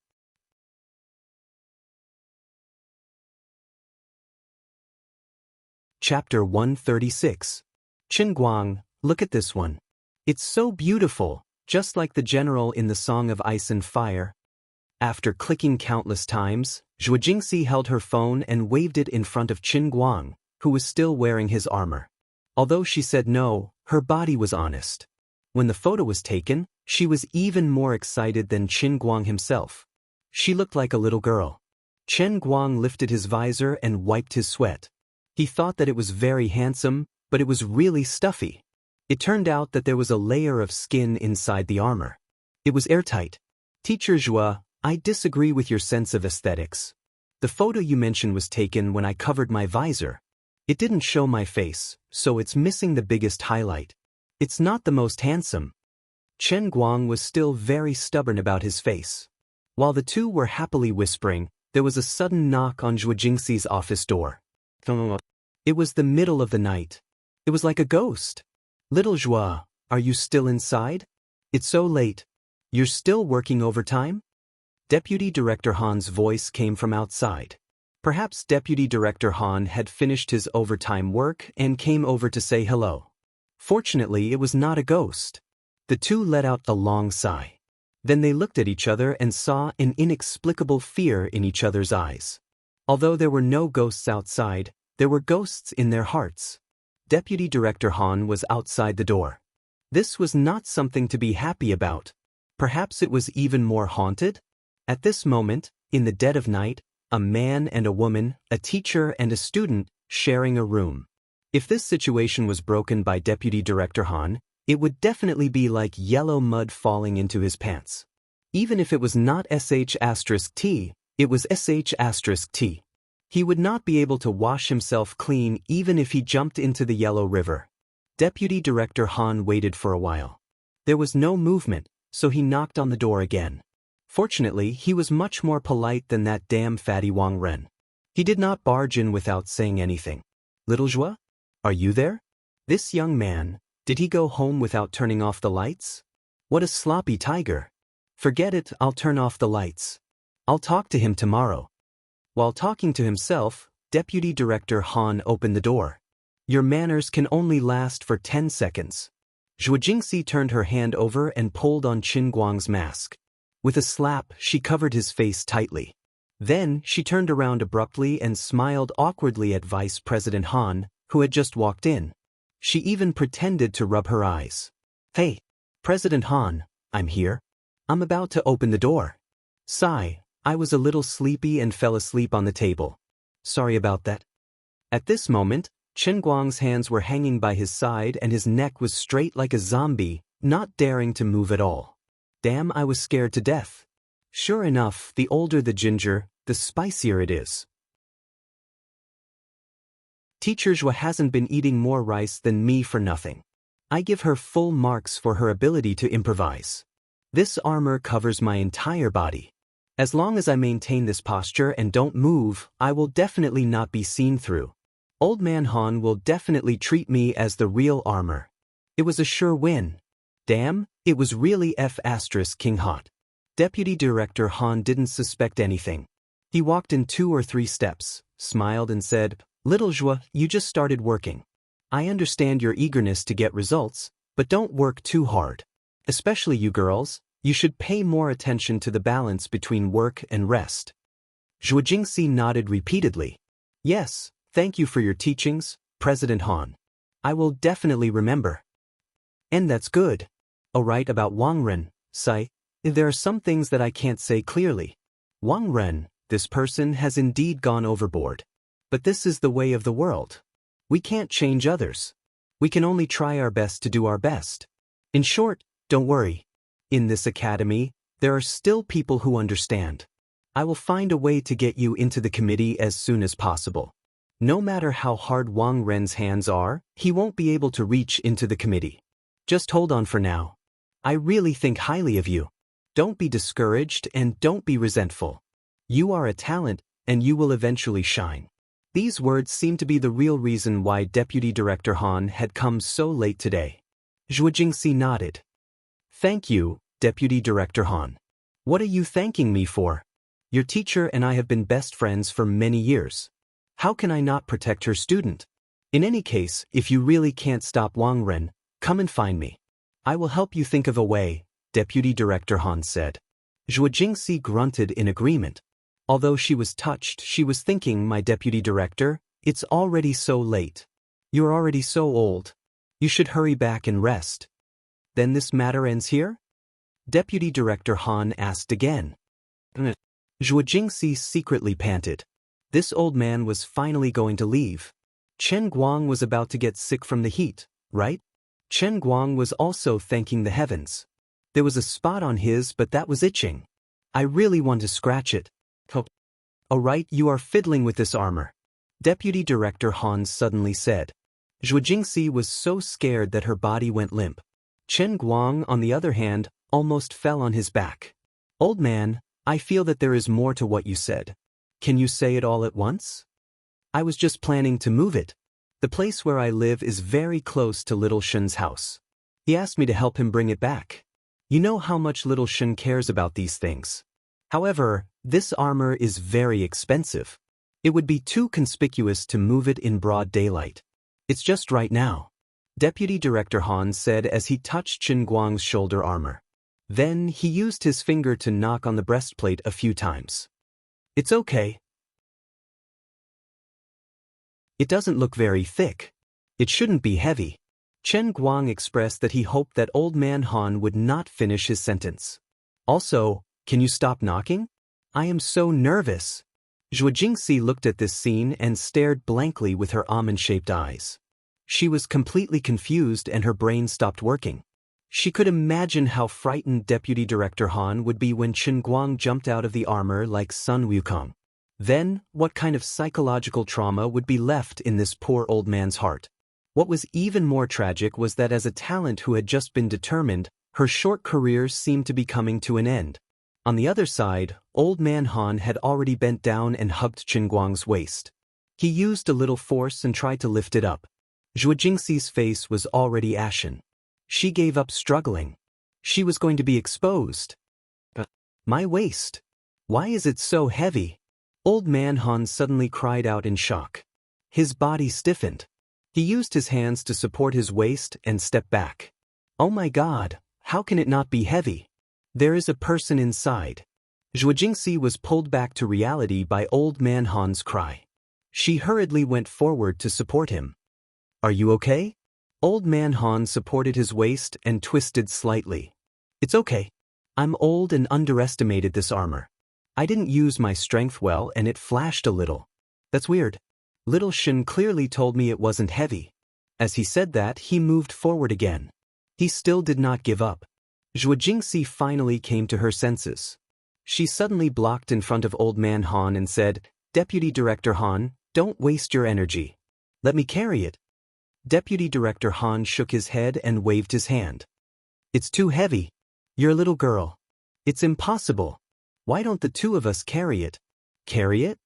Chapter 136. Chen Guang, look at this one. It's so beautiful, just like the general in the Song of Ice and Fire. After clicking countless times, Zhuo Jingxi held her phone and waved it in front of Chen Guang, who was still wearing his armor. Although she said no, her body was honest. When the photo was taken, she was even more excited than Chen Guang himself. She looked like a little girl. Chen Guang lifted his visor and wiped his sweat. He thought that it was very handsome, but it was really stuffy. It turned out that there was a layer of skin inside the armor. It was airtight. Teacher Zhuo, I disagree with your sense of aesthetics. The photo you mentioned was taken when I covered my visor. It didn't show my face, so it's missing the biggest highlight. It's not the most handsome. Chen Guang was still very stubborn about his face. While the two were happily whispering, there was a sudden knock on Zhuo Jingxi's office door. It was the middle of the night. It was like a ghost. Little Zhuo, are you still inside? It's so late. You're still working overtime? Deputy Director Han's voice came from outside. Perhaps Deputy Director Han had finished his overtime work and came over to say hello. Fortunately, it was not a ghost. The two let out a long sigh. Then they looked at each other and saw an inexplicable fear in each other's eyes. Although there were no ghosts outside, there were ghosts in their hearts. Deputy Director Han was outside the door. This was not something to be happy about. Perhaps it was even more haunted? At this moment, in the dead of night, a man and a woman, a teacher and a student, sharing a room. If this situation was broken by Deputy Director Han, it would definitely be like yellow mud falling into his pants. Even if it was not sh*t, it was sh*t. He would not be able to wash himself clean even if he jumped into the Yellow River. Deputy Director Han waited for a while. There was no movement, so he knocked on the door again. Fortunately, he was much more polite than that damn fatty Wang Lin. He did not barge in without saying anything. Little Zhua? Are you there? This young man, did he go home without turning off the lights? What a sloppy tiger. Forget it, I'll turn off the lights. I'll talk to him tomorrow. While talking to himself, Deputy Director Han opened the door. Your manners can only last for 10 seconds. Zhuo Jingxi turned her hand over and pulled on Qin Guang's mask. With a slap, she covered his face tightly. Then, she turned around abruptly and smiled awkwardly at Vice President Han, who had just walked in. She even pretended to rub her eyes. Hey, President Han, I'm here. I'm about to open the door. Sigh, I was a little sleepy and fell asleep on the table. Sorry about that. At this moment, Qin Guang's hands were hanging by his side and his neck was straight like a zombie, not daring to move at all. Damn, I was scared to death. Sure enough, the older the ginger, the spicier it is. Teacher Zhua hasn't been eating more rice than me for nothing. I give her full marks for her ability to improvise. This armor covers my entire body. As long as I maintain this posture and don't move, I will definitely not be seen through. Old Man Han will definitely treat me as the real armor. It was a sure win. Damn, it was really King hot. Deputy Director Han didn't suspect anything. He walked in 2 or 3 steps, smiled and said, Little Zhua, you just started working. I understand your eagerness to get results, but don't work too hard. Especially you girls, you should pay more attention to the balance between work and rest. Zhuo Jingxi nodded repeatedly. Yes, thank you for your teachings, President Han. I will definitely remember. And that's good. Alright, about Wang Lin, Sai, there are some things that I can't say clearly. Wang Lin, this person has indeed gone overboard. But this is the way of the world. We can't change others. We can only try our best to do our best. In short, don't worry. In this academy, there are still people who understand. I will find a way to get you into the committee as soon as possible. No matter how hard Wang Ren's hands are, he won't be able to reach into the committee. Just hold on for now. I really think highly of you. Don't be discouraged and don't be resentful. You are a talent, and you will eventually shine. These words seem to be the real reason why Deputy Director Han had come so late today. Zhuo Jingxi nodded. Thank you, Deputy Director Han. What are you thanking me for? Your teacher and I have been best friends for many years. How can I not protect her student? In any case, if you really can't stop Wang Lin, come and find me. I will help you think of a way, Deputy Director Han said. Zhuo Jingxi grunted in agreement. Although she was touched, she was thinking, my Deputy Director, it's already so late. You're already so old. You should hurry back and rest. Then this matter ends here? Deputy Director Han asked again. Zhuo Jingxi secretly panted. This old man was finally going to leave. Chen Guang was about to get sick from the heat, right? Chen Guang was also thanking the heavens. There was a spot on his, but that was itching. I really want to scratch it. Oh right, you are fiddling with this armor. Deputy Director Han suddenly said. Zhuo Jingxi was so scared that her body went limp. Chen Guang, on the other hand, almost fell on his back. Old man, I feel that there is more to what you said. Can you say it all at once? I was just planning to move it. The place where I live is very close to Little Shen's house. He asked me to help him bring it back. You know how much Little Shen cares about these things. However, this armor is very expensive. It would be too conspicuous to move it in broad daylight. It's just right now. Deputy Director Han said as he touched Qin Guang's shoulder armor. Then he used his finger to knock on the breastplate a few times. It's okay. It doesn't look very thick. It shouldn't be heavy. Chen Guang expressed that he hoped that Old Man Han would not finish his sentence. Also, can you stop knocking? I am so nervous. Zhuo Jingxi looked at this scene and stared blankly with her almond-shaped eyes. She was completely confused and her brain stopped working. She could imagine how frightened Deputy Director Han would be when Chen Guang jumped out of the armor like Sun Wukong. Then, what kind of psychological trauma would be left in this poor old man's heart? What was even more tragic was that as a talent who had just been determined, her short career seemed to be coming to an end. On the other side, Old Man Han had already bent down and hugged Chen Guang's waist. He used a little force and tried to lift it up. Zhuo Jingxi's face was already ashen. She gave up struggling. She was going to be exposed. My waist. Why is it so heavy? Old Man Han suddenly cried out in shock. His body stiffened. He used his hands to support his waist and stepped back. Oh my God, how can it not be heavy? There is a person inside. Zhuo Jingxi was pulled back to reality by Old Man Han's cry. She hurriedly went forward to support him. Are you okay? Old Man Han supported his waist and twisted slightly. It's okay. I'm old and underestimated this armor. I didn't use my strength well and it flashed a little. That's weird. Little Shen clearly told me it wasn't heavy. As he said that, he moved forward again. He still did not give up. Zhuo Jingxi finally came to her senses. She suddenly blocked in front of Old Man Han and said, Deputy Director Han, don't waste your energy. Let me carry it. Deputy Director Han shook his head and waved his hand. It's too heavy. You're a little girl. It's impossible. Why don't the two of us carry it? Carry it?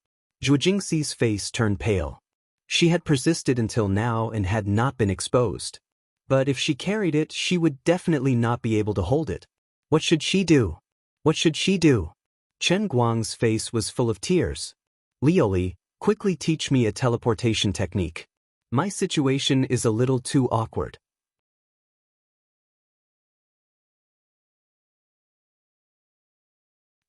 Zhuo Jingxi's face turned pale. She had persisted until now and had not been exposed. But if she carried it, she would definitely not be able to hold it. What should she do? What should she do? Chen Guang's face was full of tears. Lioli, quickly teach me a teleportation technique. My situation is a little too awkward.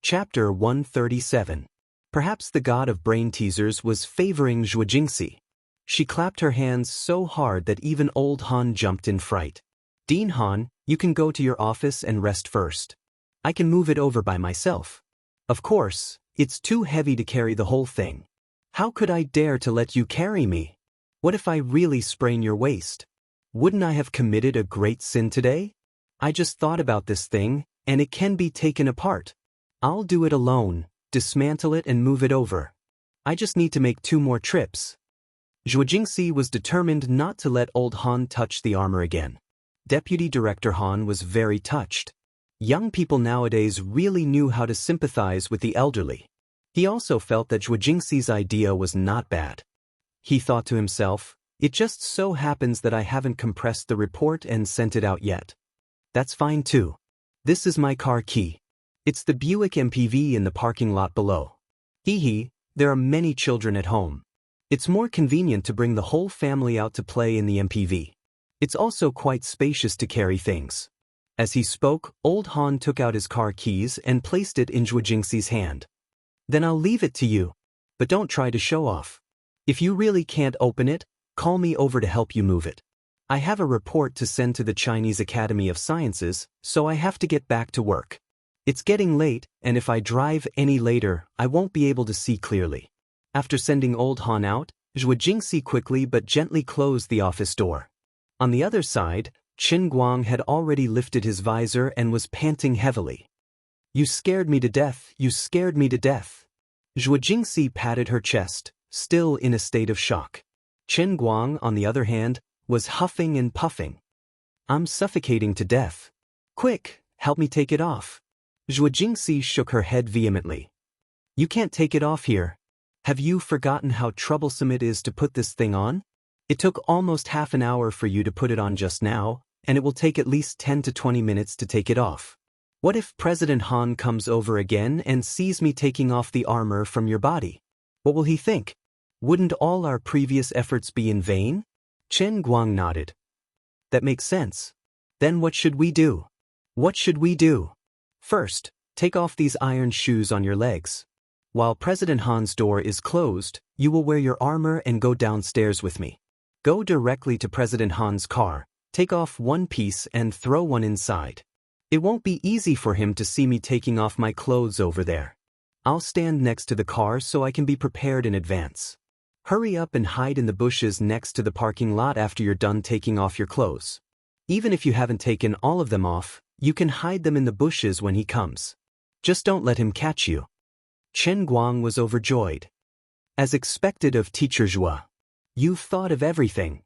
Chapter 137. Perhaps the god of brain teasers was favoring Zhuo Jingxi. She clapped her hands so hard that even old Han jumped in fright. Dean Han, you can go to your office and rest first. I can move it over by myself. Of course, it's too heavy to carry the whole thing. How could I dare to let you carry me? What if I really sprain your waist? Wouldn't I have committed a great sin today? I just thought about this thing, and it can be taken apart. I'll do it alone, dismantle it and move it over. I just need to make 2 more trips. Zhuo Jingxi was determined not to let old Han touch the armor again. Deputy Director Han was very touched. Young people nowadays really knew how to sympathize with the elderly. He also felt that Zhuo Jingxi's idea was not bad. He thought to himself, it just so happens that I haven't compressed the report and sent it out yet. That's fine too. This is my car key. It's the Buick MPV in the parking lot below. Hee, there are many children at home. It's more convenient to bring the whole family out to play in the MPV. It's also quite spacious to carry things. As he spoke, old Han took out his car keys and placed it in Zhuo Jingxi's hand. Then I'll leave it to you. But don't try to show off. If you really can't open it, call me over to help you move it. I have a report to send to the Chinese Academy of Sciences, so I have to get back to work. It's getting late, and if I drive any later, I won't be able to see clearly. After sending old Han out, Zhuo Jingxi quickly but gently closed the office door. On the other side, Chen Guang had already lifted his visor and was panting heavily. You scared me to death, you scared me to death. Zhuo Jingxi patted her chest, still in a state of shock. Chen Guang, on the other hand, was huffing and puffing. I'm suffocating to death. Quick, help me take it off. Zhuo Jingxi shook her head vehemently. You can't take it off here. Have you forgotten how troublesome it is to put this thing on? It took almost half an hour for you to put it on just now, and it will take at least 10 to 20 minutes to take it off. What if President Han comes over again and sees me taking off the armor from your body? What will he think? Wouldn't all our previous efforts be in vain? Chen Guang nodded. That makes sense. Then what should we do? What should we do? First, take off these iron shoes on your legs. While President Han's door is closed, you will wear your armor and go downstairs with me. Go directly to President Han's car, take off one piece and throw one inside. It won't be easy for him to see me taking off my clothes over there. I'll stand next to the car so I can be prepared in advance. Hurry up and hide in the bushes next to the parking lot after you're done taking off your clothes. Even if you haven't taken all of them off, you can hide them in the bushes when he comes. Just don't let him catch you. Chen Guang was overjoyed. As expected of Teacher Zhua. You've thought of everything.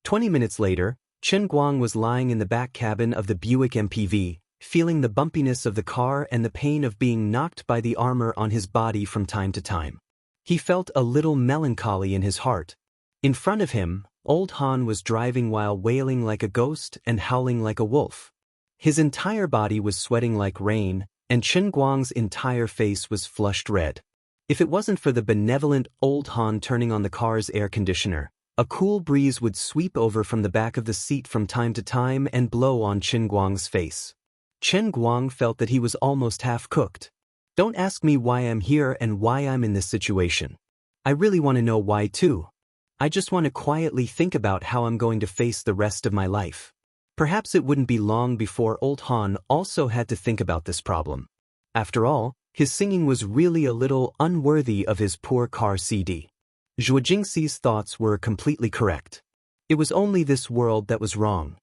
20 minutes later, Chen Guang was lying in the back cabin of the Buick MPV, feeling the bumpiness of the car and the pain of being knocked by the armor on his body from time to time. He felt a little melancholy in his heart. In front of him, Old Han was driving while wailing like a ghost and howling like a wolf. His entire body was sweating like rain, and Chen Guang's entire face was flushed red. If it wasn't for the benevolent Old Han turning on the car's air conditioner, a cool breeze would sweep over from the back of the seat from time to time and blow on Chen Guang's face. Chen Guang felt that he was almost half-cooked. Don't ask me why I'm here and why I'm in this situation. I really want to know why too. I just want to quietly think about how I'm going to face the rest of my life. Perhaps it wouldn't be long before Old Han also had to think about this problem. After all, his singing was really a little unworthy of his poor car CD. Zhuo Jingxi's thoughts were completely correct. It was only this world that was wrong.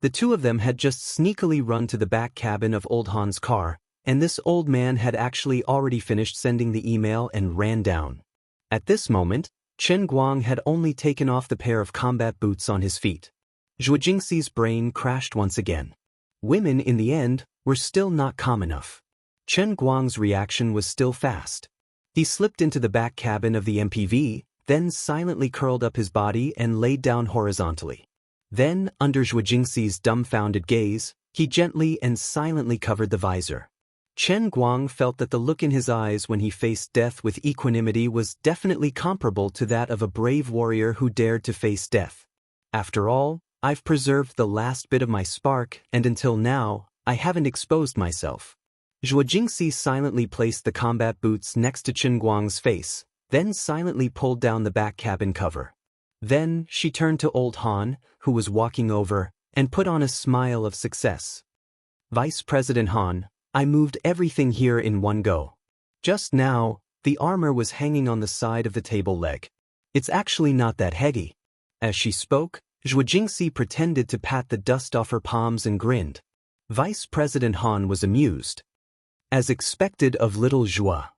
The two of them had just sneakily run to the back cabin of Old Han's car, and this old man had actually already finished sending the email and ran down. At this moment, Chen Guang had only taken off the pair of combat boots on his feet. Zhuo Jingxi's brain crashed once again. Women, in the end, were still not calm enough. Chen Guang's reaction was still fast. He slipped into the back cabin of the MPV, then silently curled up his body and laid down horizontally. Then, under Zhuo Jingxi's dumbfounded gaze, he gently and silently covered the visor. Chen Guang felt that the look in his eyes when he faced death with equanimity was definitely comparable to that of a brave warrior who dared to face death. After all, I've preserved the last bit of my spark, and until now, I haven't exposed myself. Zhuo Jingxi silently placed the combat boots next to Chen Guang's face, then silently pulled down the back cabin cover. Then she turned to Old Han, who was walking over, and put on a smile of success. Vice President Han, I moved everything here in one go. Just now, the armor was hanging on the side of the table leg. It's actually not that heavy. As she spoke, Zhuo Jingxi pretended to pat the dust off her palms and grinned. Vice President Han was amused. As expected of little Zhuo.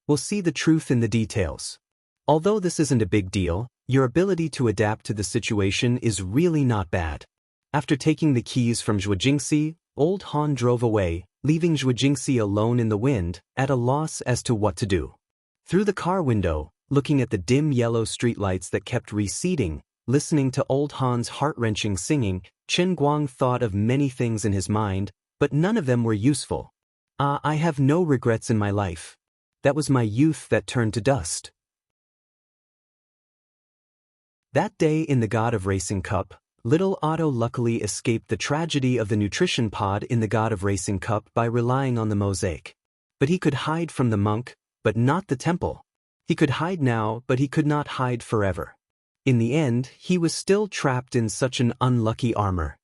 We'll see the truth in the details. Although this isn't a big deal, your ability to adapt to the situation is really not bad. After taking the keys from Zhuo Jingxi, Old Han drove away, leaving Zhuo Jingxi alone in the wind, at a loss as to what to do. Through the car window, looking at the dim yellow streetlights that kept receding, listening to Old Han's heart-wrenching singing, Chen Guang thought of many things in his mind, but none of them were useful. I have no regrets in my life. That was my youth that turned to dust. That day in the God of Racing Cup, little Otto luckily escaped the tragedy of the nutrition pod in the God of Racing Cup by relying on the mosaic. But he could hide from the monk, but not the temple. He could hide now, but he could not hide forever. In the end, he was still trapped in such an unlucky armor.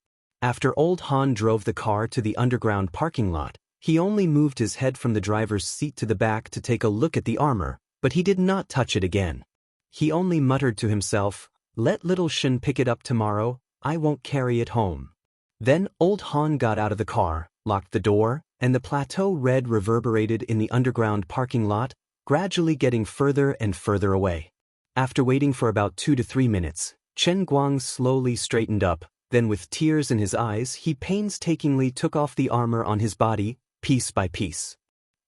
After Old Han drove the car to the underground parking lot, he only moved his head from the driver's seat to the back to take a look at the armor, but he did not touch it again. He only muttered to himself, "Let little Shen pick it up tomorrow, I won't carry it home." Then Old Han got out of the car, locked the door, and the plateau red reverberated in the underground parking lot, gradually getting further and further away. After waiting for about 2 to 3 minutes, Chen Guang slowly straightened up, then with tears in his eyes he painstakingly took off the armor on his body, piece by piece.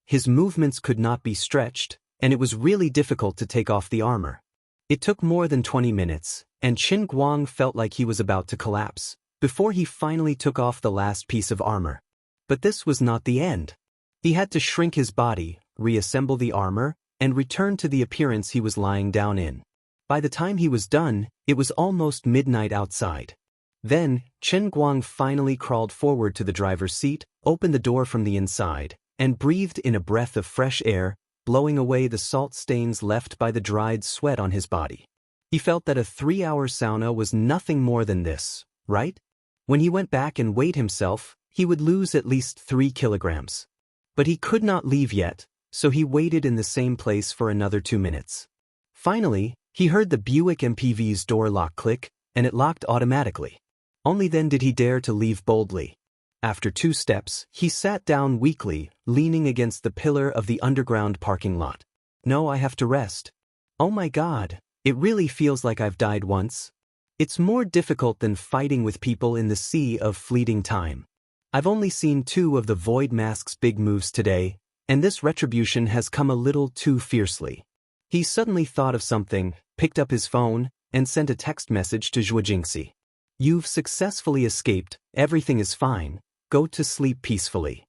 His movements could not be stretched, and it was really difficult to take off the armor. It took more than 20 minutes, and Chen Guang felt like he was about to collapse, before he finally took off the last piece of armor. But this was not the end. He had to shrink his body, reassemble the armor, and return to the appearance he was lying down in. By the time he was done, it was almost midnight outside. Then, Chen Guang finally crawled forward to the driver's seat, opened the door from the inside, and breathed in a breath of fresh air, blowing away the salt stains left by the dried sweat on his body. He felt that a 3-hour sauna was nothing more than this, right? When he went back and weighed himself, he would lose at least 3 kilograms. But he could not leave yet, so he waited in the same place for another 2 minutes. Finally, he heard the Buick MPV's door lock click, and it locked automatically. Only then did he dare to leave boldly. After 2 steps, he sat down weakly, leaning against the pillar of the underground parking lot. No, I have to rest. Oh my God, it really feels like I've died once. It's more difficult than fighting with people in the sea of fleeting time. I've only seen 2 of the Void Mask's big moves today, and this retribution has come a little too fiercely. He suddenly thought of something, picked up his phone, and sent a text message to Zhuo Jingxi. You've successfully escaped, everything is fine, go to sleep peacefully.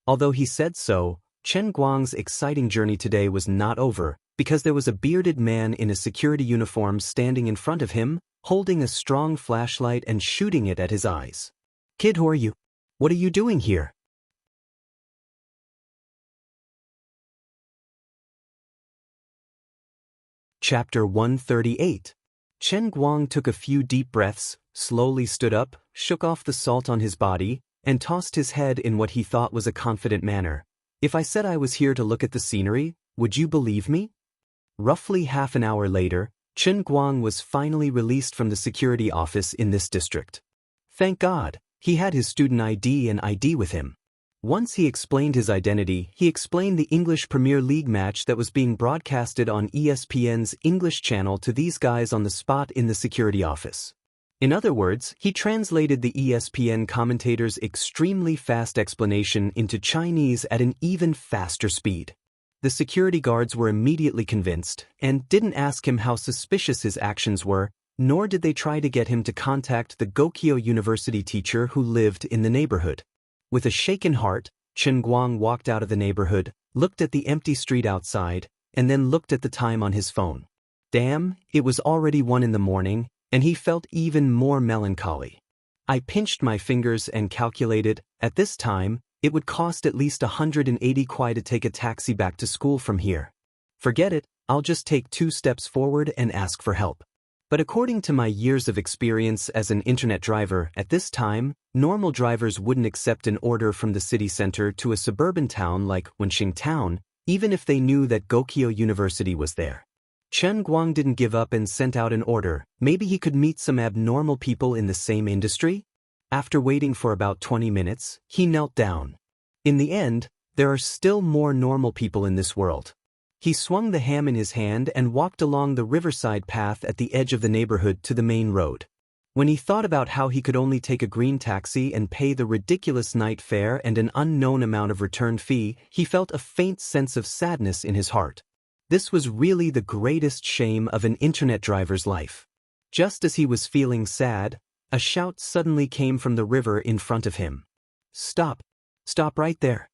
Although he said so, Chen Guang's exciting journey today was not over, because there was a bearded man in a security uniform standing in front of him, holding a strong flashlight and shooting it at his eyes. Kid, who are you? What are you doing here? Chapter 138. Chen Guang took a few deep breaths, slowly stood up, shook off the salt on his body, and tossed his head in what he thought was a confident manner. If I said I was here to look at the scenery, would you believe me? Roughly half an hour later, Chen Guang was finally released from the security office in this district. Thank God, he had his student ID and ID with him. Once he explained his identity, he explained the English Premier League match that was being broadcasted on ESPN's English channel to these guys on the spot in the security office. In other words, he translated the ESPN commentator's extremely fast explanation into Chinese at an even faster speed. The security guards were immediately convinced, and didn't ask him how suspicious his actions were, nor did they try to get him to contact the Gokyo University teacher who lived in the neighborhood. With a shaken heart, Chen Guang walked out of the neighborhood, looked at the empty street outside, and then looked at the time on his phone. Damn, it was already 1 in the morning, and he felt even more melancholy. I pinched my fingers and calculated, at this time, it would cost at least 180 kuai to take a taxi back to school from here. Forget it, I'll just take 2 steps forward and ask for help. But according to my years of experience as an internet driver, at this time, normal drivers wouldn't accept an order from the city center to a suburban town like Wenxing Town, even if they knew that Gokyo University was there. Chen Guang didn't give up and sent out an order. Maybe he could meet some abnormal people in the same industry? After waiting for about 20 minutes, he knelt down. In the end, there are still more normal people in this world. He swung the ham in his hand and walked along the riverside path at the edge of the neighborhood to the main road. When he thought about how he could only take a green taxi and pay the ridiculous night fare and an unknown amount of return fee, he felt a faint sense of sadness in his heart. This was really the greatest shame of an internet driver's life. Just as he was feeling sad, a shout suddenly came from the river in front of him. Stop! Stop right there!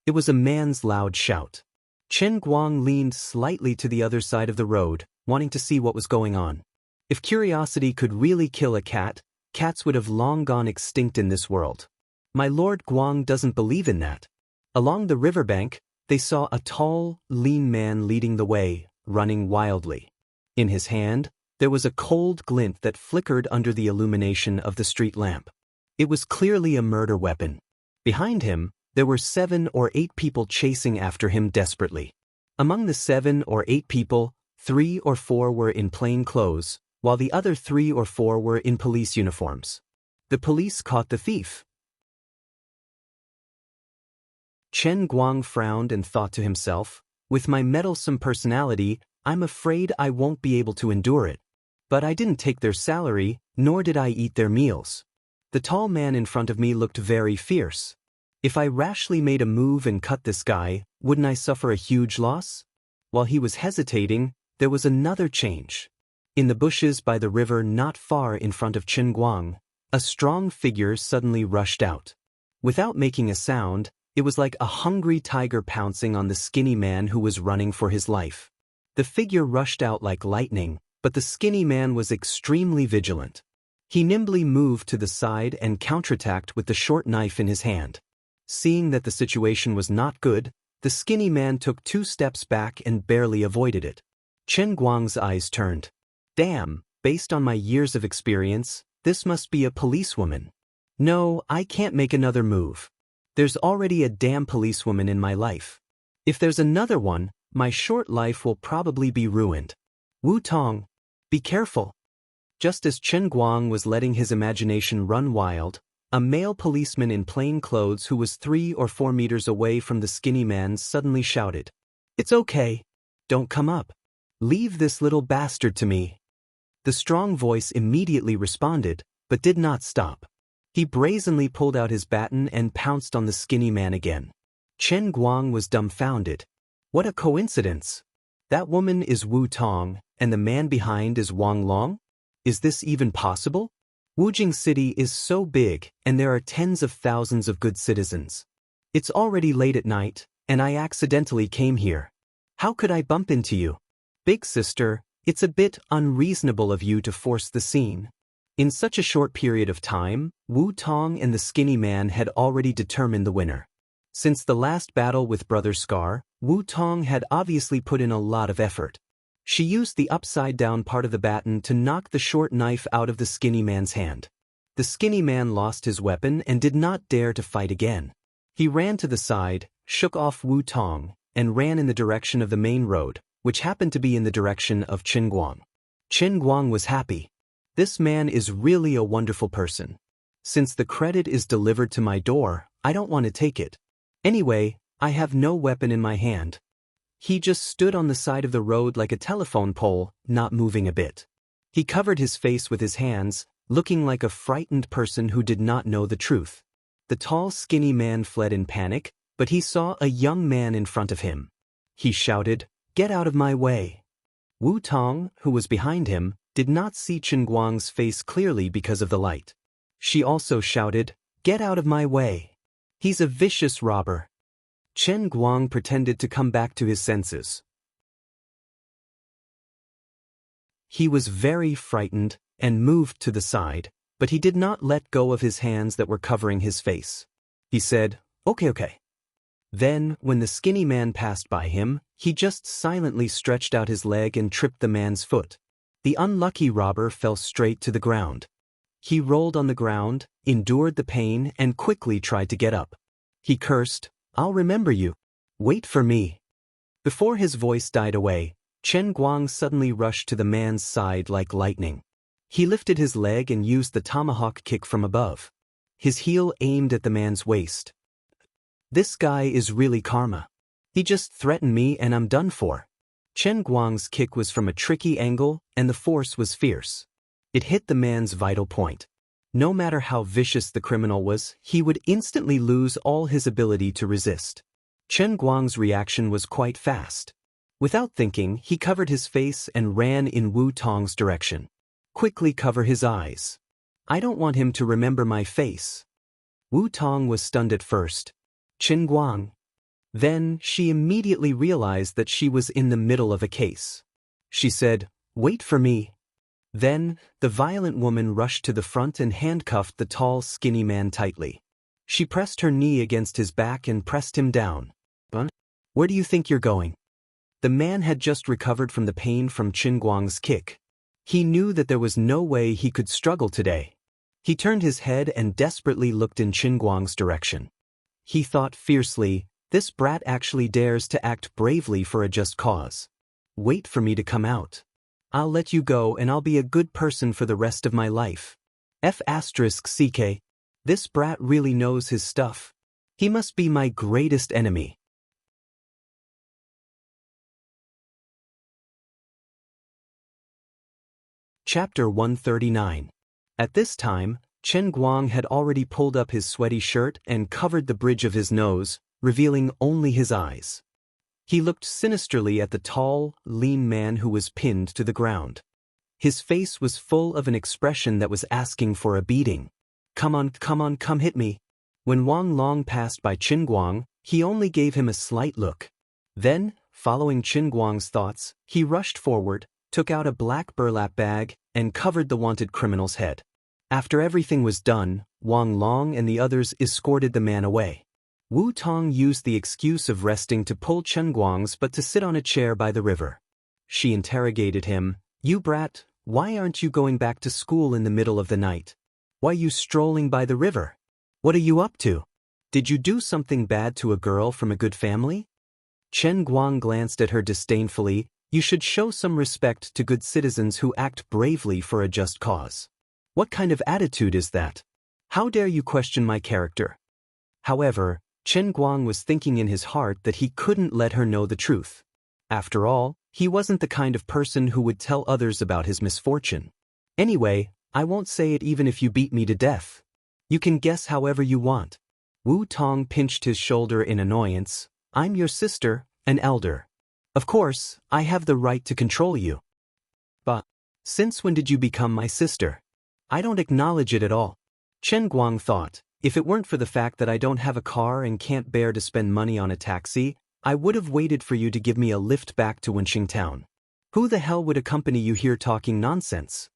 It was a man's loud shout. Chen Guang leaned slightly to the other side of the road, wanting to see what was going on. If curiosity could really kill a cat, cats would have long gone extinct in this world. My Lord Guang doesn't believe in that. Along the riverbank, they saw a tall, lean man leading the way, running wildly. In his hand, there was a cold glint that flickered under the illumination of the street lamp. It was clearly a murder weapon. Behind him, there were 7 or 8 people chasing after him desperately. Among the 7 or 8 people, 3 or 4 were in plain clothes, while the other 3 or 4 were in police uniforms. The police caught the thief. Chen Guang frowned and thought to himself, with my meddlesome personality, I'm afraid I won't be able to endure it. But I didn't take their salary, nor did I eat their meals. The tall man in front of me looked very fierce. If I rashly made a move and cut this guy, wouldn't I suffer a huge loss? While he was hesitating, there was another change. In the bushes by the river not far in front of Chen Guang, a strong figure suddenly rushed out. Without making a sound, it was like a hungry tiger pouncing on the skinny man who was running for his life. The figure rushed out like lightning, but the skinny man was extremely vigilant. He nimbly moved to the side and counterattacked with the short knife in his hand. Seeing that the situation was not good, the skinny man took 2 steps back and barely avoided it. Chen Guang's eyes turned. Damn, based on my years of experience, this must be a policewoman. No, I can't make another move. There's already a damn policewoman in my life. If there's another one, my short life will probably be ruined. Wu Tong, be careful. Just as Chen Guang was letting his imagination run wild, a male policeman in plain clothes who was 3 or 4 meters away from the skinny man suddenly shouted, "It's okay. Don't come up. Leave this little bastard to me." The strong voice immediately responded, but did not stop. He brazenly pulled out his baton and pounced on the skinny man again. Chen Guang was dumbfounded. What a coincidence! That woman is Wu Tong, and the man behind is Wang Long? Is this even possible? Wujing City is so big, and there are tens of thousands of good citizens. It's already late at night, and I accidentally came here. How could I bump into you? Big sister, it's a bit unreasonable of you to force the scene. In such a short period of time, Wu Tong and the skinny man had already determined the winner. Since the last battle with Brother Scar, Wu Tong had obviously put in a lot of effort. She used the upside-down part of the baton to knock the short knife out of the skinny man's hand. The skinny man lost his weapon and did not dare to fight again. He ran to the side, shook off Wu Tong, and ran in the direction of the main road, which happened to be in the direction of Chen Guang. Chen Guang was happy. This man is really a wonderful person. Since the credit is delivered to my door, I don't want to take it. Anyway, I have no weapon in my hand. He just stood on the side of the road like a telephone pole, not moving a bit. He covered his face with his hands, looking like a frightened person who did not know the truth. The tall, skinny man fled in panic, but he saw a young man in front of him. He shouted, "Get out of my way!" Wu Tong, who was behind him, did not see Chen Guang's face clearly because of the light. She also shouted, "Get out of my way! He's a vicious robber!" Chen Guang pretended to come back to his senses. He was very frightened and moved to the side, but he did not let go of his hands that were covering his face. He said, Okay. Then, when the skinny man passed by him, he just silently stretched out his leg and tripped the man's foot. The unlucky robber fell straight to the ground. He rolled on the ground, endured the pain, and quickly tried to get up. He cursed, "I'll remember you. Wait for me." Before his voice died away, Chen Guang suddenly rushed to the man's side like lightning. He lifted his leg and used the tomahawk kick from above. His heel aimed at the man's waist. This guy is really karma. He just threatened me and I'm done for. Chen Guang's kick was from a tricky angle and the force was fierce. It hit the man's vital point. No matter how vicious the criminal was, he would instantly lose all his ability to resist. Chen Guang's reaction was quite fast. Without thinking, he covered his face and ran in Wu Tong's direction. Quickly cover his eyes. I don't want him to remember my face. Wu Tong was stunned at first. Chen Guang. Then, she immediately realized that she was in the middle of a case. She said, "Wait for me." Then, the violent woman rushed to the front and handcuffed the tall, skinny man tightly. She pressed her knee against his back and pressed him down. Where do you think you're going? The man had just recovered from the pain from Chen Guang's kick. He knew that there was no way he could struggle today. He turned his head and desperately looked in Chen Guang's direction. He thought fiercely, this brat actually dares to act bravely for a just cause. Wait for me to come out. I'll let you go and I'll be a good person for the rest of my life. F***CK. This brat really knows his stuff. He must be my greatest enemy. Chapter 139. At this time, Chen Guang had already pulled up his sweaty shirt and covered the bridge of his nose, revealing only his eyes. He looked sinisterly at the tall, lean man who was pinned to the ground. His face was full of an expression that was asking for a beating. Come on, come hit me. When Wang Long passed by Chen Guang, he only gave him a slight look. Then, following Chen Guang's thoughts, he rushed forward, took out a black burlap bag, and covered the wanted criminal's head. After everything was done, Wang Long and the others escorted the man away. Wu Tong used the excuse of resting to pull Chen Guang's butt to sit on a chair by the river. She interrogated him, "You brat, why aren't you going back to school in the middle of the night? Why are you strolling by the river? What are you up to? Did you do something bad to a girl from a good family?" Chen Guang glanced at her disdainfully. You should show some respect to good citizens who act bravely for a just cause. What kind of attitude is that? How dare you question my character? However, Chen Guang was thinking in his heart that he couldn't let her know the truth. After all, he wasn't the kind of person who would tell others about his misfortune. Anyway, I won't say it even if you beat me to death. You can guess however you want. Wu Tong pinched his shoulder in annoyance. I'm your sister, an elder. Of course, I have the right to control you. But, since when did you become my sister? I don't acknowledge it at all. Chen Guang thought, if it weren't for the fact that I don't have a car and can't bear to spend money on a taxi, I would have waited for you to give me a lift back to Wenxing Town. Who the hell would accompany you here talking nonsense?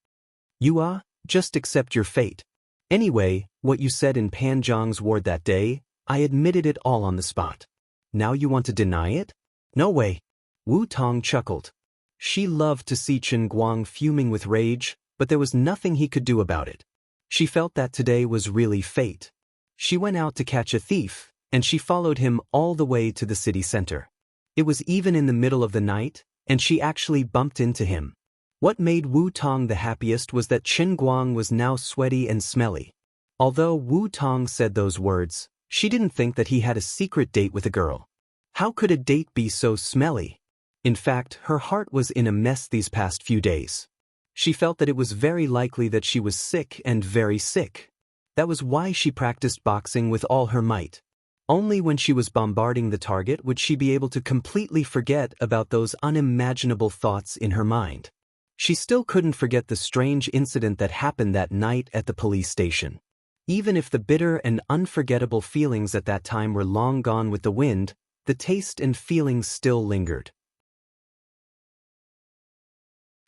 You just accept your fate. Anyway, what you said in Panjiang's ward that day, I admitted it all on the spot. Now you want to deny it? No way. Wu Tong chuckled. She loved to see Chen Guang fuming with rage, but there was nothing he could do about it. She felt that today was really fate. She went out to catch a thief, and she followed him all the way to the city center. It was even in the middle of the night, and she actually bumped into him. What made Wu Tong the happiest was that Chen Guang was now sweaty and smelly. Although Wu Tong said those words, she didn't think that he had a secret date with a girl. How could a date be so smelly? In fact, her heart was in a mess these past few days. She felt that it was very likely that she was sick and very sick. That was why she practiced boxing with all her might. Only when she was bombarding the target would she be able to completely forget about those unimaginable thoughts in her mind. She still couldn't forget the strange incident that happened that night at the police station. Even if the bitter and unforgettable feelings at that time were long gone with the wind, the taste and feelings still lingered.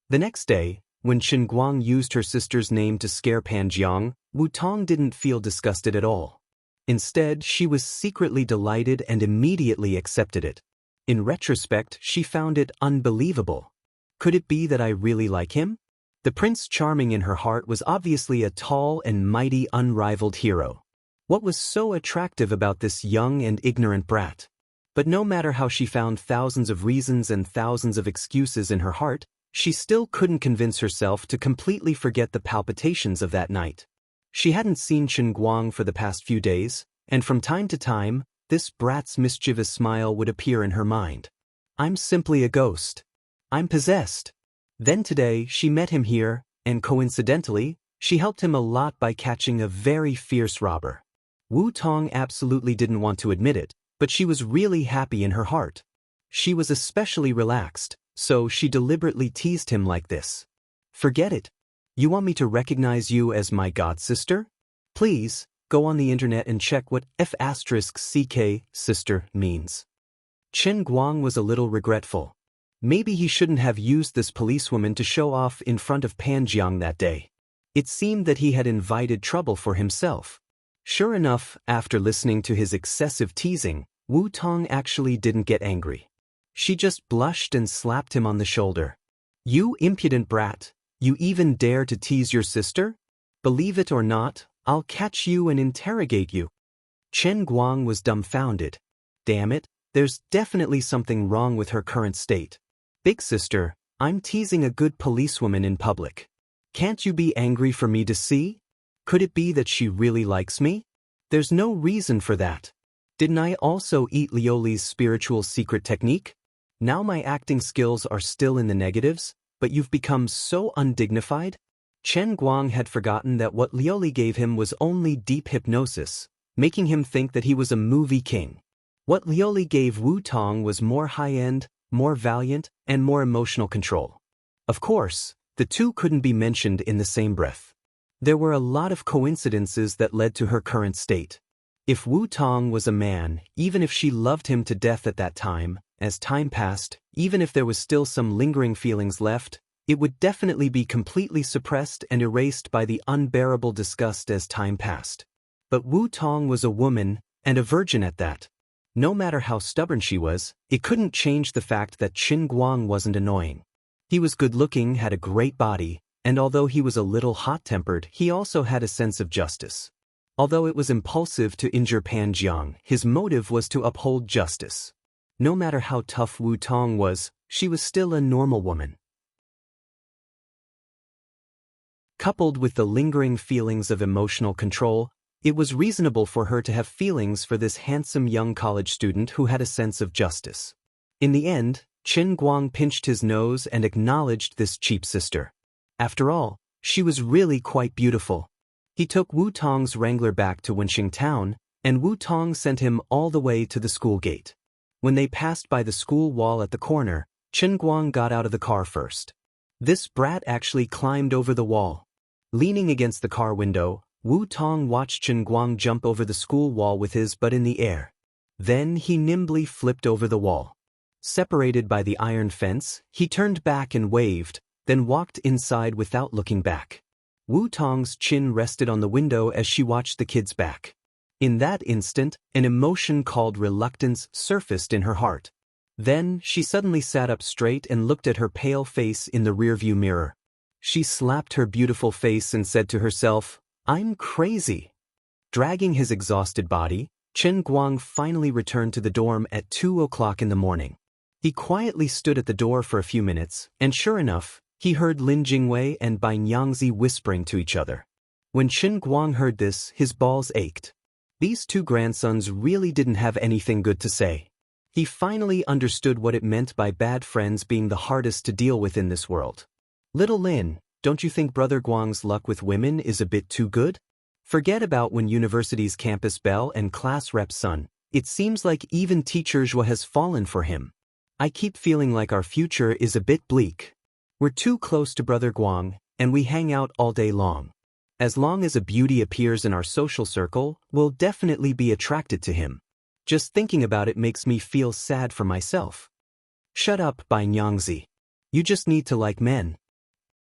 The next day, when Chen Guang used her sister's name to scare Panjiang, Wu Tong didn't feel disgusted at all. Instead, she was secretly delighted and immediately accepted it. In retrospect, she found it unbelievable. Could it be that I really like him? The Prince Charming in her heart was obviously a tall and mighty unrivaled hero. What was so attractive about this young and ignorant brat? But no matter how she found thousands of reasons and thousands of excuses in her heart, she still couldn't convince herself to completely forget the palpitations of that night. She hadn't seen Chen Guang for the past few days, and from time to time, this brat's mischievous smile would appear in her mind. I'm simply a ghost. I'm possessed. Then today, she met him here, and coincidentally, she helped him a lot by catching a very fierce robber. Wu Tong absolutely didn't want to admit it, but she was really happy in her heart. She was especially relaxed, so she deliberately teased him like this. Forget it. You want me to recognize you as my god-sister? Please, go on the internet and check what F***CK, sister, means. Chen Guang was a little regretful. Maybe he shouldn't have used this policewoman to show off in front of Panjiang that day. It seemed that he had invited trouble for himself. Sure enough, after listening to his excessive teasing, Wu Tong actually didn't get angry. She just blushed and slapped him on the shoulder. You impudent brat, you even dare to tease your sister? Believe it or not, I'll catch you and interrogate you. Chen Guang was dumbfounded. Damn it, there's definitely something wrong with her current state. Big sister, I'm teasing a good policewoman in public. Can't you be angry for me to see? Could it be that she really likes me? There's no reason for that. Didn't I also eat Lioli's spiritual secret technique? Now my acting skills are still in the negatives, but you've become so undignified? Chen Guang had forgotten that what Lioli gave him was only deep hypnosis, making him think that he was a movie king. What Lioli gave Wu Tong was more high-end, more valiant, and more emotional control. Of course, the two couldn't be mentioned in the same breath. There were a lot of coincidences that led to her current state. If Wu Tong was a man, even if she loved him to death at that time, as time passed, even if there was still some lingering feelings left, it would definitely be completely suppressed and erased by the unbearable disgust as time passed. But Wu Tong was a woman, and a virgin at that. No matter how stubborn she was, it couldn't change the fact that Chen Guang wasn't annoying. He was good-looking, had a great body, and although he was a little hot-tempered, he also had a sense of justice. Although it was impulsive to injure Panjiang, his motive was to uphold justice. No matter how tough Wu Tong was, she was still a normal woman. Coupled with the lingering feelings of emotional control, it was reasonable for her to have feelings for this handsome young college student who had a sense of justice. In the end, Chen Guang pinched his nose and acknowledged this cheap sister. After all, she was really quite beautiful. He took Wu Tong's wrangler back to Wenxing town, and Wu Tong sent him all the way to the school gate. When they passed by the school wall at the corner, Chen Guang got out of the car first. This brat actually climbed over the wall. Leaning against the car window, Wu Tong watched Chen Guang jump over the school wall with his butt in the air. Then he nimbly flipped over the wall. Separated by the iron fence, he turned back and waved, then walked inside without looking back. Wu Tong's chin rested on the window as she watched the kid's back. In that instant, an emotion called reluctance surfaced in her heart. Then, she suddenly sat up straight and looked at her pale face in the rearview mirror. She slapped her beautiful face and said to herself, "I'm crazy." Dragging his exhausted body, Chen Guang finally returned to the dorm at 2 o'clock in the morning. He quietly stood at the door for a few minutes, and sure enough, he heard Lin Jingwei and Bai Nyangzi whispering to each other. When Chen Guang heard this, his balls ached. These two grandsons really didn't have anything good to say. He finally understood what it meant by bad friends being the hardest to deal with in this world. "Little Lin, don't you think Brother Guang's luck with women is a bit too good? Forget about when university's campus belle and class rep's son. It seems like even teacher Zhua has fallen for him. I keep feeling like our future is a bit bleak. We're too close to Brother Guang, and we hang out all day long. As long as a beauty appears in our social circle, we'll definitely be attracted to him. Just thinking about it makes me feel sad for myself." "Shut up, Bai Nyangzi. You just need to like men.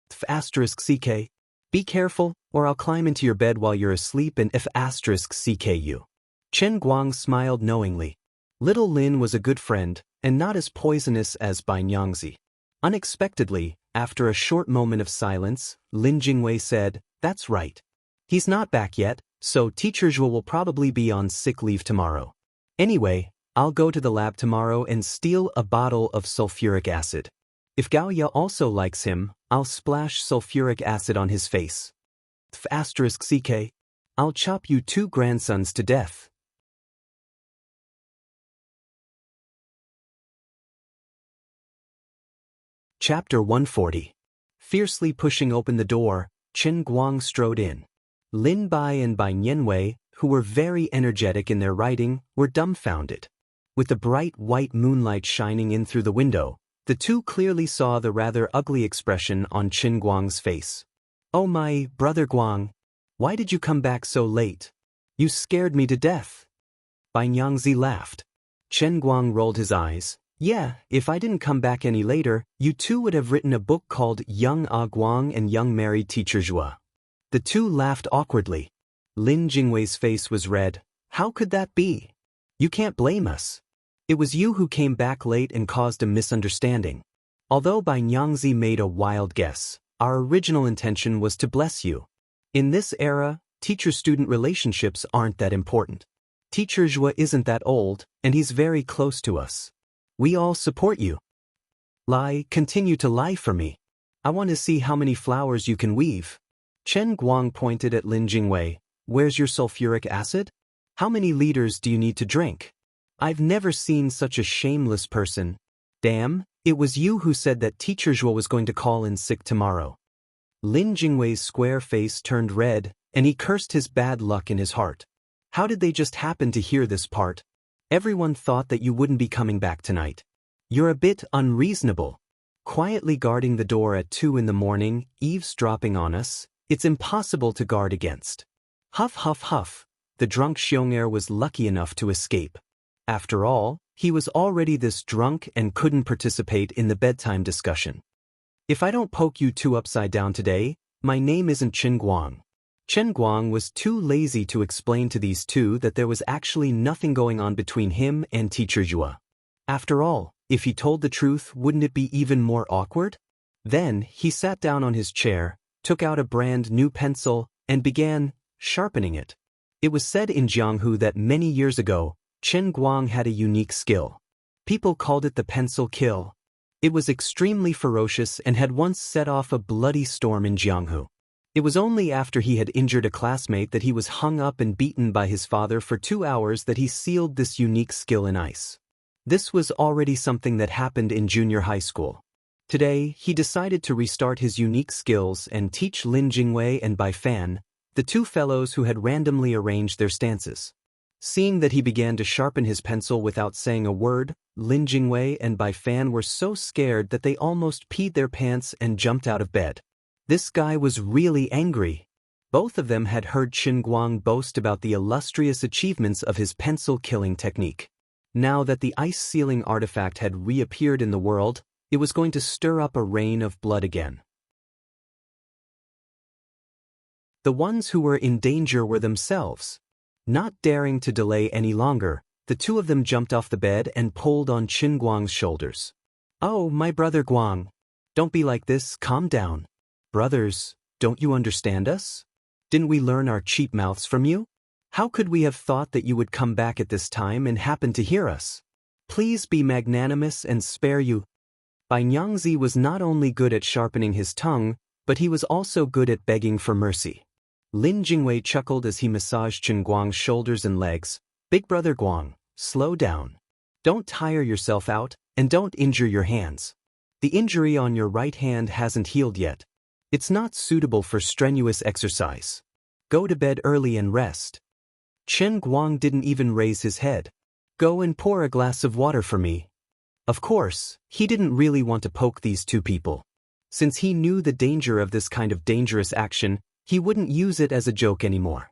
*CK. Be careful, or I'll climb into your bed while you're asleep and *CKU. Chen Guang smiled knowingly. Little Lin was a good friend, and not as poisonous as Bai Nyangzi. Unexpectedly, after a short moment of silence, Lin Jingwei said, "That's right. He's not back yet, so Teacher Zhuo will probably be on sick leave tomorrow. Anyway, I'll go to the lab tomorrow and steal a bottle of sulfuric acid. If Gao Ya also likes him, I'll splash sulfuric acid on his face. *CK. I'll chop you two grandsons to death." Chapter 140. Fiercely pushing open the door, Chen Guang strode in. Lin Bai and Bai Nianwei, who were very energetic in their writing, were dumbfounded. With the bright white moonlight shining in through the window, the two clearly saw the rather ugly expression on Chen Guang's face. "Oh my, Brother Guang, why did you come back so late? You scared me to death." Bai Nyangzi laughed. Chen Guang rolled his eyes. "Yeah, if I didn't come back any later, you two would have written a book called Young Ah Guang and Young Married Teacher Zhua." The two laughed awkwardly. Lin Jingwei's face was red. "How could that be? You can't blame us. It was you who came back late and caused a misunderstanding. Although Bai Nyangzi made a wild guess, our original intention was to bless you. In this era, teacher-student relationships aren't that important. Teacher Zhua isn't that old, and he's very close to us. We all support you. Continue to lie for me. I want to see how many flowers you can weave." Chen Guang pointed at Lin Jingwei. "Where's your sulfuric acid? How many liters do you need to drink? I've never seen such a shameless person. Damn, it was you who said that Teacher Zhuo was going to call in sick tomorrow." Lin Jingwei's square face turned red, and he cursed his bad luck in his heart. How did they just happen to hear this part? Everyone thought that you wouldn't be coming back tonight. You're a bit unreasonable. Quietly guarding the door at 2 in the morning, eavesdropping on us, it's impossible to guard against. Huff huff huff, the drunk Xiong'er was lucky enough to escape. After all, he was already this drunk and couldn't participate in the bedtime discussion. "If I don't poke you two upside down today, my name isn't Chen Guang." Chen Guang was too lazy to explain to these two that there was actually nothing going on between him and Teacher Zhua. After all, if he told the truth, wouldn't it be even more awkward? Then, he sat down on his chair, took out a brand new pencil, and began sharpening it. It was said in Jianghu that many years ago, Chen Guang had a unique skill. People called it the pencil kill. It was extremely ferocious and had once set off a bloody storm in Jianghu. It was only after he had injured a classmate that he was hung up and beaten by his father for 2 hours that he sealed this unique skill in ice. This was already something that happened in junior high school. Today, he decided to restart his unique skills and teach Lin Jingwei and Bai Fan, the two fellows who had randomly arranged their stances. Seeing that he began to sharpen his pencil without saying a word, Lin Jingwei and Bai Fan were so scared that they almost peed their pants and jumped out of bed. This guy was really angry. Both of them had heard Qin Guang boast about the illustrious achievements of his pencil-killing technique. Now that the ice-sealing artifact had reappeared in the world, it was going to stir up a rain of blood again. The ones who were in danger were themselves. Not daring to delay any longer, the two of them jumped off the bed and pulled on Qin Guang's shoulders. "Oh, my brother Guang. Don't be like this, calm down. Brothers, don't you understand us? Didn't we learn our cheap mouths from you? How could we have thought that you would come back at this time and happen to hear us? Please be magnanimous and spare you." Bai Nyangzi was not only good at sharpening his tongue, but he was also good at begging for mercy. Lin Jingwei chuckled as he massaged Qin Guang's shoulders and legs. "Big brother Guang, slow down. Don't tire yourself out, and don't injure your hands. The injury on your right hand hasn't healed yet. It's not suitable for strenuous exercise. Go to bed early and rest." Qin Guang didn't even raise his head. "Go and pour a glass of water for me." Of course, he didn't really want to poke these two people. Since he knew the danger of this kind of dangerous action, he wouldn't use it as a joke anymore.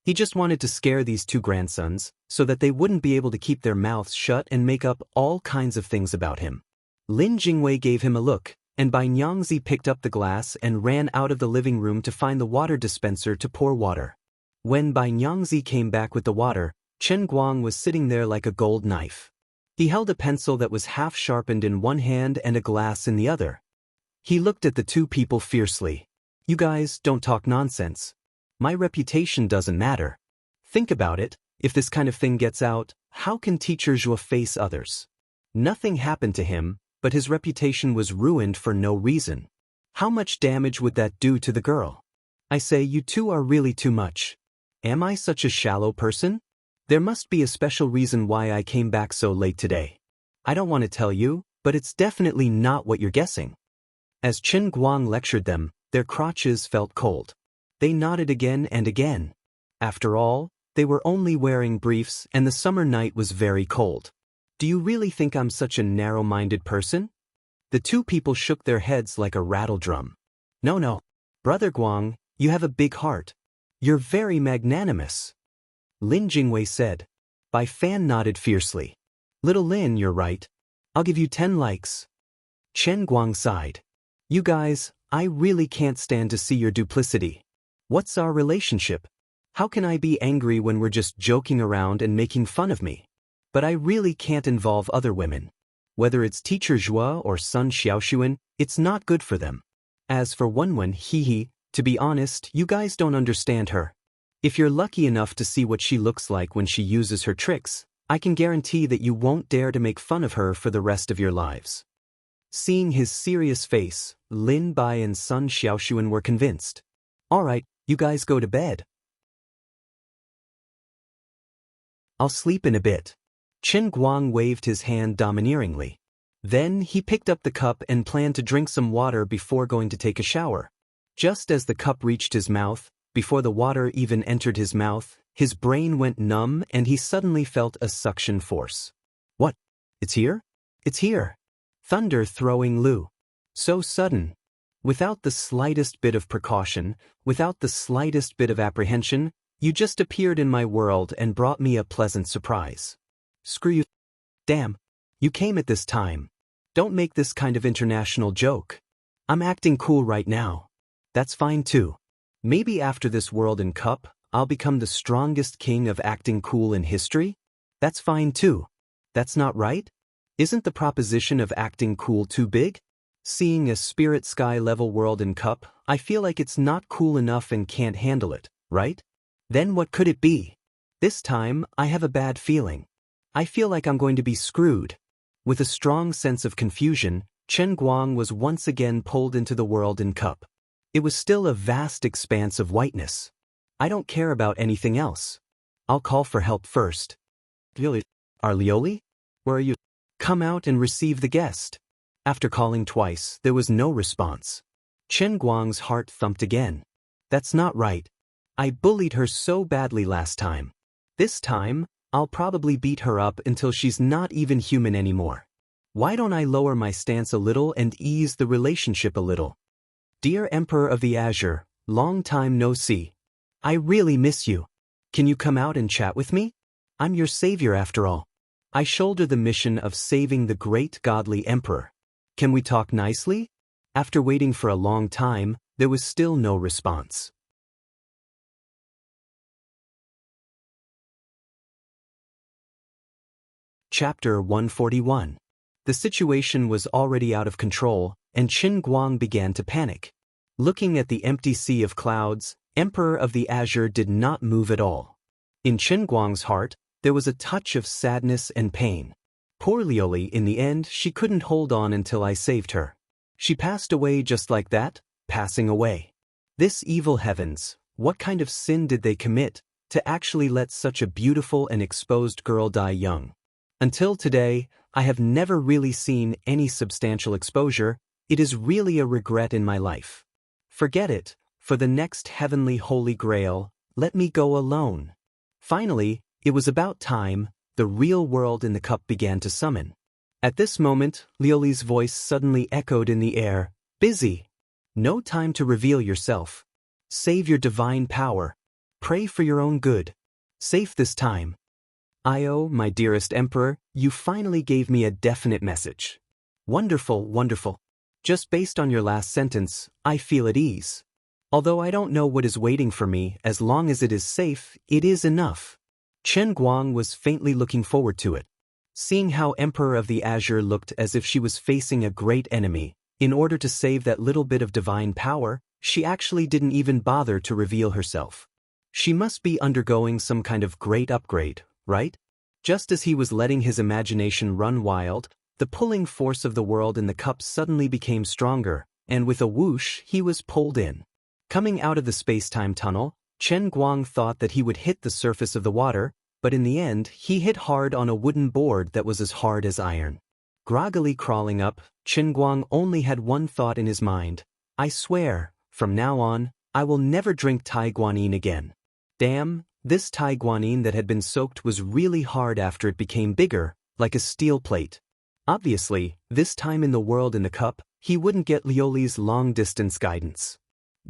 He just wanted to scare these two grandsons, so that they wouldn't be able to keep their mouths shut and make up all kinds of things about him. Lin Jingwei gave him a look, and Bai Nyangzi picked up the glass and ran out of the living room to find the water dispenser to pour water. When Bai Nyangzi came back with the water, Qin Guang was sitting there like a gold knife. He held a pencil that was half sharpened in one hand and a glass in the other. He looked at the two people fiercely. "You guys don't talk nonsense. My reputation doesn't matter. Think about it, if this kind of thing gets out, how can Teacher Zhuo face others? Nothing happened to him, but his reputation was ruined for no reason. How much damage would that do to the girl? I say you two are really too much. Am I such a shallow person? There must be a special reason why I came back so late today. I don't want to tell you, but it's definitely not what you're guessing." As Qin Guang lectured them, their crotches felt cold. They nodded again and again. After all, they were only wearing briefs and the summer night was very cold. "Do you really think I'm such a narrow-minded person?" The two people shook their heads like a rattle drum. No. Brother Guang, you have a big heart. You're very magnanimous." Lin Jingwei said. Bai Fan nodded fiercely. "Little Lin, you're right. I'll give you 10 likes. Qin Guang sighed. "You guys, I really can't stand to see your duplicity. What's our relationship? How can I be angry when we're just joking around and making fun of me? But I really can't involve other women. Whether it's Teacher Zhuo or Sun Xiaoxuan, it's not good for them. As for Wenwen, hee, to be honest, you guys don't understand her. If you're lucky enough to see what she looks like when she uses her tricks, I can guarantee that you won't dare to make fun of her for the rest of your lives." Seeing his serious face, Lin Bai and Sun Xiaoxuan were convinced. "All right, you guys go to bed. I'll sleep in a bit." Qin Guang waved his hand domineeringly. Then he picked up the cup and planned to drink some water before going to take a shower. Just as the cup reached his mouth, before the water even entered his mouth, his brain went numb and he suddenly felt a suction force. "What? It's here? It's here!" Thunder throwing Lu. So sudden. Without the slightest bit of precaution, without the slightest bit of apprehension, you just appeared in my world and brought me a pleasant surprise. Screw you. Damn. You came at this time. Don't make this kind of international joke. I'm acting cool right now. That's fine too. Maybe after this World and Cup, I'll become the strongest king of acting cool in history? That's fine too. That's not right? Isn't the proposition of acting cool too big? Seeing a Spirit Sky level World and Cup, I feel like it's not cool enough and can't handle it, right? Then what could it be? This time, I have a bad feeling. I feel like I'm going to be screwed. With a strong sense of confusion, Chen Guang was once again pulled into the world in cup. It was still a vast expanse of whiteness. I don't care about anything else. I'll call for help first. Lioli? Where are you? Come out and receive the guest. After calling twice, there was no response. Chen Guang's heart thumped again. That's not right. I bullied her so badly last time. This time, I'll probably beat her up until she's not even human anymore. Why don't I lower my stance a little and ease the relationship a little? Dear Emperor of the Azure, long time no see. I really miss you. Can you come out and chat with me? I'm your savior after all. I shoulder the mission of saving the great godly emperor. Can we talk nicely? After waiting for a long time, there was still no response. Chapter 141. The situation was already out of control, and Chen Guang began to panic. Looking at the empty sea of clouds, Emperor of the Azure did not move at all. In Chen Guang's heart, there was a touch of sadness and pain. Poor Lioli, in the end, she couldn't hold on until I saved her. She passed away just like that, passing away. This evil heavens, what kind of sin did they commit, to actually let such a beautiful and exposed girl die young? Until today, I have never really seen any substantial exposure. It is really a regret in my life. Forget it, for the next heavenly holy grail, let me go alone. Finally, it was about time, the real world in the cup began to summon. At this moment, Lioli's voice suddenly echoed in the air, busy. No time to reveal yourself. Save your divine power. Pray for your own good. Safe this time. Io, my dearest emperor, you finally gave me a definite message. Wonderful, wonderful. Just based on your last sentence, I feel at ease. Although I don't know what is waiting for me, as long as it is safe, it is enough. Chen Guang was faintly looking forward to it. Seeing how Emperor of the Azure looked as if she was facing a great enemy, in order to save that little bit of divine power, she actually didn't even bother to reveal herself. She must be undergoing some kind of great upgrade, right? Just as he was letting his imagination run wild, the pulling force of the world in the cup suddenly became stronger, and with a whoosh, he was pulled in. Coming out of the space-time tunnel, Chen Guang thought that he would hit the surface of the water, but in the end, he hit hard on a wooden board that was as hard as iron. Groggily crawling up, Chen Guang only had one thought in his mind. I swear, from now on, I will never drink Tai Guanyin again. Damn, this Tai Guanyin that had been soaked was really hard after it became bigger, like a steel plate. Obviously, this time in the world in the cup, he wouldn't get Lioli's long-distance guidance.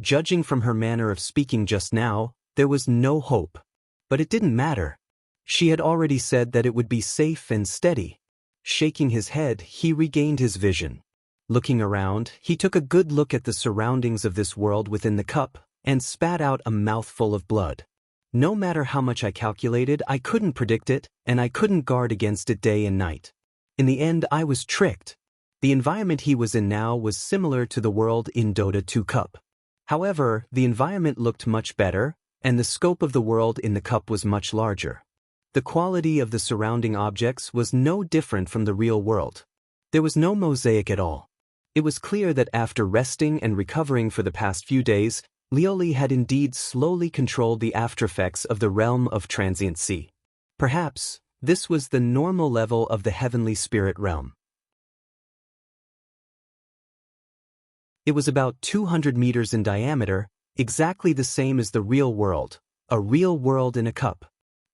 Judging from her manner of speaking just now, there was no hope. But it didn't matter. She had already said that it would be safe and steady. Shaking his head, he regained his vision. Looking around, he took a good look at the surroundings of this world within the cup, and spat out a mouthful of blood. No matter how much I calculated, I couldn't predict it, and I couldn't guard against it day and night. In the end, I was tricked. The environment he was in now was similar to the world in Dota 2 Cup. However, the environment looked much better, and the scope of the world in the cup was much larger. The quality of the surrounding objects was no different from the real world. There was no mosaic at all. It was clear that after resting and recovering for the past few days, Lioli had indeed slowly controlled the aftereffects of the realm of transient sea. Perhaps, this was the normal level of the heavenly spirit realm. It was about 200 meters in diameter, exactly the same as the real world, a real world in a cup.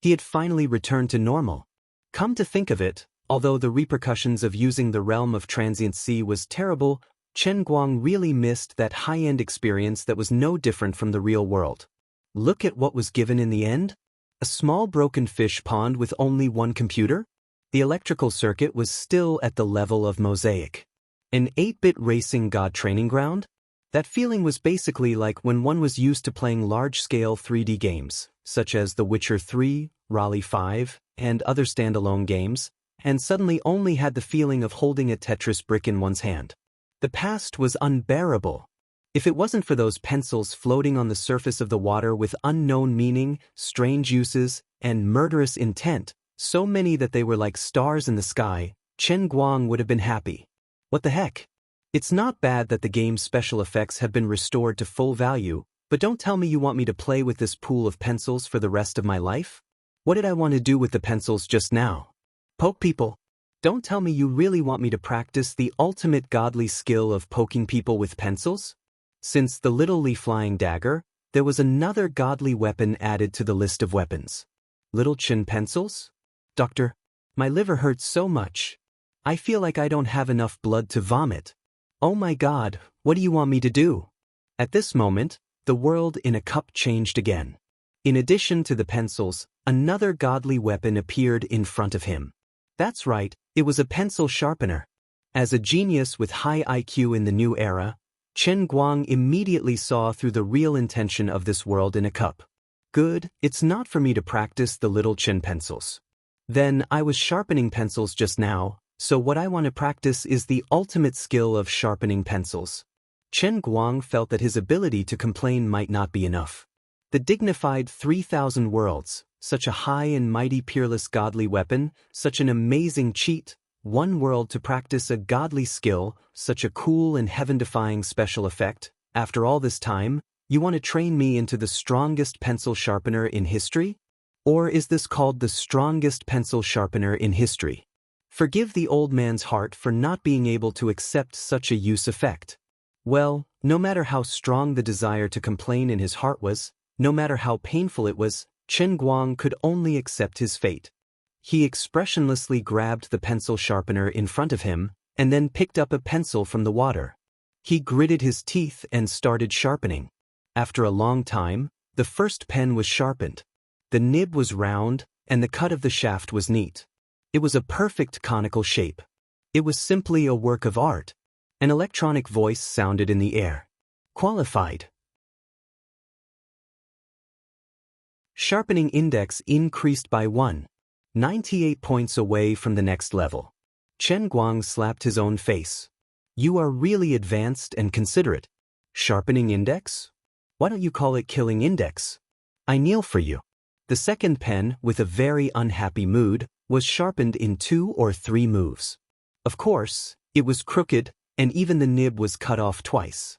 He had finally returned to normal. Come to think of it, although the repercussions of using the realm of transient sea was terrible, Chen Guang really missed that high-end experience that was no different from the real world. Look at what was given in the end. A small broken fish pond with only one computer? The electrical circuit was still at the level of mosaic. An 8-bit racing god training ground? That feeling was basically like when one was used to playing large-scale 3D games, such as The Witcher 3, Raleigh 5, and other standalone games, and suddenly only had the feeling of holding a Tetris brick in one's hand. The past was unbearable. If it wasn't for those pencils floating on the surface of the water with unknown meaning, strange uses, and murderous intent, so many that they were like stars in the sky, Chen Guang would have been happy. What the heck? It's not bad that the game's special effects have been restored to full value, but don't tell me you want me to play with this pool of pencils for the rest of my life? What did I want to do with the pencils just now? Poke people? Don't tell me you really want me to practice the ultimate godly skill of poking people with pencils? Since the little leaf-flying dagger, there was another godly weapon added to the list of weapons. Little chin pencils? Doctor, my liver hurts so much. I feel like I don't have enough blood to vomit. Oh my God, what do you want me to do? At this moment, the world in a cup changed again. In addition to the pencils, another godly weapon appeared in front of him. That's right, it was a pencil sharpener. As a genius with high IQ in the new era, Chen Guang immediately saw through the real intention of this world in a cup. Good, it's not for me to practice the little chin pencils. Then I was sharpening pencils just now, so what I want to practice is the ultimate skill of sharpening pencils. Chen Guang felt that his ability to complain might not be enough. The dignified 3,000 worlds, such a high and mighty peerless godly weapon, such an amazing cheat, one world to practice a godly skill, such a cool and heaven-defying special effect. After all this time, you want to train me into the strongest pencil sharpener in history? Or is this called the strongest pencil sharpener in history? Forgive the old man's heart for not being able to accept such a use effect. Well, no matter how strong the desire to complain in his heart was, no matter how painful it was, Chen Guang could only accept his fate. He expressionlessly grabbed the pencil sharpener in front of him, and then picked up a pencil from the water. He gritted his teeth and started sharpening. After a long time, the first pen was sharpened. The nib was round, and the cut of the shaft was neat. It was a perfect conical shape. It was simply a work of art. An electronic voice sounded in the air. Qualified. Sharpening index increased by 198 points away from the next level. Chen Guang slapped his own face. You are really advanced and considerate. Sharpening index? Why don't you call it killing index? I kneel for you. The second pen, with a very unhappy mood, was sharpened in 2 or 3 moves. Of course, it was crooked, and even the nib was cut off twice.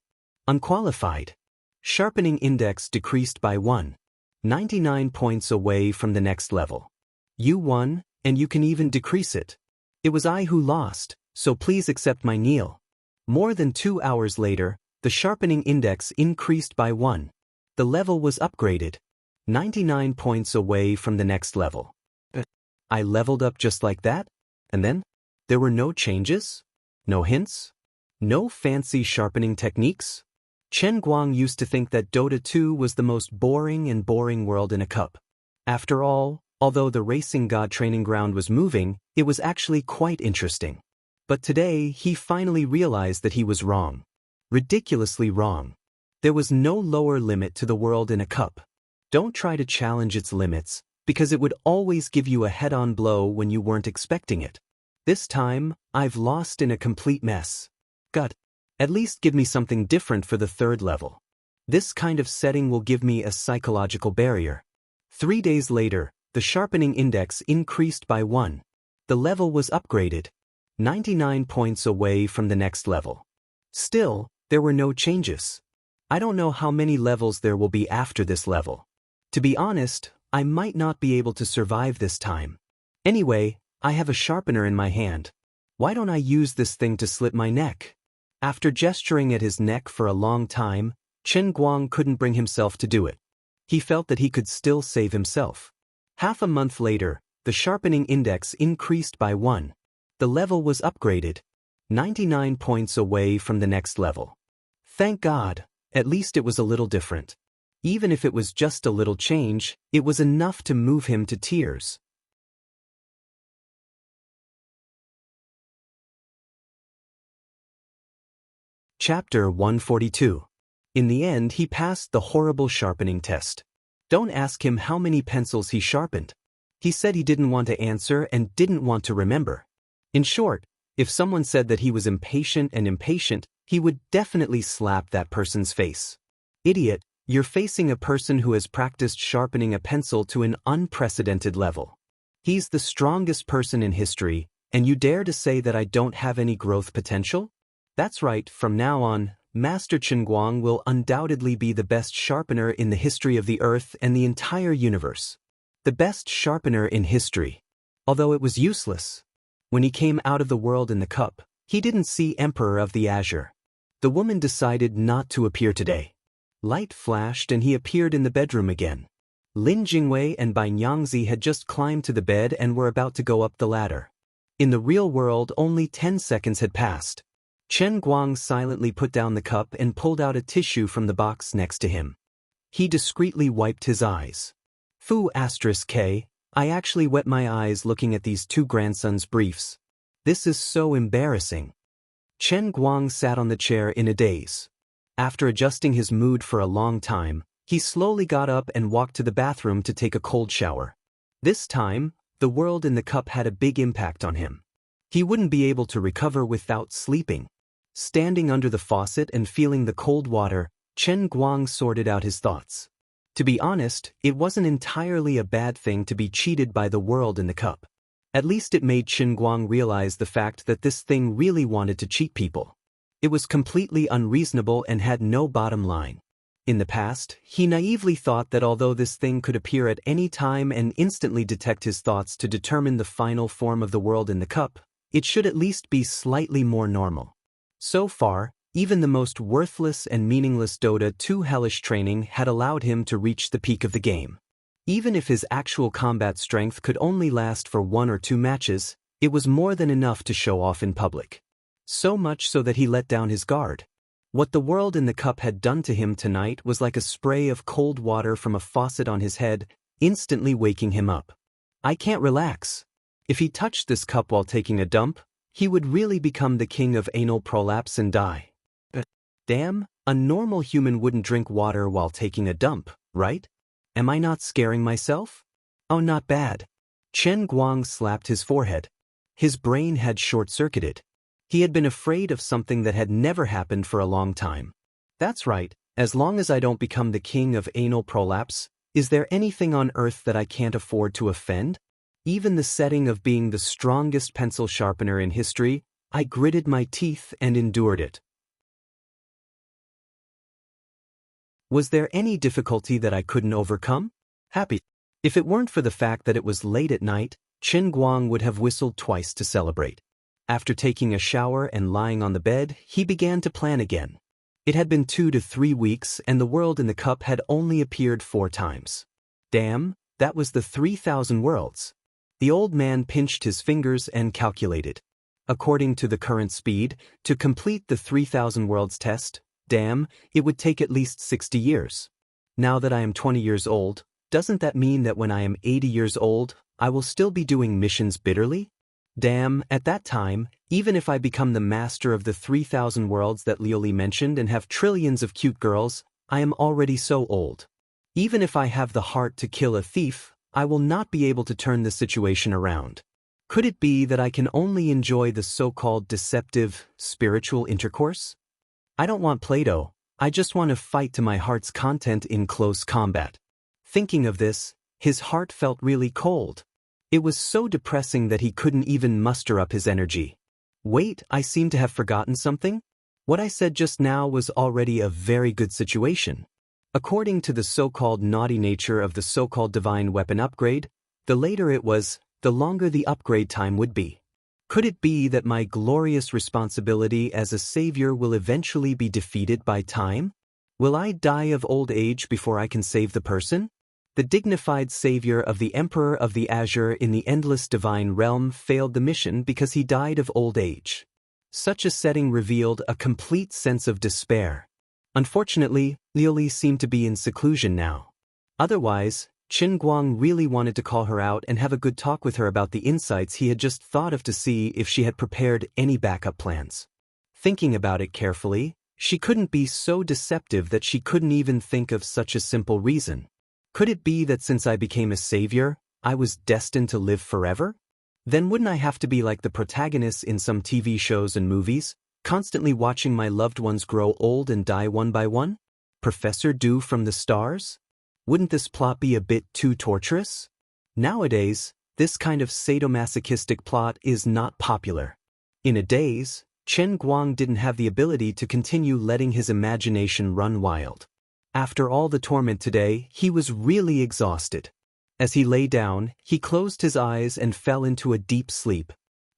Unqualified. Sharpening index decreased by 199 points away from the next level. You won, and you can even decrease it. It was I who lost, so please accept my kneel. More than 2 hours later, the sharpening index increased by 1. The level was upgraded. 99 points away from the next level. I leveled up just like that? And then? There were no changes? No hints? No fancy sharpening techniques? Chen Guang used to think that Dota 2 was the most boring world in a cup. After all, although the racing god training ground was moving, it was actually quite interesting. But today, he finally realized that he was wrong. Ridiculously wrong. There was no lower limit to the world in a cup. Don't try to challenge its limits, because it would always give you a head-on blow when you weren't expecting it. This time, I've lost in a complete mess. Gut. At least give me something different for the third level. This kind of setting will give me a psychological barrier. 3 days later, the sharpening index increased by 1. The level was upgraded. 99 points away from the next level. Still, there were no changes. I don't know how many levels there will be after this level. To be honest, I might not be able to survive this time. Anyway, I have a sharpener in my hand. Why don't I use this thing to slit my neck? After gesturing at his neck for a long time, Chen Guang couldn't bring himself to do it. He felt that he could still save himself. Half a month later, the sharpening index increased by 1. The level was upgraded. 99 points away from the next level. Thank God, at least it was a little different. Even if it was just a little change, it was enough to move him to tears. Chapter 142. In the end, he passed the horrible sharpening test. Don't ask him how many pencils he sharpened. He said he didn't want to answer and didn't want to remember. In short, if someone said that he was impatient, he would definitely slap that person's face. Idiot, you're facing a person who has practiced sharpening a pencil to an unprecedented level. He's the strongest person in history, And you dare to say that I don't have any growth potential? That's right, from now on, Master Chen Guang will undoubtedly be the best sharpener in the history of the Earth and the entire universe. The best sharpener in history. Although it was useless. When he came out of the world in the cup, he didn't see Emperor of the Azure. The woman decided not to appear today. Light flashed and he appeared in the bedroom again. Lin Jingwei and Bai Nyangzi had just climbed to the bed and were about to go up the ladder. In the real world, only 10 seconds had passed. Chen Guang silently put down the cup and pulled out a tissue from the box next to him. He discreetly wiped his eyes. K, I actually wet my eyes looking at these two grandsons' briefs. This is so embarrassing. Chen Guang sat on the chair in a daze. After adjusting his mood for a long time, he slowly got up and walked to the bathroom to take a cold shower. This time, the world in the cup had a big impact on him. He wouldn't be able to recover without sleeping. Standing under the faucet and feeling the cold water, Chen Guang sorted out his thoughts. To be honest, it wasn't entirely a bad thing to be cheated by the world in the cup. At least it made Chen Guang realize the fact that this thing really wanted to cheat people. It was completely unreasonable and had no bottom line. In the past, he naively thought that although this thing could appear at any time and instantly detect his thoughts to determine the final form of the world in the cup, it should at least be slightly more normal. So far, even the most worthless and meaningless Dota 2 hellish training had allowed him to reach the peak of the game. Even if his actual combat strength could only last for 1 or 2 matches, it was more than enough to show off in public. So much so that he let down his guard. What the world in the cup had done to him tonight was like a spray of cold water from a faucet on his head, instantly waking him up. I can't relax. If he touched this cup while taking a dump, he would really become the king of anal prolapse and die. Damn, a normal human wouldn't drink water while taking a dump, right? Am I not scaring myself? Oh, not bad. Chen Guang slapped his forehead. His brain had short-circuited. He had been afraid of something that had never happened for a long time. That's right, as long as I don't become the king of anal prolapse, is there anything on earth that I can't afford to offend? Even the setting of being the strongest pencil sharpener in history, I gritted my teeth and endured it. Was there any difficulty that I couldn't overcome? Happy. If it weren't for the fact that it was late at night, Chen Guang would have whistled twice to celebrate. After taking a shower and lying on the bed, he began to plan again. It had been 2 to 3 weeks and the world in the cup had only appeared 4 times. Damn, that was the 3,000 worlds. The old man pinched his fingers and calculated. According to the current speed, to complete the 3,000 worlds test, damn, it would take at least 60 years. Now that I am 20 years old, doesn't that mean that when I am 80 years old, I will still be doing missions bitterly? Damn, at that time, even if I become the master of the 3,000 worlds that Lioli mentioned and have trillions of cute girls, I am already so old. Even if I have the heart to kill a thief, I will not be able to turn the situation around. Could it be that I can only enjoy the so-called deceptive, spiritual intercourse? I don't want Play-Doh, I just want to fight to my heart's content in close combat. Thinking of this, his heart felt really cold. It was so depressing that he couldn't even muster up his energy. Wait, I seem to have forgotten something? What I said just now was already a very good situation. According to the so-called naughty nature of the so-called divine weapon upgrade, the later it was, the longer the upgrade time would be. Could it be that my glorious responsibility as a savior will eventually be defeated by time? Will I die of old age before I can save the person? The dignified savior of the Emperor of the Azure in the endless divine realm failed the mission because he died of old age. Such a setting revealed a complete sense of despair. Unfortunately, Lioli seemed to be in seclusion now. Otherwise, Chen Guang really wanted to call her out and have a good talk with her about the insights he had just thought of to see if she had prepared any backup plans. Thinking about it carefully, she couldn't be so deceptive that she couldn't even think of such a simple reason. Could it be that since I became a savior, I was destined to live forever? Then wouldn't I have to be like the protagonists in some TV shows and movies, constantly watching my loved ones grow old and die one by one? Professor Dew from the stars? Wouldn't this plot be a bit too torturous? Nowadays, this kind of sadomasochistic plot is not popular. In a daze, Chen Guang didn't have the ability to continue letting his imagination run wild. After all the torment today, he was really exhausted. As he lay down, he closed his eyes and fell into a deep sleep.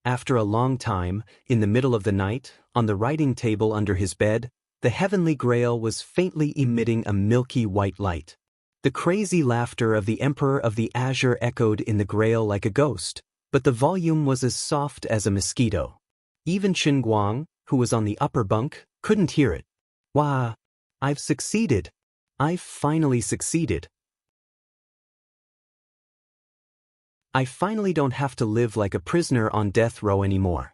After a long time, in the middle of the night, on the writing table under his bed, the heavenly grail was faintly emitting a milky white light. The crazy laughter of the Emperor of the Azure echoed in the grail like a ghost, but the volume was as soft as a mosquito. Even Chen Guang, who was on the upper bunk, couldn't hear it. Wah! I've succeeded. I've finally succeeded. I finally don't have to live like a prisoner on death row anymore.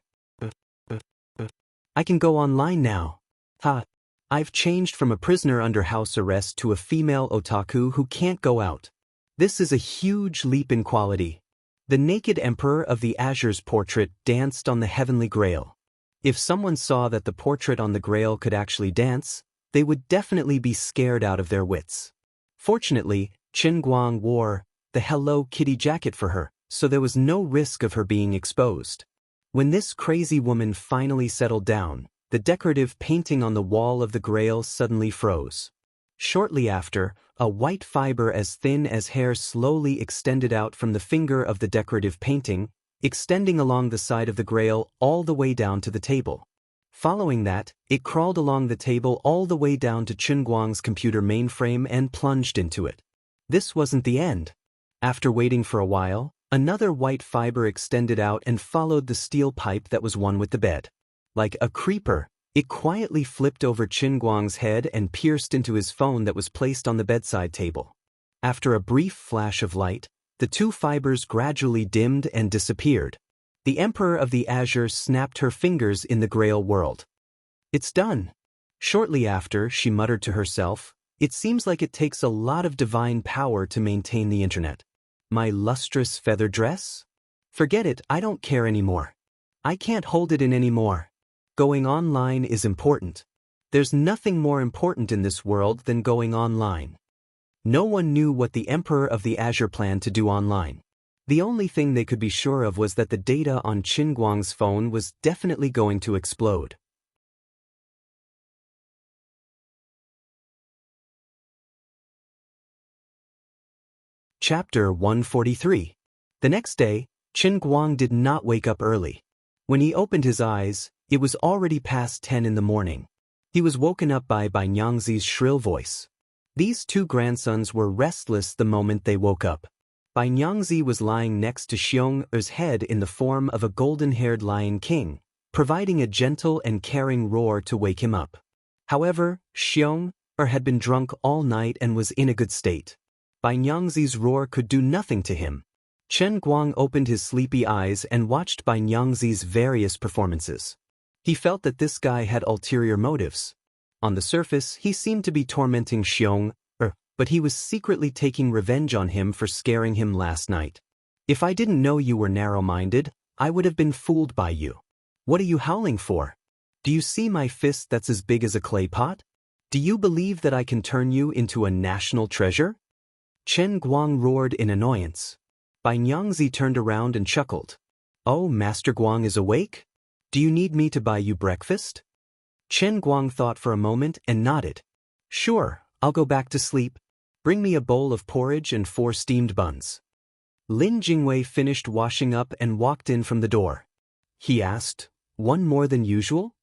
I can go online now. Ha! I've changed from a prisoner under house arrest to a female otaku who can't go out. This is a huge leap in quality. The naked Emperor of the Azure's portrait danced on the heavenly grail. If someone saw that the portrait on the grail could actually dance, they would definitely be scared out of their wits. Fortunately, Chen Guang wore the Hello Kitty jacket for her, so there was no risk of her being exposed. When this crazy woman finally settled down, the decorative painting on the wall of the grail suddenly froze. Shortly after, a white fiber as thin as hair slowly extended out from the finger of the decorative painting, extending along the side of the grail all the way down to the table. Following that, it crawled along the table all the way down to Chen Guang's computer mainframe and plunged into it. This wasn't the end. After waiting for a while, another white fiber extended out and followed the steel pipe that was one with the bed. Like a creeper, it quietly flipped over Chen Guang's head and pierced into his phone that was placed on the bedside table. After a brief flash of light, the two fibers gradually dimmed and disappeared. The Emperor of the Azure snapped her fingers in the Grail world. It's done. Shortly after, she muttered to herself, it seems like it takes a lot of divine power to maintain the internet. My lustrous feather dress? Forget it, I don't care anymore. I can't hold it in anymore. Going online is important. There's nothing more important in this world than going online. No one knew what the Emperor of the Azure planned to do online. The only thing they could be sure of was that the data on Chen Guang's phone was definitely going to explode. Chapter 143. The next day, Chen Guang did not wake up early. When he opened his eyes, it was already past 10 in the morning. He was woken up by Nyangzi's shrill voice. These two grandsons were restless the moment they woke up. Nyangzi was lying next to Xiong'er's head in the form of a golden-haired lion king, providing a gentle and caring roar to wake him up. However, Xiong'er had been drunk all night and was in a good state. Nyangzi's roar could do nothing to him. Chen Guang opened his sleepy eyes and watched Nyangzi's various performances. He felt that this guy had ulterior motives. On the surface, he seemed to be tormenting Xiong'er, but he was secretly taking revenge on him for scaring him last night. If I didn't know you were narrow-minded, I would have been fooled by you. What are you howling for? Do you see my fist that's as big as a clay pot? Do you believe that I can turn you into a national treasure? Chen Guang roared in annoyance. Nyangzi turned around and chuckled. Oh, Master Guang is awake? Do you need me to buy you breakfast? Chen Guang thought for a moment and nodded. Sure, I'll go back to sleep. Bring me a bowl of porridge and 4 steamed buns. Lin Jingwei finished washing up and walked in from the door. He asked, one more than usual?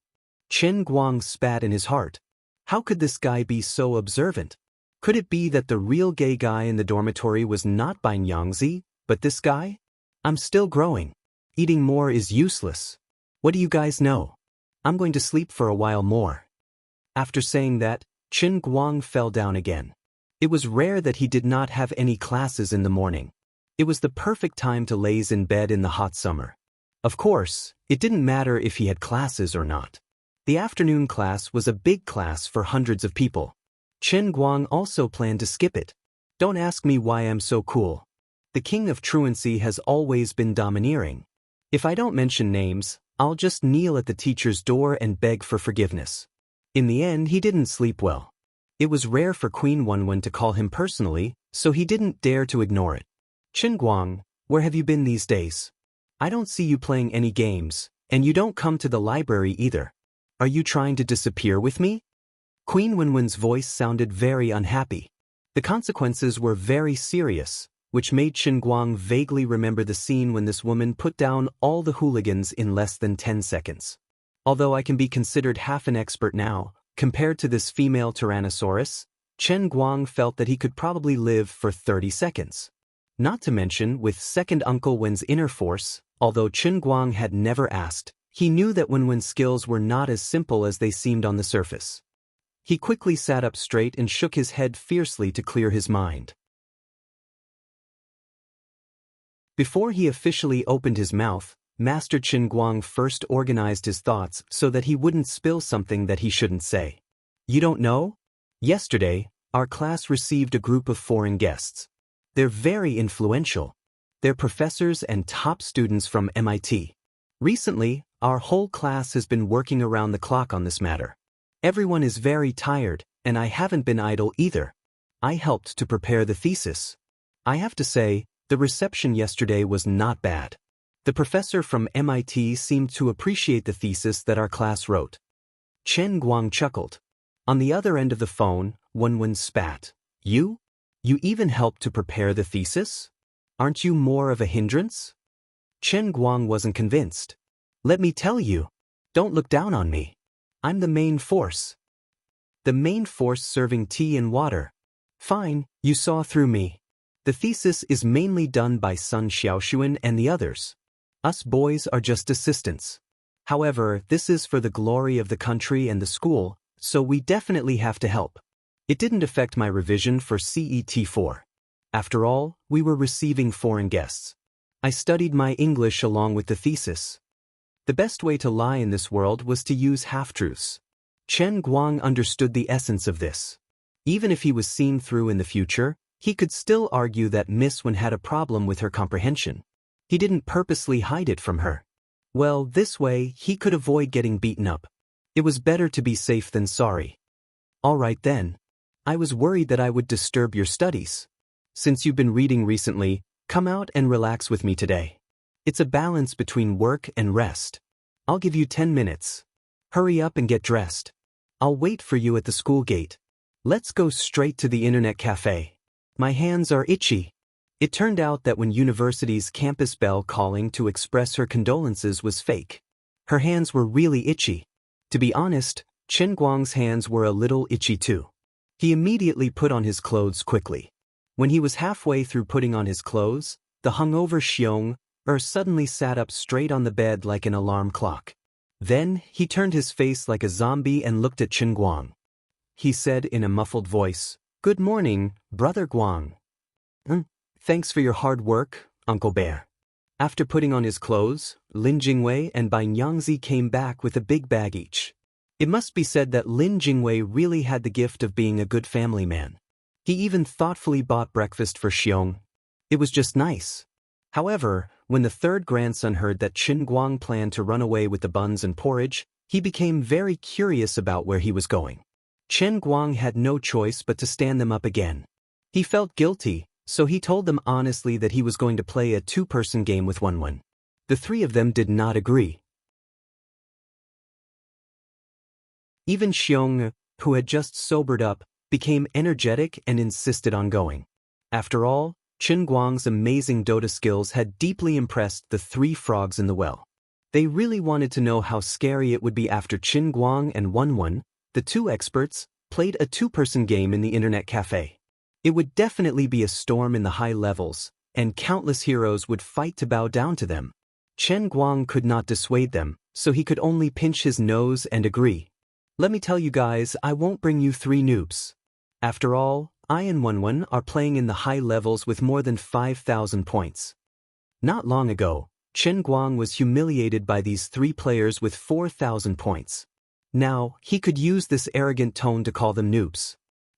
Chen Guang spat in his heart. How could this guy be so observant? Could it be that the real gay guy in the dormitory was not Nyangzi, but this guy? I'm still growing. Eating more is useless. What do you guys know? I'm going to sleep for a while more. After saying that, Chen Guang fell down again. It was rare that he did not have any classes in the morning. It was the perfect time to laze in bed in the hot summer. Of course, it didn't matter if he had classes or not. The afternoon class was a big class for hundreds of people. Chen Guang also planned to skip it. Don't ask me why I'm so cool. The king of truancy has always been domineering. If I don't mention names, I'll just kneel at the teacher's door and beg for forgiveness. In the end, he didn't sleep well. It was rare for Queen Wenwen to call him personally, so he didn't dare to ignore it. Chen Guang, Where have you been these days? I don't see you playing any games, and you don't come to the library either. Are you trying to disappear with me? Queen Wenwen's voice sounded very unhappy. The consequences were very serious, which made Qin Guang vaguely remember the scene when this woman put down all the hooligans in less than 10 seconds. Although I can be considered half an expert now, compared to this female Tyrannosaurus, Qin Guang felt that he could probably live for 30 seconds. Not to mention, with second Uncle Wen's inner force, although Qin Guang had never asked, he knew that Wenwen's skills were not as simple as they seemed on the surface. He quickly sat up straight and shook his head fiercely to clear his mind. Before he officially opened his mouth, Master Qin Guang first organized his thoughts so that he wouldn't spill something that he shouldn't say. You don't know? Yesterday, our class received a group of foreign guests. They're very influential. They're professors and top students from MIT. Recently, our whole class has been working around the clock on this matter. Everyone is very tired, and I haven't been idle either. I helped to prepare the thesis. I have to say, the reception yesterday was not bad. The professor from MIT seemed to appreciate the thesis that our class wrote. Qin Guang chuckled. On the other end of the phone, Wenwen spat. You? You even helped to prepare the thesis? Aren't you more of a hindrance? Qin Guang wasn't convinced. Let me tell you. Don't look down on me. I'm the main force. The main force serving tea and water. Fine, you saw through me. The thesis is mainly done by Sun Xiaoxuan and the others. Us boys are just assistants. However, this is for the glory of the country and the school, so we definitely have to help. It didn't affect my revision for CET4. After all, we were receiving foreign guests. I studied my English along with the thesis. The best way to lie in this world was to use half-truths. Qin Guang understood the essence of this. Even if he was seen through in the future, he could still argue that Miss Wen had a problem with her comprehension. He didn't purposely hide it from her. Well, this way, he could avoid getting beaten up. It was better to be safe than sorry. All right then. I was worried that I would disturb your studies. Since you've been reading recently, come out and relax with me today. It's a balance between work and rest. I'll give you 10 minutes. Hurry up and get dressed. I'll wait for you at the school gate. Let's go straight to the internet cafe. My hands are itchy. It turned out that when university's campus bell calling to express her condolences was fake. Her hands were really itchy. To be honest, Qin Guang's hands were a little itchy too. He immediately put on his clothes quickly. When he was halfway through putting on his clothes, the hungover Xiong suddenly sat up straight on the bed like an alarm clock. Then, he turned his face like a zombie and looked at Qin Guang. He said in a muffled voice, "Good morning, Brother Guang." Thanks for your hard work, Uncle Bear." After putting on his clothes, Lin Jingwei and Bai Nyangzi came back with a big bag each. It must be said that Lin Jingwei really had the gift of being a good family man. He even thoughtfully bought breakfast for Xiong. It was just nice. However, when the third grandson heard that Qin Guang planned to run away with the buns and porridge, he became very curious about where he was going. Qin Guang had no choice but to stand them up again. He felt guilty, so he told them honestly that he was going to play a two-person game with Wenwen. The three of them did not agree. Even Xiong, who had just sobered up, became energetic and insisted on going. After all, Qin Guang's amazing Dota skills had deeply impressed the three frogs in the well. They really wanted to know how scary it would be after Qin Guang and Wenwen, the two experts, played a two-person game in the internet cafe. It would definitely be a storm in the high levels, and countless heroes would fight to bow down to them. Qin Guang could not dissuade them, so he could only pinch his nose and agree. Let me tell you guys, I won't bring you three noobs. After all, I and Wenwen are playing in the high levels with more than 5,000 points. Not long ago, Qin Guang was humiliated by these three players with 4,000 points. Now, he could use this arrogant tone to call them noobs.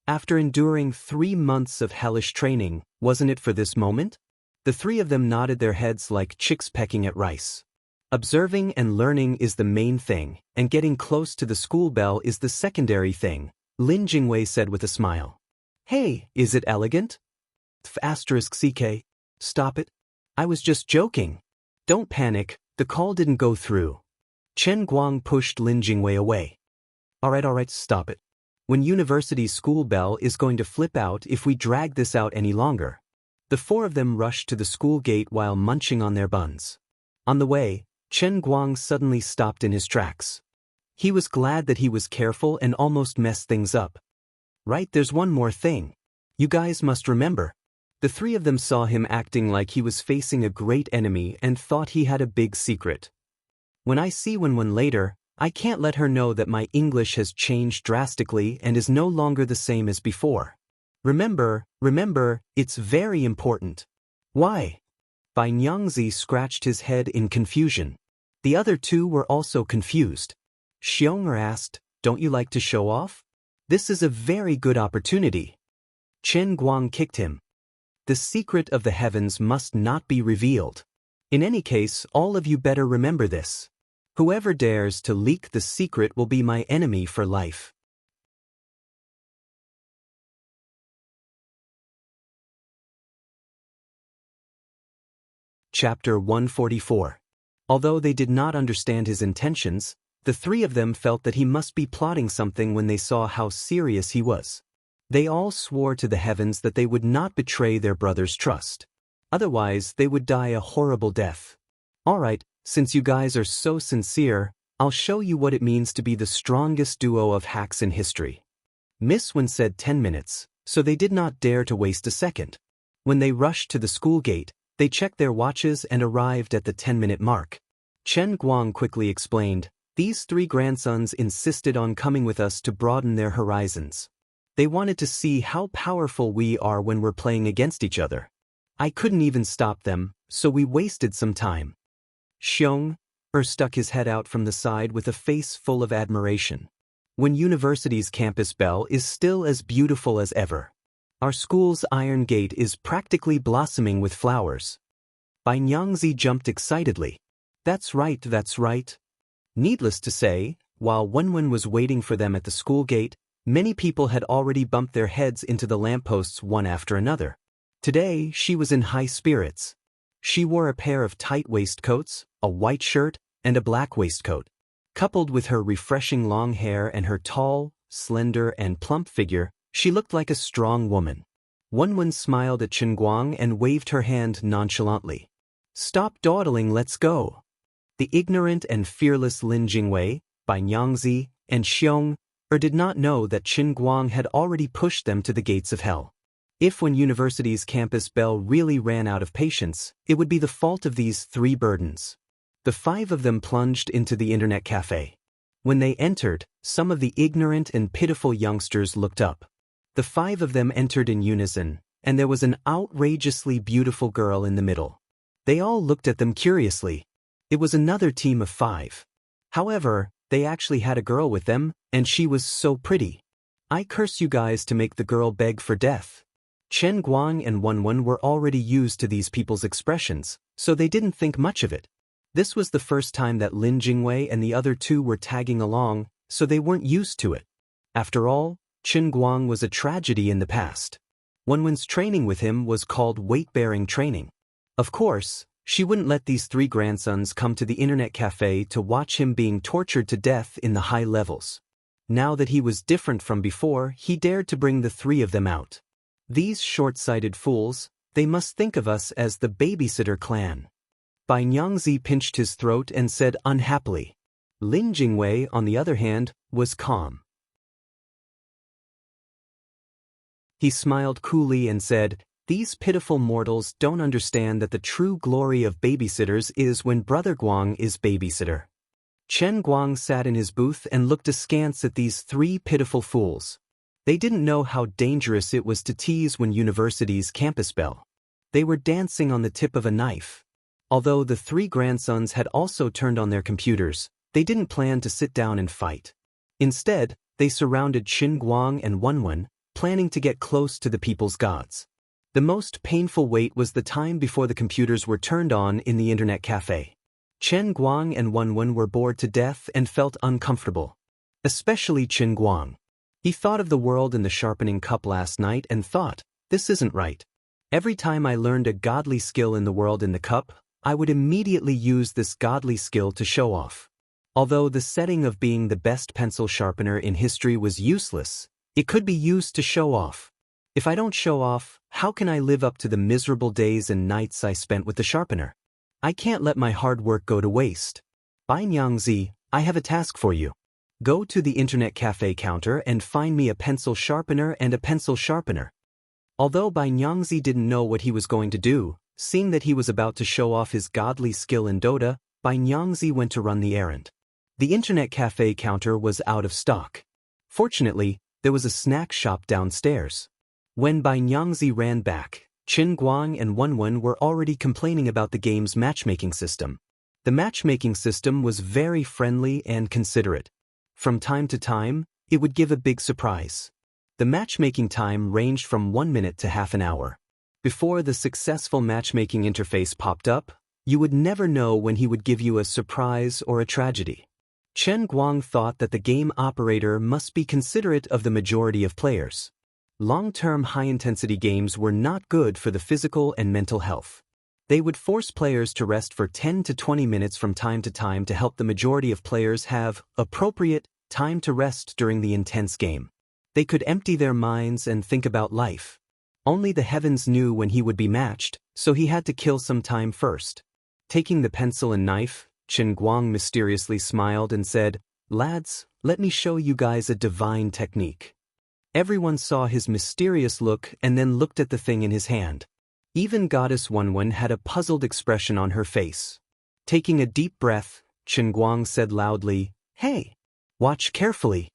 After enduring 3 months of hellish training, wasn't it for this moment? The three of them nodded their heads like chicks pecking at rice. Observing and learning is the main thing, and getting close to the school bell is the secondary thing, Lin Jingwei said with a smile. Hey, is it elegant? CK. Stop it. I was just joking. Don't panic, the call didn't go through. Chen Guang pushed Lin Jingwei away. Alright, stop it. When university's school bell is going to flip out if we drag this out any longer. The four of them rushed to the school gate while munching on their buns. On the way, Chen Guang suddenly stopped in his tracks. He was glad that he was careful and almost messed things up. Right, there's one more thing. You guys must remember. The three of them saw him acting like he was facing a great enemy and thought he had a big secret. When I see Wen later, I can't let her know that my English has changed drastically and is no longer the same as before. Remember, it's very important. Why? Bai Nyangzi scratched his head in confusion. The other two were also confused. Xiong'er asked, don't you like to show off? This is a very good opportunity. Chen Guang kicked him. The secret of the heavens must not be revealed. In any case, all of you better remember this. Whoever dares to leak the secret will be my enemy for life. Chapter 144. Although they did not understand his intentions, the three of them felt that he must be plotting something when they saw how serious he was. They all swore to the heavens that they would not betray their brother's trust. Otherwise, they would die a horrible death. Alright, since you guys are so sincere, I'll show you what it means to be the strongest duo of hacks in history. Miss Wen said 10 minutes, so they did not dare to waste a second. When they rushed to the school gate, they checked their watches and arrived at the 10-minute mark. Chen Guang quickly explained, these three grandsons insisted on coming with us to broaden their horizons. They wanted to see how powerful we are when we're playing against each other. I couldn't even stop them, so we wasted some time. Xiong'er stuck his head out from the side with a face full of admiration. When university's campus bell is still as beautiful as ever. Our school's iron gate is practically blossoming with flowers. Bai Nyangzi jumped excitedly. That's right. Needless to say, while Wen was waiting for them at the school gate, many people had already bumped their heads into the lampposts one after another. Today, she was in high spirits. She wore a pair of tight waistcoats, a white shirt, and a black waistcoat. Coupled with her refreshing long hair and her tall, slender, and plump figure, she looked like a strong woman. Wen smiled at Chen Guang and waved her hand nonchalantly. Stop dawdling, let's go. The ignorant and fearless Lin Jingwei, Bai Nyangzi, and Xiong'er did not know that Chen Guang had already pushed them to the gates of hell. If when university's campus bell really ran out of patience, it would be the fault of these three burdens. The five of them plunged into the internet cafe. When they entered, some of the ignorant and pitiful youngsters looked up. The five of them entered in unison, and there was an outrageously beautiful girl in the middle. They all looked at them curiously. It was another team of five. However, they actually had a girl with them, and she was so pretty. I curse you guys to make the girl beg for death. Chen Guang and Wen were already used to these people's expressions, so they didn't think much of it. This was the first time that Lin Jingwei and the other two were tagging along, so they weren't used to it. After all, Chen Guang was a tragedy in the past. Wen's training with him was called weight-bearing training. Of course, she wouldn't let these three grandsons come to the internet cafe to watch him being tortured to death in the high levels. Now that he was different from before, he dared to bring the three of them out. These short-sighted fools, they must think of us as the babysitter clan. Bai Nyangzi pinched his throat and said unhappily. Lin Jingwei, on the other hand, was calm. He smiled coolly and said, these pitiful mortals don't understand that the true glory of babysitters is when Brother Guang is babysitter. Chen Guang sat in his booth and looked askance at these three pitiful fools. They didn't know how dangerous it was to tease when university's campus bell. They were dancing on the tip of a knife. Although the three grandsons had also turned on their computers, they didn't plan to sit down and fight. Instead, they surrounded Chen Guang and Wen, planning to get close to the people's gods. The most painful wait was the time before the computers were turned on in the internet cafe. Chen Guang and Wen were bored to death and felt uncomfortable. Especially Chen Guang. He thought of the world in the sharpening cup last night and thought, this isn't right. Every time I learned a godly skill in the world in the cup, I would immediately use this godly skill to show off. Although the setting of being the best pencil sharpener in history was useless, it could be used to show off. If I don't show off, how can I live up to the miserable days and nights I spent with the sharpener? I can't let my hard work go to waste. Bai Nyangzi, I have a task for you. Go to the internet cafe counter and find me a pencil sharpener and a pencil sharpener. Although Bai Nyangzi didn't know what he was going to do, seeing that he was about to show off his godly skill in Dota, Bai Nyangzi went to run the errand. The internet cafe counter was out of stock. Fortunately, there was a snack shop downstairs. When Bai Nyangzi ran back, Qin Guang and Wenwen were already complaining about the game's matchmaking system. The matchmaking system was very friendly and considerate. From time to time, it would give a big surprise. The matchmaking time ranged from 1 minute to half an hour. Before the successful matchmaking interface popped up, you would never know when he would give you a surprise or a tragedy. Chen Guang thought that the game operator must be considerate of the majority of players. Long-term high-intensity games were not good for the physical and mental health. They would force players to rest for 10 to 20 minutes from time to time to help the majority of players have appropriate time to rest during the intense game. They could empty their minds and think about life. Only the heavens knew when he would be matched, so he had to kill some time first. Taking the pencil and knife, Chen Guang mysteriously smiled and said, "Lads, let me show you guys a divine technique." Everyone saw his mysterious look and then looked at the thing in his hand. Even Goddess Wenwen had a puzzled expression on her face. Taking a deep breath, Chen Guang said loudly, "Hey, watch carefully."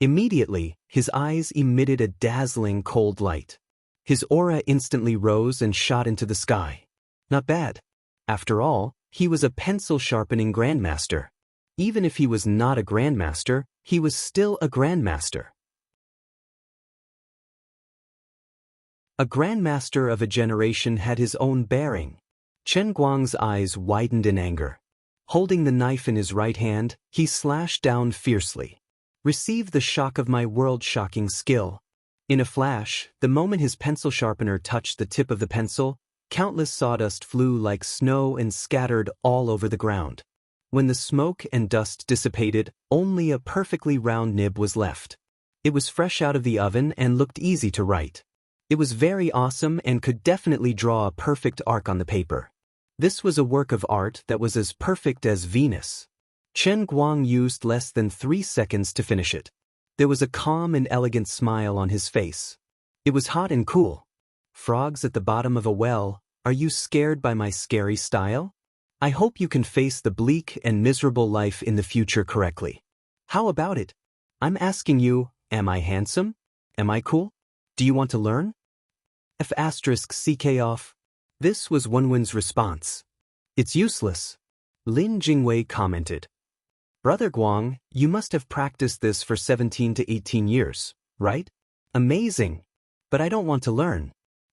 Immediately, his eyes emitted a dazzling cold light. His aura instantly rose and shot into the sky. Not bad. After all, he was a pencil-sharpening grandmaster. Even if he was not a grandmaster, he was still a grandmaster. A grandmaster of a generation had his own bearing. Chen Guang's eyes widened in anger. Holding the knife in his right hand, he slashed down fiercely. "Receive the shock of my world-shocking skill." In a flash, the moment his pencil sharpener touched the tip of the pencil, countless sawdust flew like snow and scattered all over the ground. When the smoke and dust dissipated, only a perfectly round nib was left. It was fresh out of the oven and looked easy to write. It was very awesome and could definitely draw a perfect arc on the paper. This was a work of art that was as perfect as Venus. Chen Guang used less than 3 seconds to finish it. There was a calm and elegant smile on his face. It was hot and cool. Frogs at the bottom of a well, are you scared by my scary style? I hope you can face the bleak and miserable life in the future correctly. How about it? I'm asking you, am I handsome? Am I cool? Do you want to learn? F***ck off. This was Wenwen's response. It's useless. Lin Jingwei commented. Brother Guang, you must have practiced this for 17 to 18 years, right? Amazing. But I don't want to learn.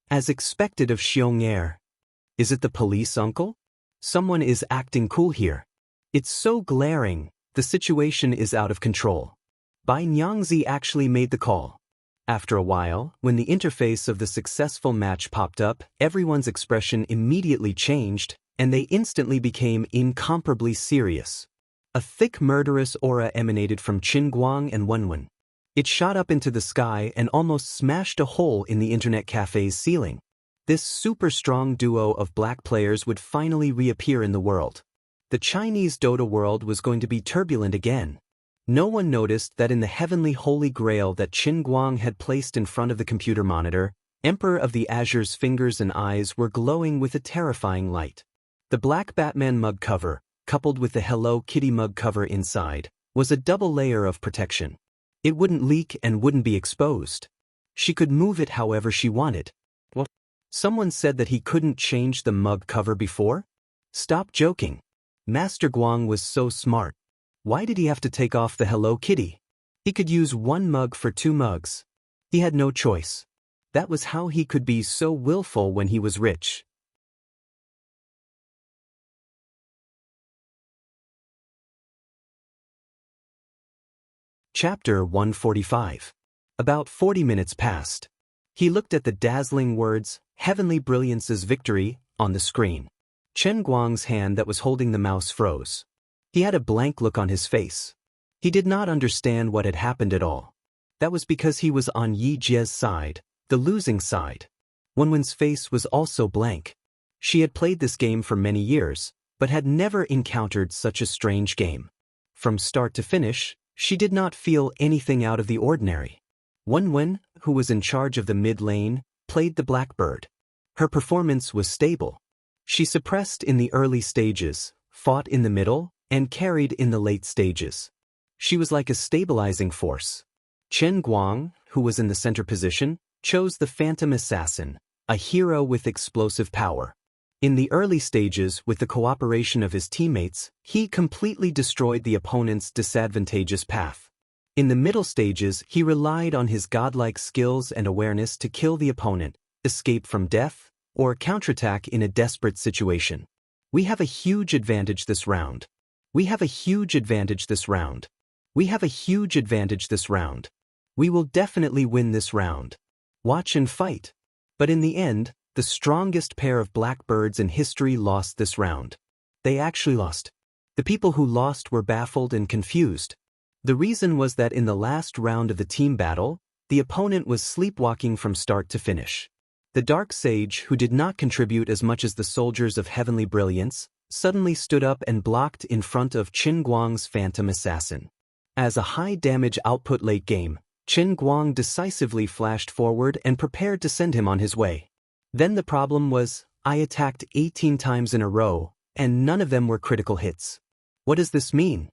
As expected of Xiong'er. Is it the police, uncle? Someone is acting cool here. It's so glaring, the situation is out of control. Bai Nyangzi actually made the call. After a while, when the interface of the successful match popped up, everyone's expression immediately changed, and they instantly became incomparably serious. A thick murderous aura emanated from Qin Guang and Wenwen. It shot up into the sky and almost smashed a hole in the internet cafe's ceiling. This super strong duo of black players would finally reappear in the world. The Chinese Dota world was going to be turbulent again. No one noticed that in the heavenly holy grail that Qin Guang had placed in front of the computer monitor, Emperor of the Azure's fingers and eyes were glowing with a terrifying light. The black Batman mug cover, coupled with the Hello Kitty mug cover inside, was a double layer of protection. It wouldn't leak and wouldn't be exposed. She could move it however she wanted. What? Someone said that he couldn't change the mug cover before? Stop joking. Master Guang was so smart. Why did he have to take off the Hello Kitty? He could use 1 mug for 2 mugs. He had no choice. That was how he could be so willful when he was rich. Chapter 145. About 40 minutes passed. He looked at the dazzling words, "Heavenly Brilliance's Victory," on the screen. Chen Guang's hand that was holding the mouse froze. He had a blank look on his face. He did not understand what had happened at all. That was because he was on Yi Jie's side, the losing side. Wenwen's face was also blank. She had played this game for many years, but had never encountered such a strange game. From start to finish, she did not feel anything out of the ordinary. Wenwen, who was in charge of the mid lane, played the blackbird. Her performance was stable. She suppressed in the early stages, fought in the middle, and carried in the late stages. She was like a stabilizing force. Chen Guang, who was in the center position, chose the Phantom Assassin, a hero with explosive power. In the early stages, with the cooperation of his teammates, he completely destroyed the opponent's disadvantageous path. In the middle stages, he relied on his godlike skills and awareness to kill the opponent, escape from death, or counterattack in a desperate situation. We have a huge advantage this round. We have a huge advantage this round. We have a huge advantage this round. We will definitely win this round. Watch and fight. But in the end, the strongest pair of blackbirds in history lost this round. They actually lost. The people who lost were baffled and confused. The reason was that in the last round of the team battle, the opponent was sleepwalking from start to finish. The Dark Sage, who did not contribute as much as the soldiers of Heavenly Brilliance, suddenly stood up and blocked in front of Chen Guang's Phantom Assassin. As a high-damage output late game, Chen Guang decisively flashed forward and prepared to send him on his way. Then the problem was, I attacked 18 times in a row, and none of them were critical hits. What does this mean?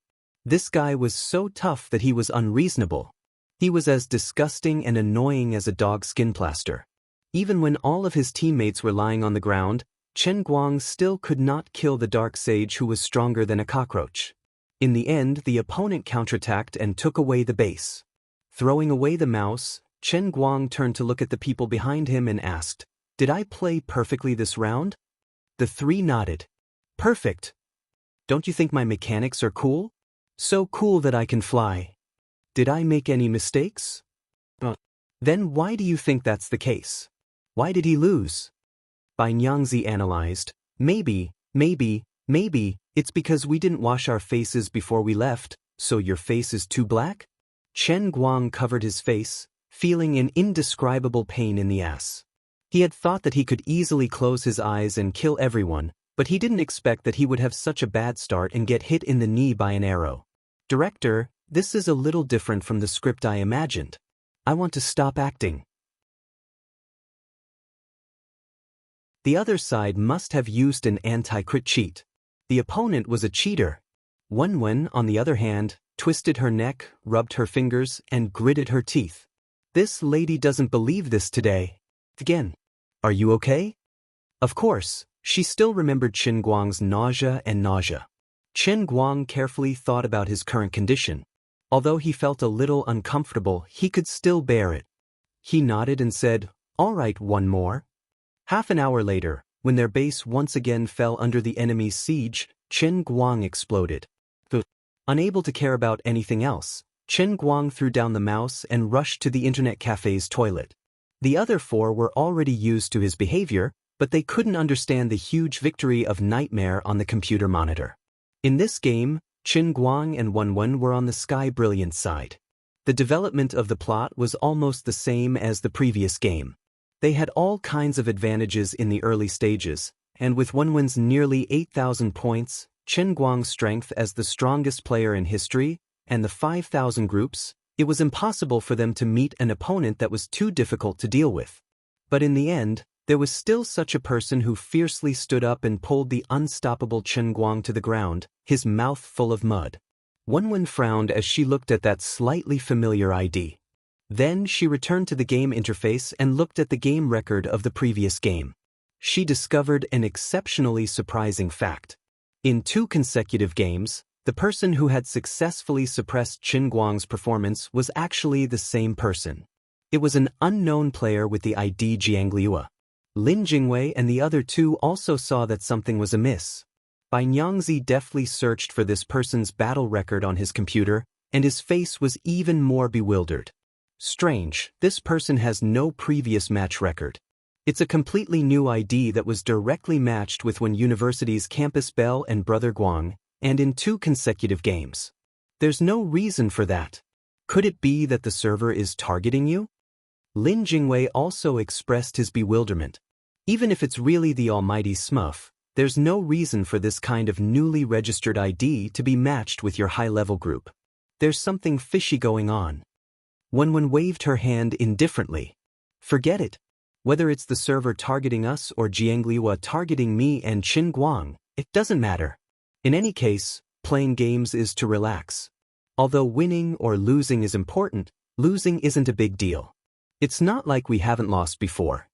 This guy was so tough that he was unreasonable. He was as disgusting and annoying as a dog skin plaster. Even when all of his teammates were lying on the ground, Chen Guang still could not kill the Dark Sage who was stronger than a cockroach. In the end, the opponent counterattacked and took away the base. Throwing away the mouse, Chen Guang turned to look at the people behind him and asked, "Did I play perfectly this round?" The three nodded. "Perfect. Don't you think my mechanics are cool? So cool that I can fly. Did I make any mistakes? Then why do you think that's the case? Why did he lose?" Bai Nyangzi analyzed, maybe, it's because we didn't wash our faces before we left, so your face is too black? Chen Guang covered his face, feeling an indescribable pain in the ass. He had thought that he could easily close his eyes and kill everyone, but he didn't expect that he would have such a bad start and get hit in the knee by an arrow. "Director, this is a little different from the script I imagined. I want to stop acting." The other side must have used an anti-crit cheat. The opponent was a cheater. Wenwen, on the other hand, twisted her neck, rubbed her fingers, and gritted her teeth. This lady doesn't believe this today. Again. Are you okay? Of course, she still remembered Chen Guang's nausea. Chen Guang carefully thought about his current condition. Although he felt a little uncomfortable, he could still bear it. He nodded and said, "All right, one more." Half an hour later, when their base once again fell under the enemy's siege, Chen Guang exploded. Unable to care about anything else, Chen Guang threw down the mouse and rushed to the internet cafe's toilet. The other four were already used to his behavior, but they couldn't understand the huge victory of Nightmare on the computer monitor. In this game, Chen Guang and Wenwen were on the Sky Brilliant side. The development of the plot was almost the same as the previous game. They had all kinds of advantages in the early stages, and with Wenwen's nearly 8,000 points, Chen Guang's strength as the strongest player in history, and the 5,000 groups, it was impossible for them to meet an opponent that was too difficult to deal with. But in the end, there was still such a person who fiercely stood up and pulled the unstoppable Chen Guang to the ground, his mouth full of mud. Wenwen frowned as she looked at that slightly familiar ID. Then she returned to the game interface and looked at the game record of the previous game. She discovered an exceptionally surprising fact. In 2 consecutive games, the person who had successfully suppressed Chen Guang's performance was actually the same person. It was an unknown player with the ID Jiangliua. Lin Jingwei and the other 2 also saw that something was amiss. Bai Nyangzi deftly searched for this person's battle record on his computer, and his face was even more bewildered. Strange, this person has no previous match record. It's a completely new ID that was directly matched with One University's Campus Bell and Brother Guang, and in 2 consecutive games. There's no reason for that. Could it be that the server is targeting you? Lin Jingwei also expressed his bewilderment. Even if it's really the almighty Smurf, there's no reason for this kind of newly registered ID to be matched with your high-level group. There's something fishy going on. Wenwen waved her hand indifferently. Forget it. Whether it's the server targeting us or Jiangliwa targeting me and Qin Guang, it doesn't matter. In any case, playing games is to relax. Although winning or losing is important, losing isn't a big deal. It's not like we haven't lost before.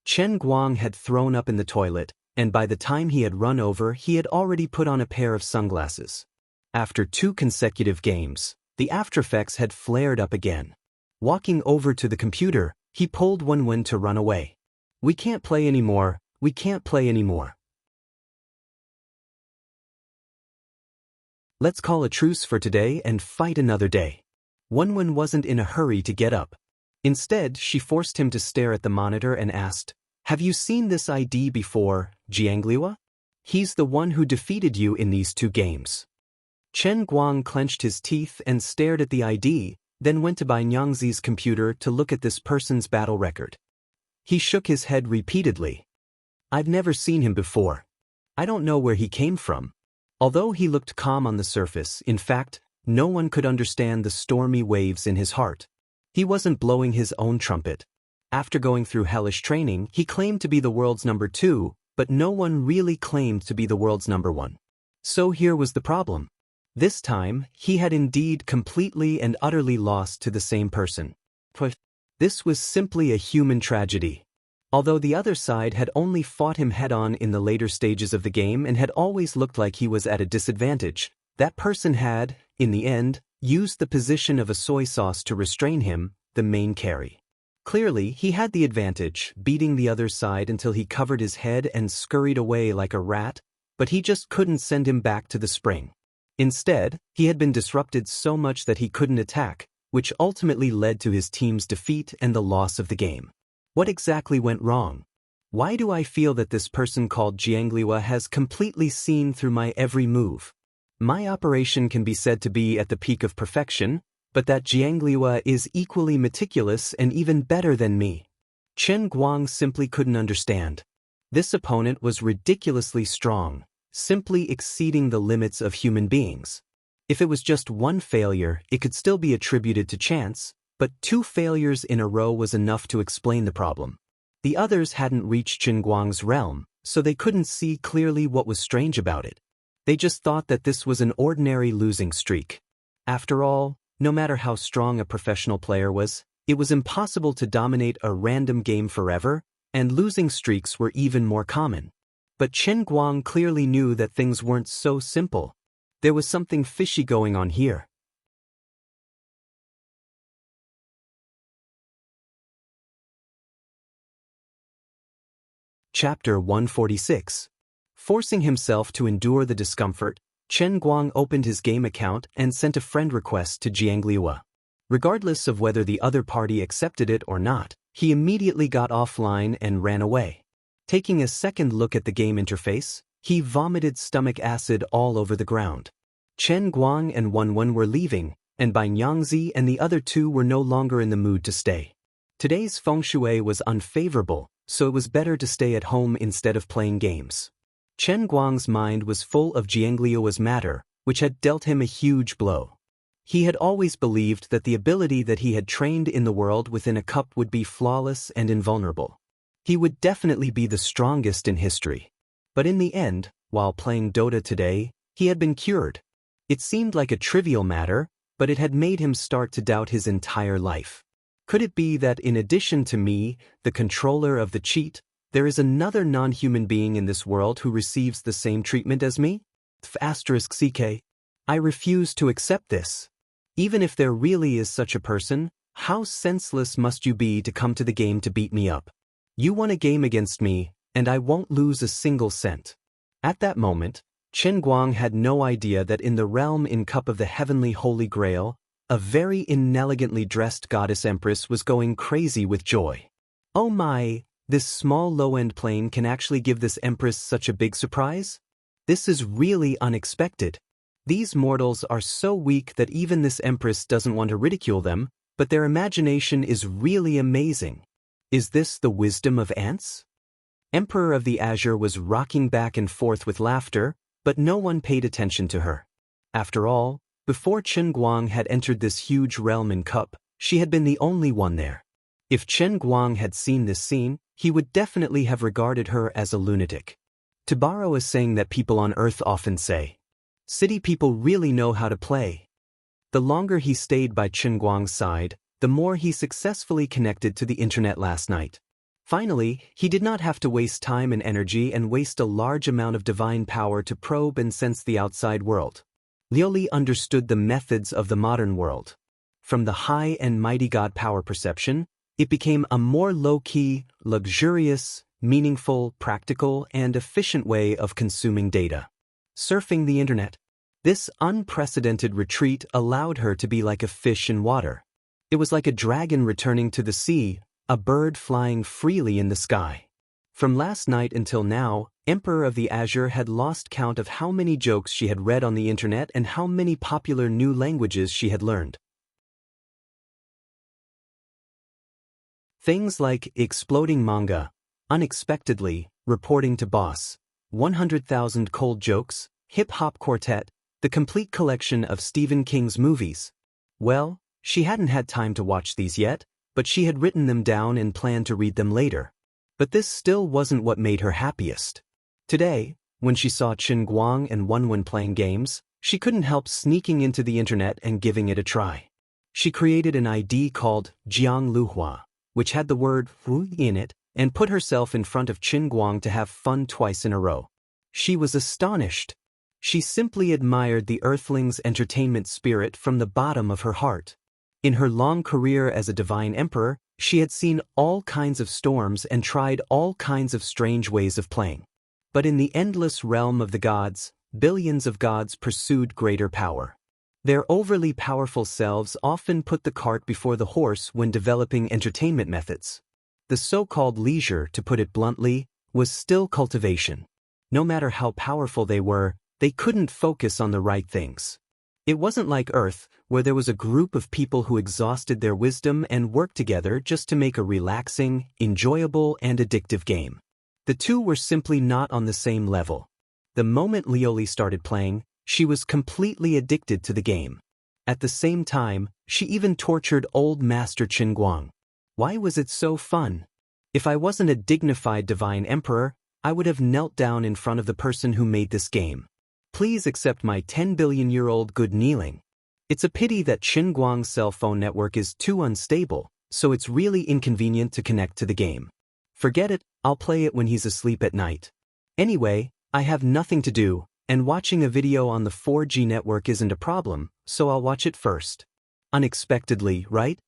Chen Guang had thrown up in the toilet, and by the time he had run over, he had already put on a pair of sunglasses. After 2 consecutive games, the aftereffects had flared up again. Walking over to the computer, he pulled Wenwen to run away. We can't play anymore, we can't play anymore. Let's call a truce for today and fight another day. Wenwen wasn't in a hurry to get up. Instead, she forced him to stare at the monitor and asked, "Have you seen this ID before, Jiangliwa? He's the one who defeated you in these 2 games." Chen Guang clenched his teeth and stared at the ID, then went to Bai Nyangzi's computer to look at this person's battle record. He shook his head repeatedly. "I've never seen him before. I don't know where he came from." Although he looked calm on the surface, in fact, no one could understand the stormy waves in his heart. He wasn't blowing his own trumpet. After going through hellish training, he claimed to be the world's number 2, but no one really claimed to be the world's number 1. So here was the problem. This time, he had indeed completely and utterly lost to the same person. This was simply a human tragedy. Although the other side had only fought him head-on in the later stages of the game and had always looked like he was at a disadvantage, that person had, in the end, used the position of a soy sauce to restrain him, the main carry. Clearly, he had the advantage, beating the other side until he covered his head and scurried away like a rat, but he just couldn't send him back to the spring. Instead, he had been disrupted so much that he couldn't attack, which ultimately led to his team's defeat and the loss of the game. What exactly went wrong? Why do I feel that this person called Jiangliwa has completely seen through my every move? My operation can be said to be at the peak of perfection, but that Jiangliwa is equally meticulous and even better than me. Chen Guang simply couldn't understand. This opponent was ridiculously strong, simply exceeding the limits of human beings. If it was just 1 failure, it could still be attributed to chance, but 2 failures in a row was enough to explain the problem. The others hadn't reached Chen Guang's realm, so they couldn't see clearly what was strange about it. They just thought that this was an ordinary losing streak. After all, no matter how strong a professional player was, it was impossible to dominate a random game forever, and losing streaks were even more common. But Chen Guang clearly knew that things weren't so simple. There was something fishy going on here. Chapter 146. Forcing himself to endure the discomfort, Chen Guang opened his game account and sent a friend request to Jiangliwa. Regardless of whether the other party accepted it or not, he immediately got offline and ran away. Taking a second look at the game interface, he vomited stomach acid all over the ground. Chen Guang and Wenwen were leaving, and Bai Nyangzi and the other 2 were no longer in the mood to stay. Today's feng shui was unfavorable, so it was better to stay at home instead of playing games. Chen Guang's mind was full of Jiangliwa's matter, which had dealt him a huge blow. He had always believed that the ability that he had trained in the world within a cup would be flawless and invulnerable. He would definitely be the strongest in history. But in the end, while playing Dota today, he had been cured. It seemed like a trivial matter, but it had made him start to doubt his entire life. Could it be that in addition to me, the controller of the cheat, there is another non-human being in this world who receives the same treatment as me? *CK. I refuse to accept this. Even if there really is such a person, how senseless must you be to come to the game to beat me up? You won a game against me, and I won't lose a single cent. At that moment, Chen Guang had no idea that in the realm in cup of the heavenly Holy Grail, a very inelegantly dressed goddess empress was going crazy with joy. Oh my, this small low-end plane can actually give this empress such a big surprise? This is really unexpected. These mortals are so weak that even this empress doesn't want to ridicule them, but their imagination is really amazing. Is this the wisdom of ants? Emperor of the Azure was rocking back and forth with laughter, but no one paid attention to her. After all, before Chen Guang had entered this huge realm in cup, she had been the only one there. If Chen Guang had seen this scene, he would definitely have regarded her as a lunatic. To borrow a saying that people on Earth often say, city people really know how to play. The longer he stayed by Chen Guang's side, the more he successfully connected to the internet last night. Finally, he did not have to waste time and energy and waste a large amount of divine power to probe and sense the outside world. Liu Li understood the methods of the modern world. From the high and mighty God power perception, it became a more low-key, luxurious, meaningful, practical, and efficient way of consuming data. Surfing the internet. This unprecedented retreat allowed her to be like a fish in water. It was like a dragon returning to the sea, a bird flying freely in the sky. From last night until now, Emperor of the Azure had lost count of how many jokes she had read on the internet and how many popular new languages she had learned. Things like exploding manga, unexpectedly, reporting to boss, 100,000 cold jokes, hip-hop quartet, the complete collection of Stephen King's movies. Well, she hadn't had time to watch these yet, but she had written them down and planned to read them later. But this still wasn't what made her happiest. Today, when she saw Chen Guang and Wenwen playing games, she couldn't help sneaking into the internet and giving it a try. She created an ID called Jiang Luhua, which had the word Wu in it, and put herself in front of Chen Guang to have fun twice in a row. She was astonished. She simply admired the Earthling's entertainment spirit from the bottom of her heart. In her long career as a divine emperor, she had seen all kinds of storms and tried all kinds of strange ways of playing. But in the endless realm of the gods, billions of gods pursued greater power. Their overly powerful selves often put the cart before the horse when developing entertainment methods. The so-called leisure, to put it bluntly, was still cultivation. No matter how powerful they were, they couldn't focus on the right things. It wasn't like Earth, where there was a group of people who exhausted their wisdom and worked together just to make a relaxing, enjoyable, and addictive game. The two were simply not on the same level. The moment Liu Li started playing, she was completely addicted to the game. At the same time, she even tortured old Master Chen Guang. Why was it so fun? If I wasn't a dignified divine emperor, I would have knelt down in front of the person who made this game. Please accept my 10-billion-year-old good kneeling. It's a pity that Chen Guang's cell phone network is too unstable, so it's really inconvenient to connect to the game. Forget it, I'll play it when he's asleep at night. Anyway, I have nothing to do, and watching a video on the 4G network isn't a problem, so I'll watch it first. Unexpectedly, right?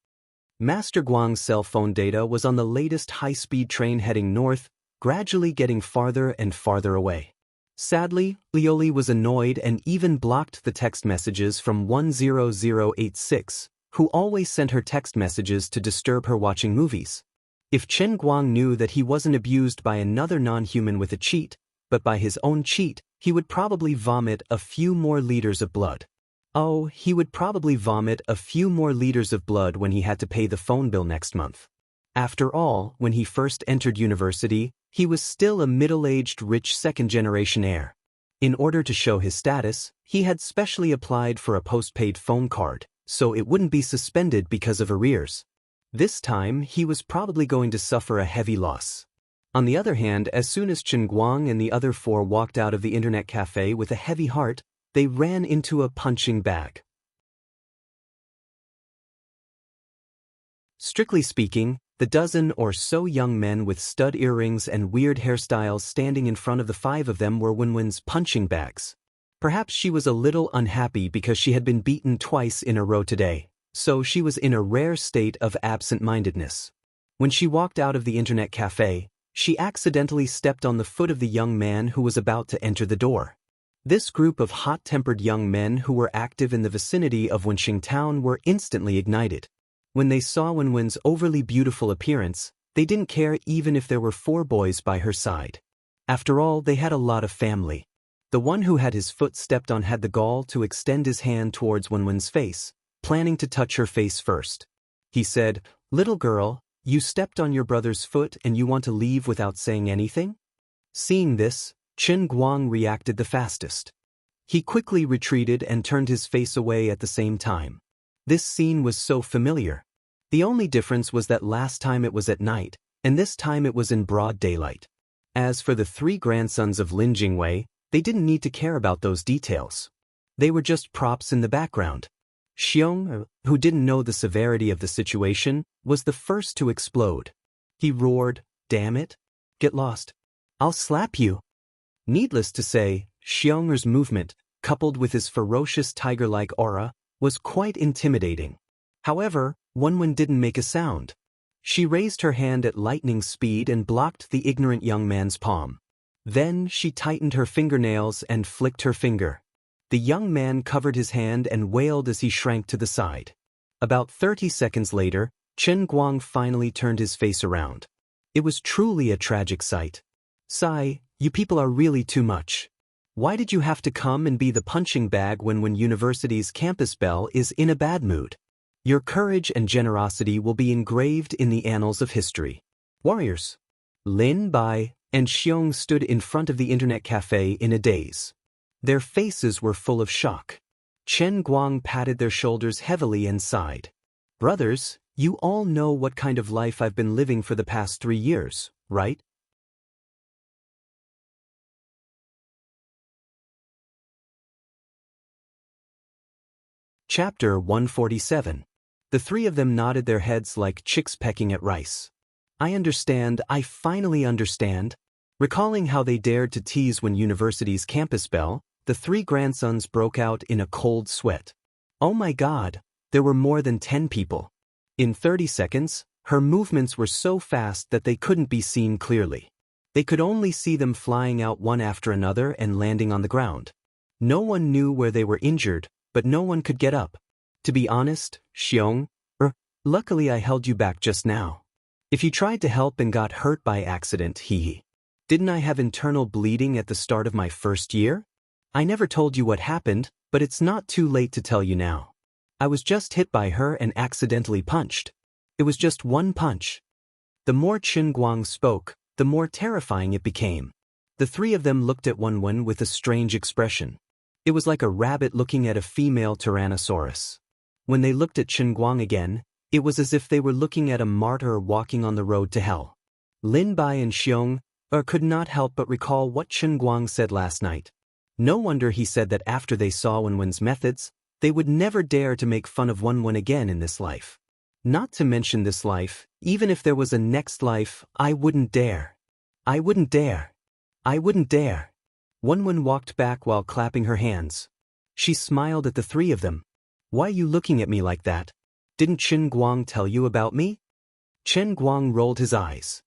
Master Guang's cell phone data was on the latest high-speed train heading north, gradually getting farther and farther away. Sadly, Liu Li was annoyed and even blocked the text messages from 10086, who always sent her text messages to disturb her watching movies. If Chen Guang knew that he wasn't abused by another non-human with a cheat, but by his own cheat, he would probably vomit a few more liters of blood. Oh, he would probably vomit a few more liters of blood when he had to pay the phone bill next month. After all, when he first entered university, he was still a middle-aged rich second-generation heir. In order to show his status, he had specially applied for a postpaid phone card, so it wouldn't be suspended because of arrears. This time, he was probably going to suffer a heavy loss. On the other hand, as soon as Chen Guang and the other four walked out of the internet cafe with a heavy heart, they ran into a punching bag. Strictly speaking, the dozen or so young men with stud earrings and weird hairstyles standing in front of the five of them were Wenwen's punching bags. Perhaps she was a little unhappy because she had been beaten twice in a row today, so she was in a rare state of absent-mindedness. When she walked out of the internet cafe, she accidentally stepped on the foot of the young man who was about to enter the door. This group of hot-tempered young men who were active in the vicinity of Wenxing town were instantly ignited. When they saw Wenwen's overly beautiful appearance, they didn't care even if there were 4 boys by her side. After all, they had a lot of family. The one who had his foot stepped on had the gall to extend his hand towards Wenwen's face, planning to touch her face first. He said, "Little girl, you stepped on your brother's foot and you want to leave without saying anything?" Seeing this, Chen Guang reacted the fastest. He quickly retreated and turned his face away at the same time. This scene was so familiar. The only difference was that last time it was at night, and this time it was in broad daylight. As for the 3 grandsons of Lin Jingwei, they didn't need to care about those details. They were just props in the background. Xiong, who didn't know the severity of the situation, was the first to explode. He roared, "Damn it! Get lost. I'll slap you." Needless to say, Xiong's movement, coupled with his ferocious tiger-like aura, was quite intimidating. However, Wenwen didn't make a sound. She raised her hand at lightning speed and blocked the ignorant young man's palm. Then she tightened her fingernails and flicked her finger. The young man covered his hand and wailed as he shrank to the side. About 30 seconds later, Chen Guang finally turned his face around. It was truly a tragic sight. "Sai, you people are really too much. Why did you have to come and be the punching bag when University's campus belle is in a bad mood? Your courage and generosity will be engraved in the annals of history." Warriors. Lin Bai and Xiong stood in front of the internet cafe in a daze. Their faces were full of shock. Chen Guang patted their shoulders heavily and sighed. "Brothers, you all know what kind of life I've been living for the past 3 years, right?" Chapter 147. The 3 of them nodded their heads like chicks pecking at rice. "I understand, I finally understand." Recalling how they dared to tease University's campus belle, the 3 grandsons broke out in a cold sweat. Oh my God, there were more than 10 people. In 30 seconds, her movements were so fast that they couldn't be seen clearly. They could only see them flying out one after another and landing on the ground. No one knew where they were injured, but no one could get up. To be honest, Xiong, luckily I held you back just now. If you tried to help and got hurt by accident, hee. Didn't I have internal bleeding at the start of my first year? I never told you what happened, but it's not too late to tell you now. I was just hit by her and accidentally punched. It was just one punch. The more Chen Guang spoke, the more terrifying it became. The 3 of them looked at Wenwen with a strange expression. It was like a rabbit looking at a female tyrannosaurus. When they looked at Chen Guang again, it was as if they were looking at a martyr walking on the road to hell. Lin Bai and Xiong could not help but recall what Chen Guang said last night. No wonder he said that after they saw Wenwen's methods, they would never dare to make fun of Wenwen again in this life. Not to mention this life, even if there was a next life, I wouldn't dare. I wouldn't dare. I wouldn't dare. Wenwen walked back while clapping her hands. She smiled at the 3 of them. "Why are you looking at me like that? Didn't Chen Guang tell you about me?" Chen Guang rolled his eyes.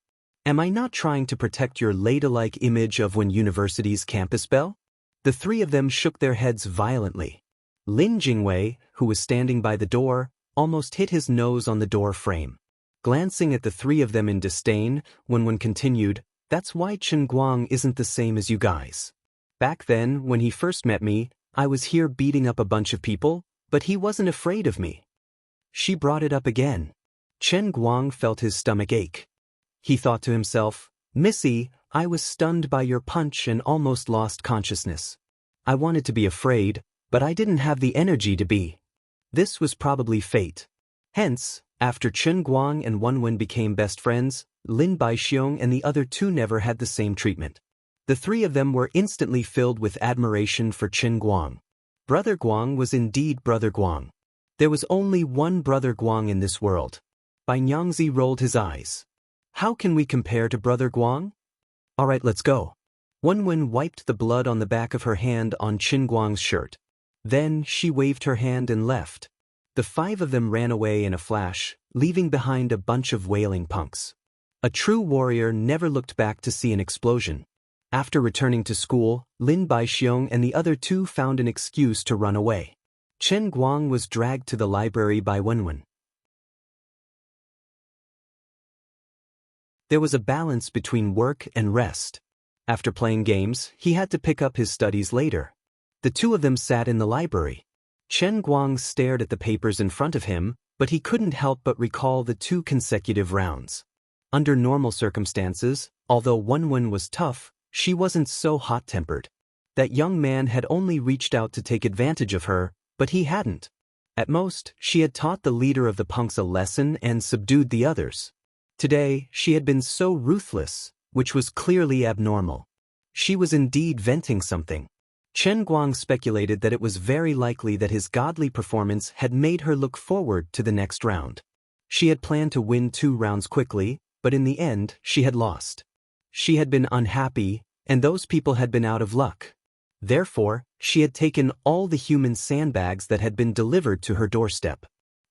"Am I not trying to protect your ladylike image of University's campus belle?" The 3 of them shook their heads violently. Lin Jingwei, who was standing by the door, almost hit his nose on the door frame. Glancing at the 3 of them in disdain, Wenwen continued, "That's why Chen Guang isn't the same as you guys. Back then, when he first met me, I was here beating up a bunch of people, but he wasn't afraid of me." She brought it up again. Chen Guang felt his stomach ache. He thought to himself, "Missy, I was stunned by your punch and almost lost consciousness. I wanted to be afraid, but I didn't have the energy to be." This was probably fate. Hence, after Chen Guang and Wenwen became best friends, Lin Baixiong and the other 2 never had the same treatment. The 3 of them were instantly filled with admiration for Chen Guang. Brother Guang was indeed Brother Guang. There was only one Brother Guang in this world. Bai Nyangzi rolled his eyes. "How can we compare to Brother Guang? Alright, let's go." Wenwen wiped the blood on the back of her hand on Chen Guang's shirt. Then she waved her hand and left. The 5 of them ran away in a flash, leaving behind a bunch of wailing punks. A true warrior never looked back to see an explosion. After returning to school, Lin Baixiong and the other two found an excuse to run away. Chen Guang was dragged to the library by Wenwen. There was a balance between work and rest. After playing games, he had to pick up his studies later. The two of them sat in the library. Chen Guang stared at the papers in front of him, but he couldn't help but recall the 2 consecutive rounds. Under normal circumstances, although Wenwen was tough, she wasn't so hot-tempered. That young man had only reached out to take advantage of her, but he hadn't. At most, she had taught the leader of the punks a lesson and subdued the others. Today, she had been so ruthless, which was clearly abnormal. She was indeed venting something. Chen Guang speculated that it was very likely that his godly performance had made her look forward to the next round. She had planned to win 2 rounds quickly, but in the end, she had lost. She had been unhappy, and those people had been out of luck. Therefore, she had taken all the human sandbags that had been delivered to her doorstep.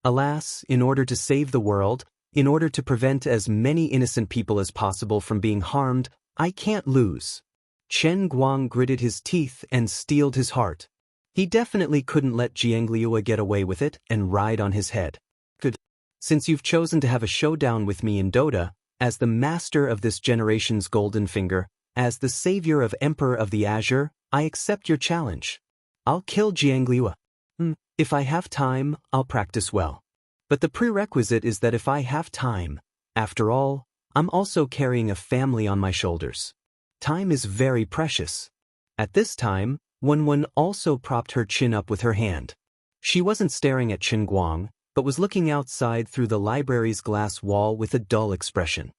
Alas, in order to save the world, in order to prevent as many innocent people as possible from being harmed, I can't lose. Chen Guang gritted his teeth and steeled his heart. He definitely couldn't let Jiangliu get away with it and ride on his head. Good. Since you've chosen to have a showdown with me in Dota, as the master of this generation's golden finger, as the savior of Emperor of the Azure, I accept your challenge. I'll kill Jiangliu. If I have time, I'll practice well. But the prerequisite is that if I have time, after all, I'm also carrying a family on my shoulders. Time is very precious. At this time, Wenwen also propped her chin up with her hand. She wasn't staring at Chen Guang, but was looking outside through the library's glass wall with a dull expression.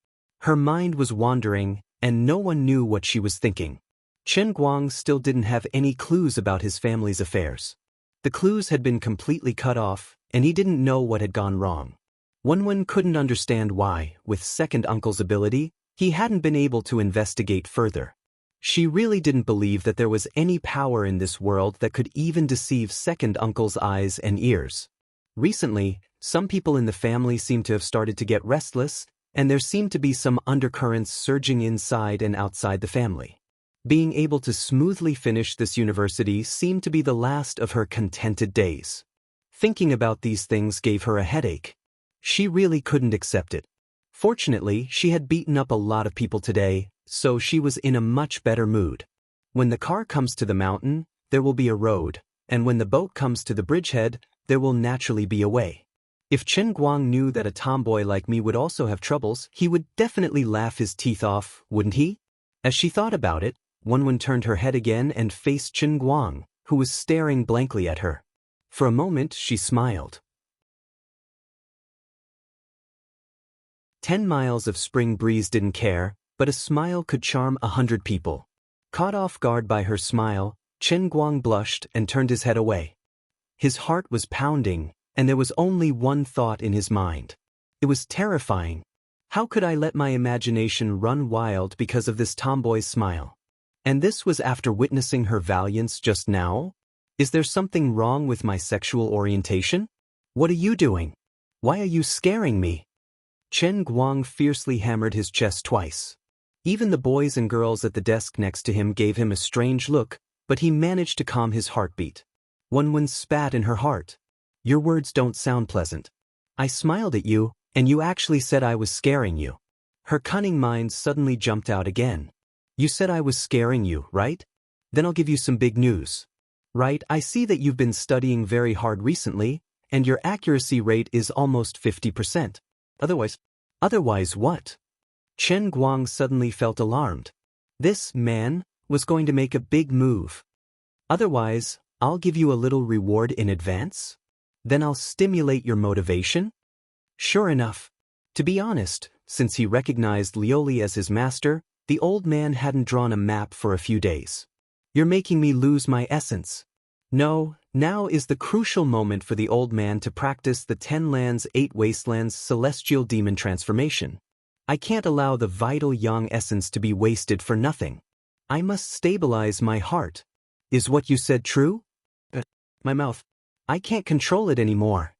Her mind was wandering, and no one knew what she was thinking. Chen Guang still didn't have any clues about his family's affairs. The clues had been completely cut off, and he didn't know what had gone wrong. Wenwen couldn't understand why, with second uncle's ability, he hadn't been able to investigate further. She really didn't believe that there was any power in this world that could even deceive second uncle's eyes and ears. Recently, some people in the family seemed to have started to get restless, and there seemed to be some undercurrents surging inside and outside the family. Being able to smoothly finish this university seemed to be the last of her contented days. Thinking about these things gave her a headache. She really couldn't accept it. Fortunately, she had beaten up a lot of people today, so she was in a much better mood. When the car comes to the mountain, there will be a road, and when the boat comes to the bridgehead, there will naturally be a way. If Chen Guang knew that a tomboy like me would also have troubles, he would definitely laugh his teeth off, wouldn't he? As she thought about it, Wenwen turned her head again and faced Chen Guang, who was staring blankly at her. For a moment, she smiled. 10 miles of spring breeze didn't care, but a smile could charm 100 people. Caught off guard by her smile, Chen Guang blushed and turned his head away. His heart was pounding, and there was only one thought in his mind. It was terrifying. How could I let my imagination run wild because of this tomboy's smile? And this was after witnessing her valiance just now? Is there something wrong with my sexual orientation? What are you doing? Why are you scaring me? Chen Guang fiercely hammered his chest twice. Even the boys and girls at the desk next to him gave him a strange look, but he managed to calm his heartbeat. Wenwen spat in her heart. Your words don't sound pleasant. I smiled at you, and you actually said I was scaring you. Her cunning mind suddenly jumped out again. You said I was scaring you, right? Then I'll give you some big news. Right, I see that you've been studying very hard recently, and your accuracy rate is almost 50%. Otherwise what? Chen Guang suddenly felt alarmed. This man was going to make a big move. Otherwise, I'll give you a little reward in advance? Then I'll stimulate your motivation? Sure enough. To be honest, since he recognized Lioli as his master, the old man hadn't drawn a map for a few days. You're making me lose my essence. No, now is the crucial moment for the old man to practice the 10 lands 8 wastelands celestial demon transformation. I can't allow the vital yang essence to be wasted for nothing. I must stabilize my heart. Is what you said true? My mouth. I can't control it anymore.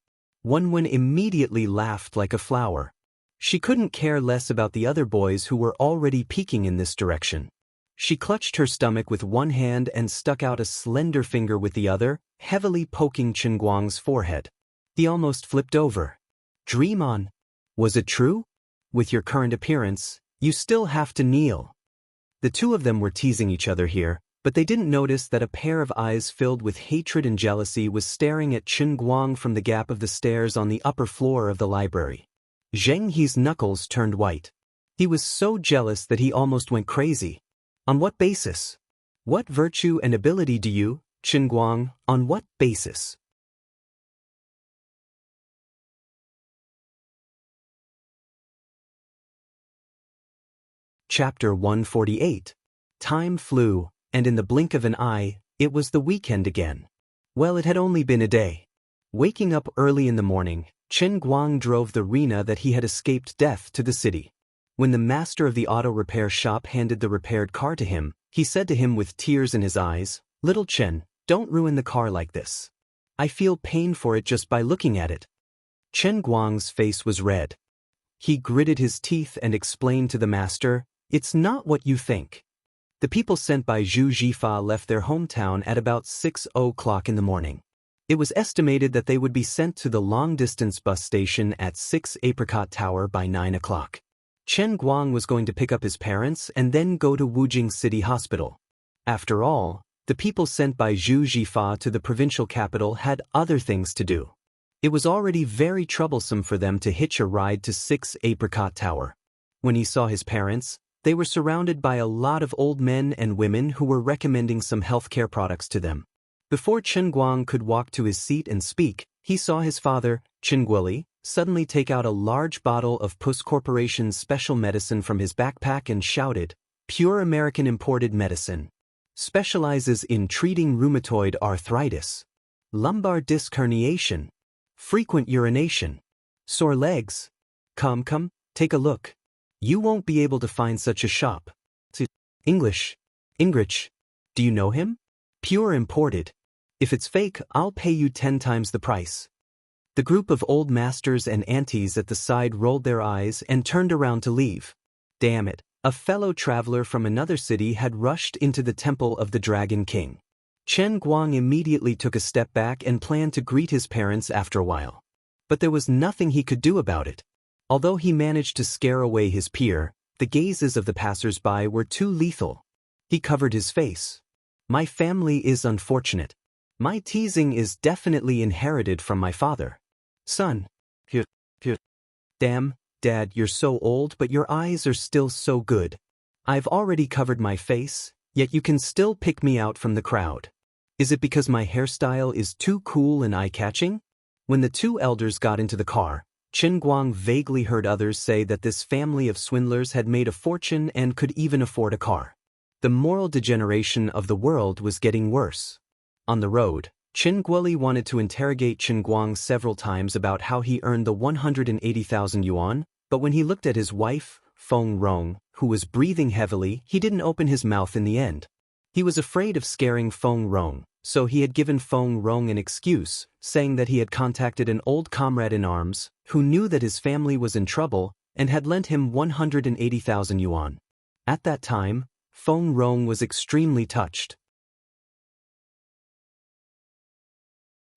Wenwen immediately laughed like a flower. She couldn't care less about the other boys who were already peeking in this direction. She clutched her stomach with one hand and stuck out a slender finger with the other, heavily poking Chen Guang's forehead. He almost flipped over. Dream on. Was it true? With your current appearance, you still have to kneel. The two of them were teasing each other here, but they didn't notice that a pair of eyes filled with hatred and jealousy was staring at Chen Guang from the gap of the stairs on the upper floor of the library. Zheng He's knuckles turned white. He was so jealous that he almost went crazy. On what basis? What virtue and ability do you, Chen Guang, on what basis? Chapter 148. Time flew, and in the blink of an eye, it was the weekend again. Well, it had only been a day. Waking up early in the morning, Chen Guang drove the Rena that he had escaped death to the city. When the master of the auto repair shop handed the repaired car to him, he said to him with tears in his eyes, "Little Chen, don't ruin the car like this. I feel pain for it just by looking at it." Chen Guang's face was red. He gritted his teeth and explained to the master, "It's not what you think." The people sent by Zhu Jifa left their hometown at about 6:00 in the morning. It was estimated that they would be sent to the long-distance bus station at 6 Apricot Tower by 9 o'clock. Chen Guang was going to pick up his parents and then go to Wujing City Hospital. After all, the people sent by Zhu Jifa to the provincial capital had other things to do. It was already very troublesome for them to hitch a ride to 6 Apricot Tower. When he saw his parents, they were surrounded by a lot of old men and women who were recommending some healthcare products to them. Before Chen Guang could walk to his seat and speak, he saw his father, Chen Guoli, suddenly take out a large bottle of Puss Corporation's special medicine from his backpack and shouted, "Pure American imported medicine. Specializes in treating rheumatoid arthritis, lumbar disc herniation, frequent urination, sore legs. Come, take a look. You won't be able to find such a shop." English. Ingrich. Do you know him? Pure imported. If it's fake, I'll pay you 10 times the price. The group of old masters and aunties at the side rolled their eyes and turned around to leave. Damn it, a fellow traveler from another city had rushed into the temple of the Dragon King. Chen Guang immediately took a step back and planned to greet his parents after a while. But there was nothing he could do about it. Although he managed to scare away his peer, the gazes of the passers-by were too lethal. He covered his face. "My family is unfortunate. My teasing is definitely inherited from my father. Son. Damn, Dad, you're so old but your eyes are still so good. I've already covered my face, yet you can still pick me out from the crowd. Is it because my hairstyle is too cool and eye-catching?" When the two elders got into the car, Chen Guang vaguely heard others say that this family of swindlers had made a fortune and could even afford a car. The moral degeneration of the world was getting worse. On the road, Chen Guoli wanted to interrogate Chen Guang several times about how he earned the 180,000 yuan, but when he looked at his wife, Feng Rong, who was breathing heavily, he didn't open his mouth in the end. He was afraid of scaring Feng Rong, so he had given Feng Rong an excuse, saying that he had contacted an old comrade in arms, who knew that his family was in trouble, and had lent him 180,000 yuan. At that time, Feng Rong was extremely touched.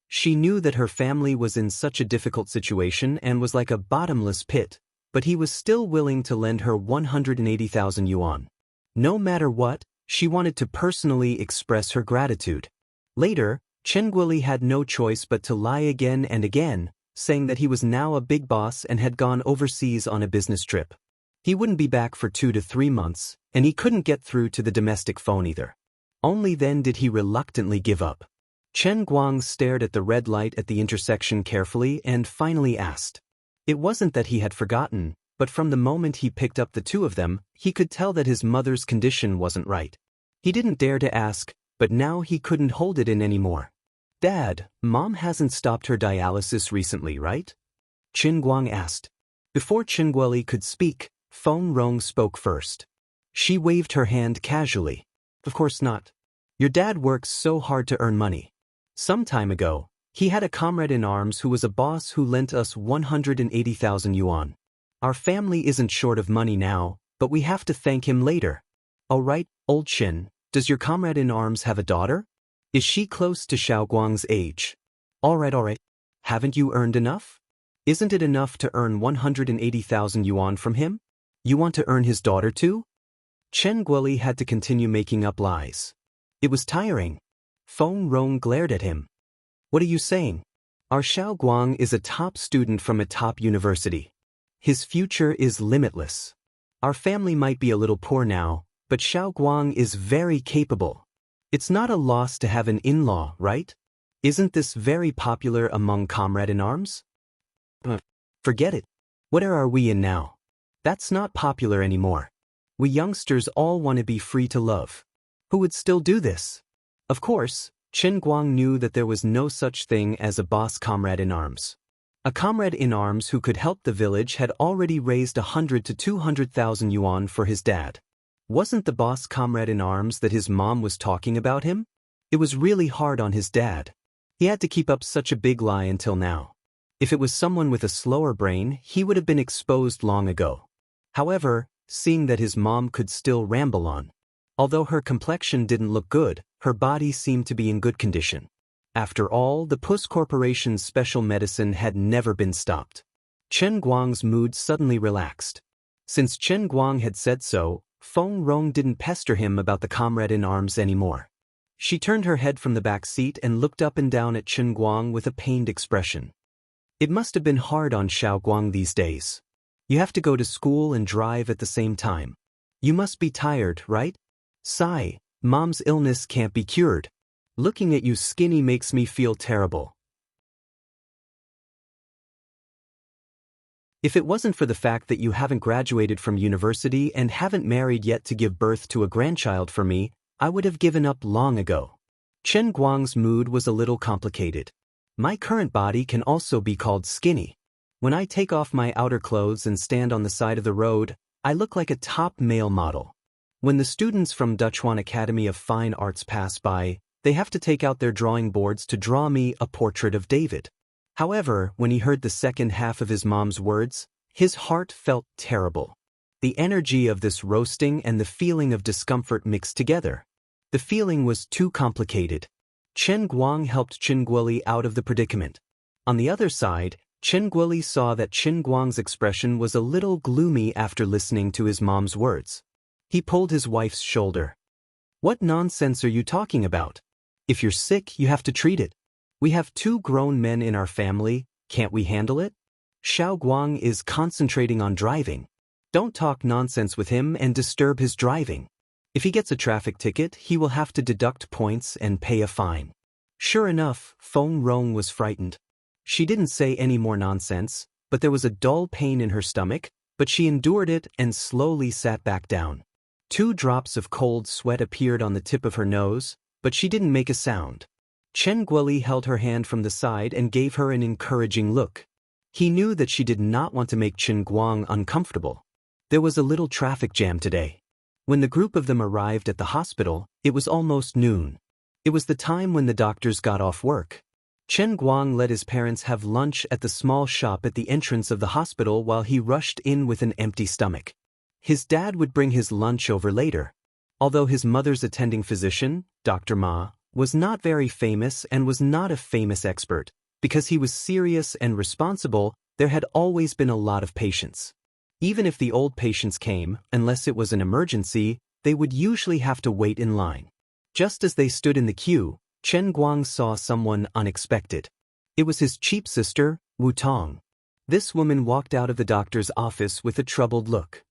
She knew that her family was in such a difficult situation and was like a bottomless pit, but he was still willing to lend her 180,000 yuan. No matter what, she wanted to personally express her gratitude. Later, Chen Guoli had no choice but to lie again and again, saying that he was now a big boss and had gone overseas on a business trip. He wouldn't be back for 2 to 3 months, and he couldn't get through to the domestic phone either. Only then did he reluctantly give up. Chen Guang stared at the red light at the intersection carefully and finally asked. It wasn't that he had forgotten, but from the moment he picked up the two of them, he could tell that his mother's condition wasn't right. He didn't dare to ask, but now he couldn't hold it in anymore. "Dad, Mom hasn't stopped her dialysis recently, right?" Chen Guang asked. Before Chen Guoli could speak, Feng Rong spoke first. She waved her hand casually. "Of course not. Your dad works so hard to earn money. Some time ago, he had a comrade in arms who was a boss who lent us 180,000 yuan. Our family isn't short of money now, but we have to thank him later." "All right, old Chen, does your comrade in arms have a daughter? Is she close to Xiaoguang's age? All right. Haven't you earned enough? Isn't it enough to earn 180,000 yuan from him? You want to earn his daughter too?" Chen Guoli had to continue making up lies. It was tiring. Feng Rong glared at him. "What are you saying? Our Xiaoguang is a top student from a top university. His future is limitless. Our family might be a little poor now, but Xiaoguang is very capable. It's not a loss to have an in-law, right? Isn't this very popular among comrade-in-arms?" Forget it. What era are we in now? That's not popular anymore. We youngsters all want to be free to love. Who would still do this? Of course, Chen Guang knew that there was no such thing as a boss comrade-in-arms. A comrade-in-arms who could help the village had already raised 100 to 200,000 yuan for his dad. Wasn't the boss comrade-in-arms that his mom was talking about him? It was really hard on his dad. He had to keep up such a big lie until now. If it was someone with a slower brain, he would have been exposed long ago. However, seeing that his mom could still ramble on. Although her complexion didn't look good, her body seemed to be in good condition. After all, the Puss Corporation's special medicine had never been stopped. Chen Guang's mood suddenly relaxed. Since Chen Guang had said so, Feng Rong didn't pester him about the comrade-in-arms anymore. She turned her head from the back seat and looked up and down at Chen Guang with a pained expression. It must have been hard on Xiao Guang these days. You have to go to school and drive at the same time. You must be tired, right? Sigh, Mom's illness can't be cured. Looking at you skinny makes me feel terrible. If it wasn't for the fact that you haven't graduated from university and haven't married yet to give birth to a grandchild for me, I would have given up long ago. Chen Guang's mood was a little complicated. My current body can also be called skinny. When I take off my outer clothes and stand on the side of the road, I look like a top male model. When the students from Duchuan Academy of Fine Arts pass by, they have to take out their drawing boards to draw me a portrait of David. However, when he heard the second half of his mom's words, his heart felt terrible. The energy of this roasting and the feeling of discomfort mixed together. The feeling was too complicated. Chen Guang helped Chen Guoli out of the predicament. On the other side, Chen Guoli saw that Chen Guang's expression was a little gloomy after listening to his mom's words. He pulled his wife's shoulder. "What nonsense are you talking about? If you're sick, you have to treat it. We have 2 grown men in our family, can't we handle it? Xiao Guang is concentrating on driving. Don't talk nonsense with him and disturb his driving. If he gets a traffic ticket, he will have to deduct points and pay a fine." Sure enough, Feng Rong was frightened. She didn't say any more nonsense, but there was a dull pain in her stomach, but she endured it and slowly sat back down. 2 drops of cold sweat appeared on the tip of her nose, but she didn't make a sound. Chen Guoli held her hand from the side and gave her an encouraging look. He knew that she did not want to make Chen Guang uncomfortable. There was a little traffic jam today. When the group of them arrived at the hospital, it was almost noon. It was the time when the doctors got off work. Chen Guang let his parents have lunch at the small shop at the entrance of the hospital while he rushed in with an empty stomach. His dad would bring his lunch over later. Although his mother's attending physician, Dr. Ma, was not very famous and was not a famous expert, because he was serious and responsible, there had always been a lot of patients. Even if the old patients came, unless it was an emergency, they would usually have to wait in line. Just as they stood in the queue, Chen Guang saw someone unexpected. It was his cheap sister, Wu Tong. This woman walked out of the doctor's office with a troubled look.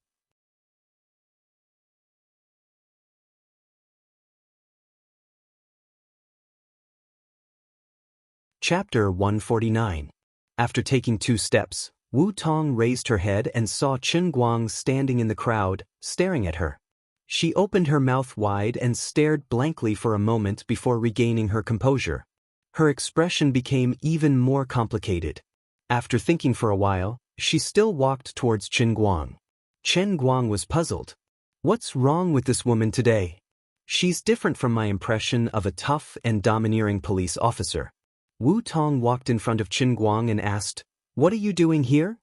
Chapter 149. After taking 2 steps, Wu Tong raised her head and saw Chen Guang standing in the crowd, staring at her. She opened her mouth wide and stared blankly for a moment before regaining her composure. Her expression became even more complicated. After thinking for a while, she still walked towards Chen Guang. Chen Guang was puzzled. What's wrong with this woman today? She's different from my impression of a tough and domineering police officer. Wu Tong walked in front of Chen Guang and asked, "What are you doing here?"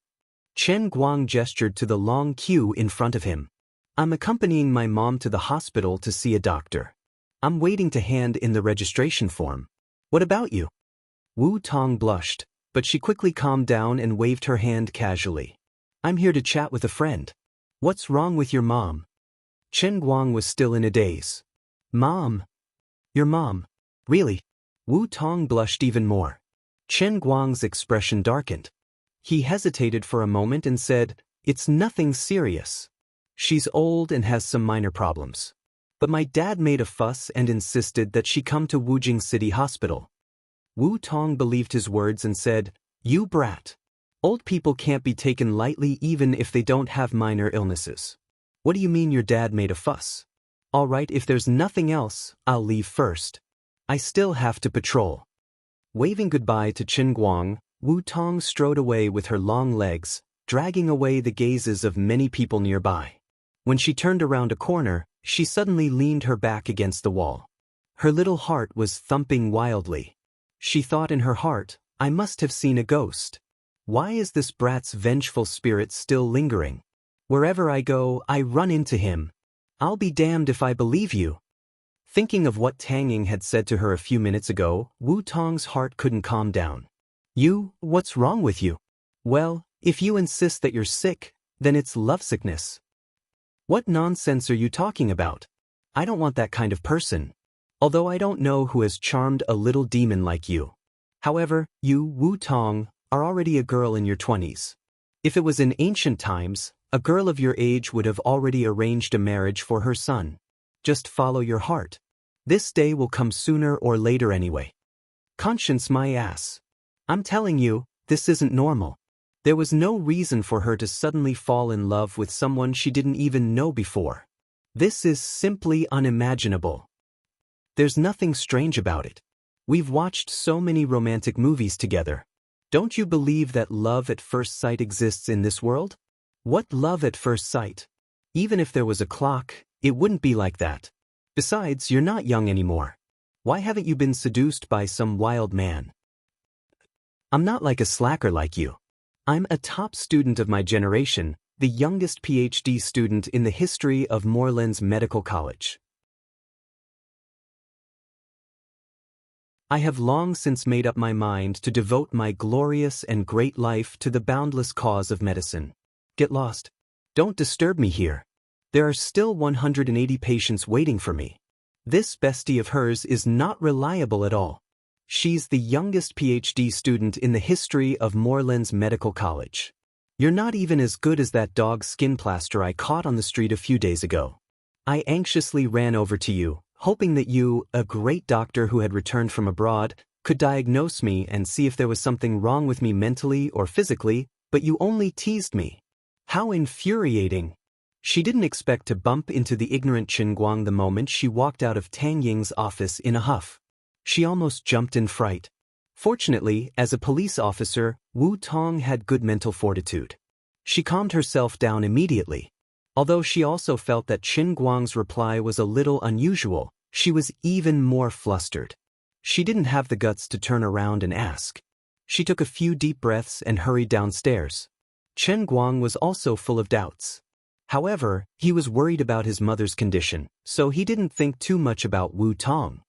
Chen Guang gestured to the long queue in front of him. I'm accompanying my mom to the hospital to see a doctor. I'm waiting to hand in the registration form. What about you? Wu Tong blushed, but she quickly calmed down and waved her hand casually. I'm here to chat with a friend. What's wrong with your mom? Chen Guang was still in a daze. Mom? Your mom? Really? Wu Tong blushed even more. Chen Guang's expression darkened. He hesitated for a moment and said, It's nothing serious. She's old and has some minor problems. But my dad made a fuss and insisted that she come to Wujing City Hospital. Wu Tong believed his words and said, You brat. Old people can't be taken lightly even if they don't have minor illnesses. What do you mean your dad made a fuss? All right, if there's nothing else, I'll leave first. I still have to patrol. Waving goodbye to Chen Guang, Wu Tong strode away with her long legs, dragging away the gazes of many people nearby. When she turned around a corner, she suddenly leaned her back against the wall. Her little heart was thumping wildly. She thought in her heart, I must have seen a ghost. Why is this brat's vengeful spirit still lingering? Wherever I go, I run into him. I'll be damned if I believe you. Thinking of what Tang Ying had said to her a few minutes ago, Wu Tong's heart couldn't calm down. What's wrong with you? Well, if you insist that you're sick, then it's lovesickness. What nonsense are you talking about? I don't want that kind of person. Although I don't know who has charmed a little demon like you. However, you, Wu Tong, are already a girl in your 20s. If it was in ancient times, a girl of your age would have already arranged a marriage for her son. Just follow your heart. This day will come sooner or later anyway. Conscience my ass. I'm telling you, this isn't normal. There was no reason for her to suddenly fall in love with someone she didn't even know before. This is simply unimaginable. There's nothing strange about it. We've watched so many romantic movies together. Don't you believe that love at first sight exists in this world? What love at first sight? Even if there was a clock, it wouldn't be like that. Besides, you're not young anymore. Why haven't you been seduced by some wild man? I'm not like a slacker like you. I'm a top student of my generation, the youngest PhD student in the history of Moorlands Medical College. I have long since made up my mind to devote my glorious and great life to the boundless cause of medicine. Get lost. Don't disturb me here. There are still 180 patients waiting for me. This bestie of hers is not reliable at all. She's the youngest PhD student in the history of Moorlands Medical College. You're not even as good as that dog skin plaster I caught on the street a few days ago. I anxiously ran over to you, hoping that you, a great doctor who had returned from abroad, could diagnose me and see if there was something wrong with me mentally or physically, but you only teased me. How infuriating! She didn't expect to bump into the ignorant Chen Guang the moment she walked out of Tang Ying's office in a huff. She almost jumped in fright. Fortunately, as a police officer, Wu Tong had good mental fortitude. She calmed herself down immediately. Although she also felt that Chen Guang's reply was a little unusual, she was even more flustered. She didn't have the guts to turn around and ask. She took a few deep breaths and hurried downstairs. Chen Guang was also full of doubts. However, he was worried about his mother's condition, so he didn't think too much about Wu Tong.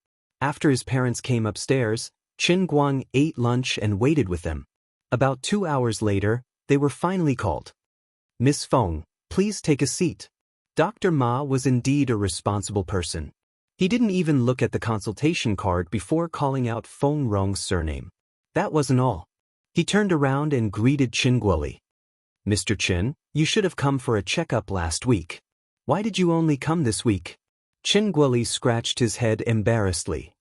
After his parents came upstairs, Chen Guang ate lunch and waited with them. About 2 hours later, they were finally called. Miss Feng, please take a seat. Dr. Ma was indeed a responsible person. He didn't even look at the consultation card before calling out Feng Rong's surname. That wasn't all. He turned around and greeted Chen Guoli. Mr. Chen, you should have come for a checkup last week. Why did you only come this week? Chen Guoli scratched his head embarrassedly.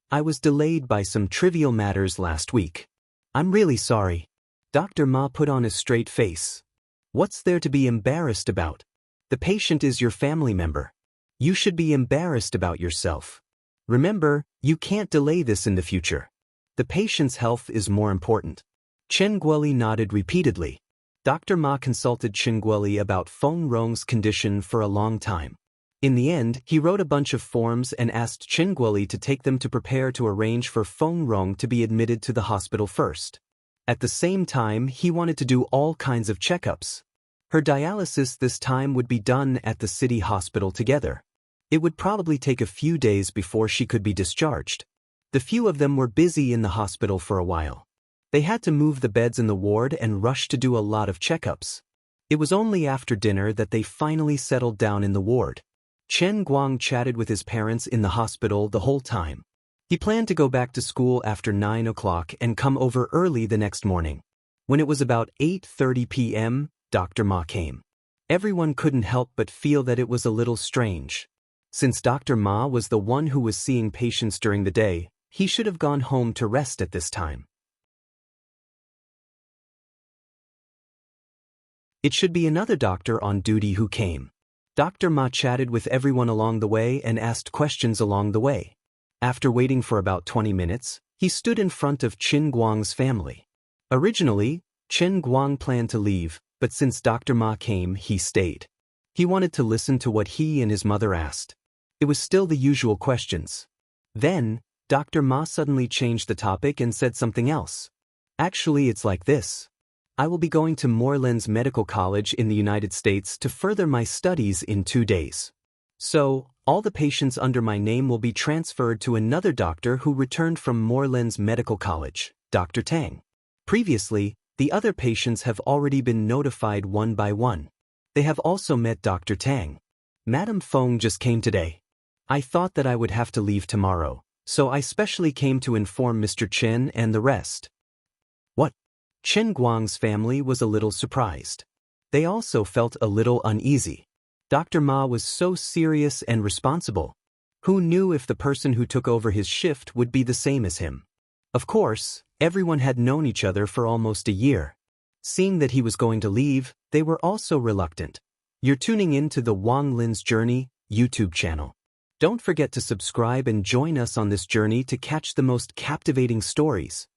I was delayed by some trivial matters last week. I'm really sorry. Dr. Ma put on a straight face. What's there to be embarrassed about? The patient is your family member. You should be embarrassed about yourself. Remember, you can't delay this in the future. The patient's health is more important. Chen Guoli nodded repeatedly. Dr. Ma consulted Chen Guoli about Feng Rong's condition for a long time. In the end, he wrote a bunch of forms and asked Chen Guoli to take them to prepare to arrange for Feng Rong to be admitted to the hospital first. At the same time, he wanted to do all kinds of checkups. Her dialysis this time would be done at the city hospital together. It would probably take a few days before she could be discharged. The few of them were busy in the hospital for a while. They had to move the beds in the ward and rush to do a lot of checkups. It was only after dinner that they finally settled down in the ward. Chen Guang chatted with his parents in the hospital the whole time. He planned to go back to school after 9 o'clock and come over early the next morning. When it was about 8:30 p.m., Dr. Ma came. Everyone couldn't help but feel that it was a little strange. Since Dr. Ma was the one who was seeing patients during the day, he should have gone home to rest at this time. It should be another doctor on duty who came. Dr. Ma chatted with everyone along the way and asked questions along the way. After waiting for about 20 minutes, he stood in front of Chen Guang's family. Originally, Chen Guang planned to leave, but since Dr. Ma came, he stayed. He wanted to listen to what he and his mother asked. It was still the usual questions. Then, Dr. Ma suddenly changed the topic and said something else. Actually, it's like this. I will be going to Moreland's Medical College in the United States to further my studies in 2 days. So, all the patients under my name will be transferred to another doctor who returned from Moreland's Medical College, Dr. Tang. Previously, the other patients have already been notified one by one. They have also met Dr. Tang. Madame Feng just came today. I thought that I would have to leave tomorrow, so I specially came to inform Mr. Chen and the rest. What? Chen Guang's family was a little surprised. They also felt a little uneasy. Dr. Ma was so serious and responsible. Who knew if the person who took over his shift would be the same as him? Of course, everyone had known each other for almost a year. Seeing that he was going to leave, they were also reluctant. You're tuning in to the Wang Lin's Journey YouTube channel. Don't forget to subscribe and join us on this journey to catch the most captivating stories.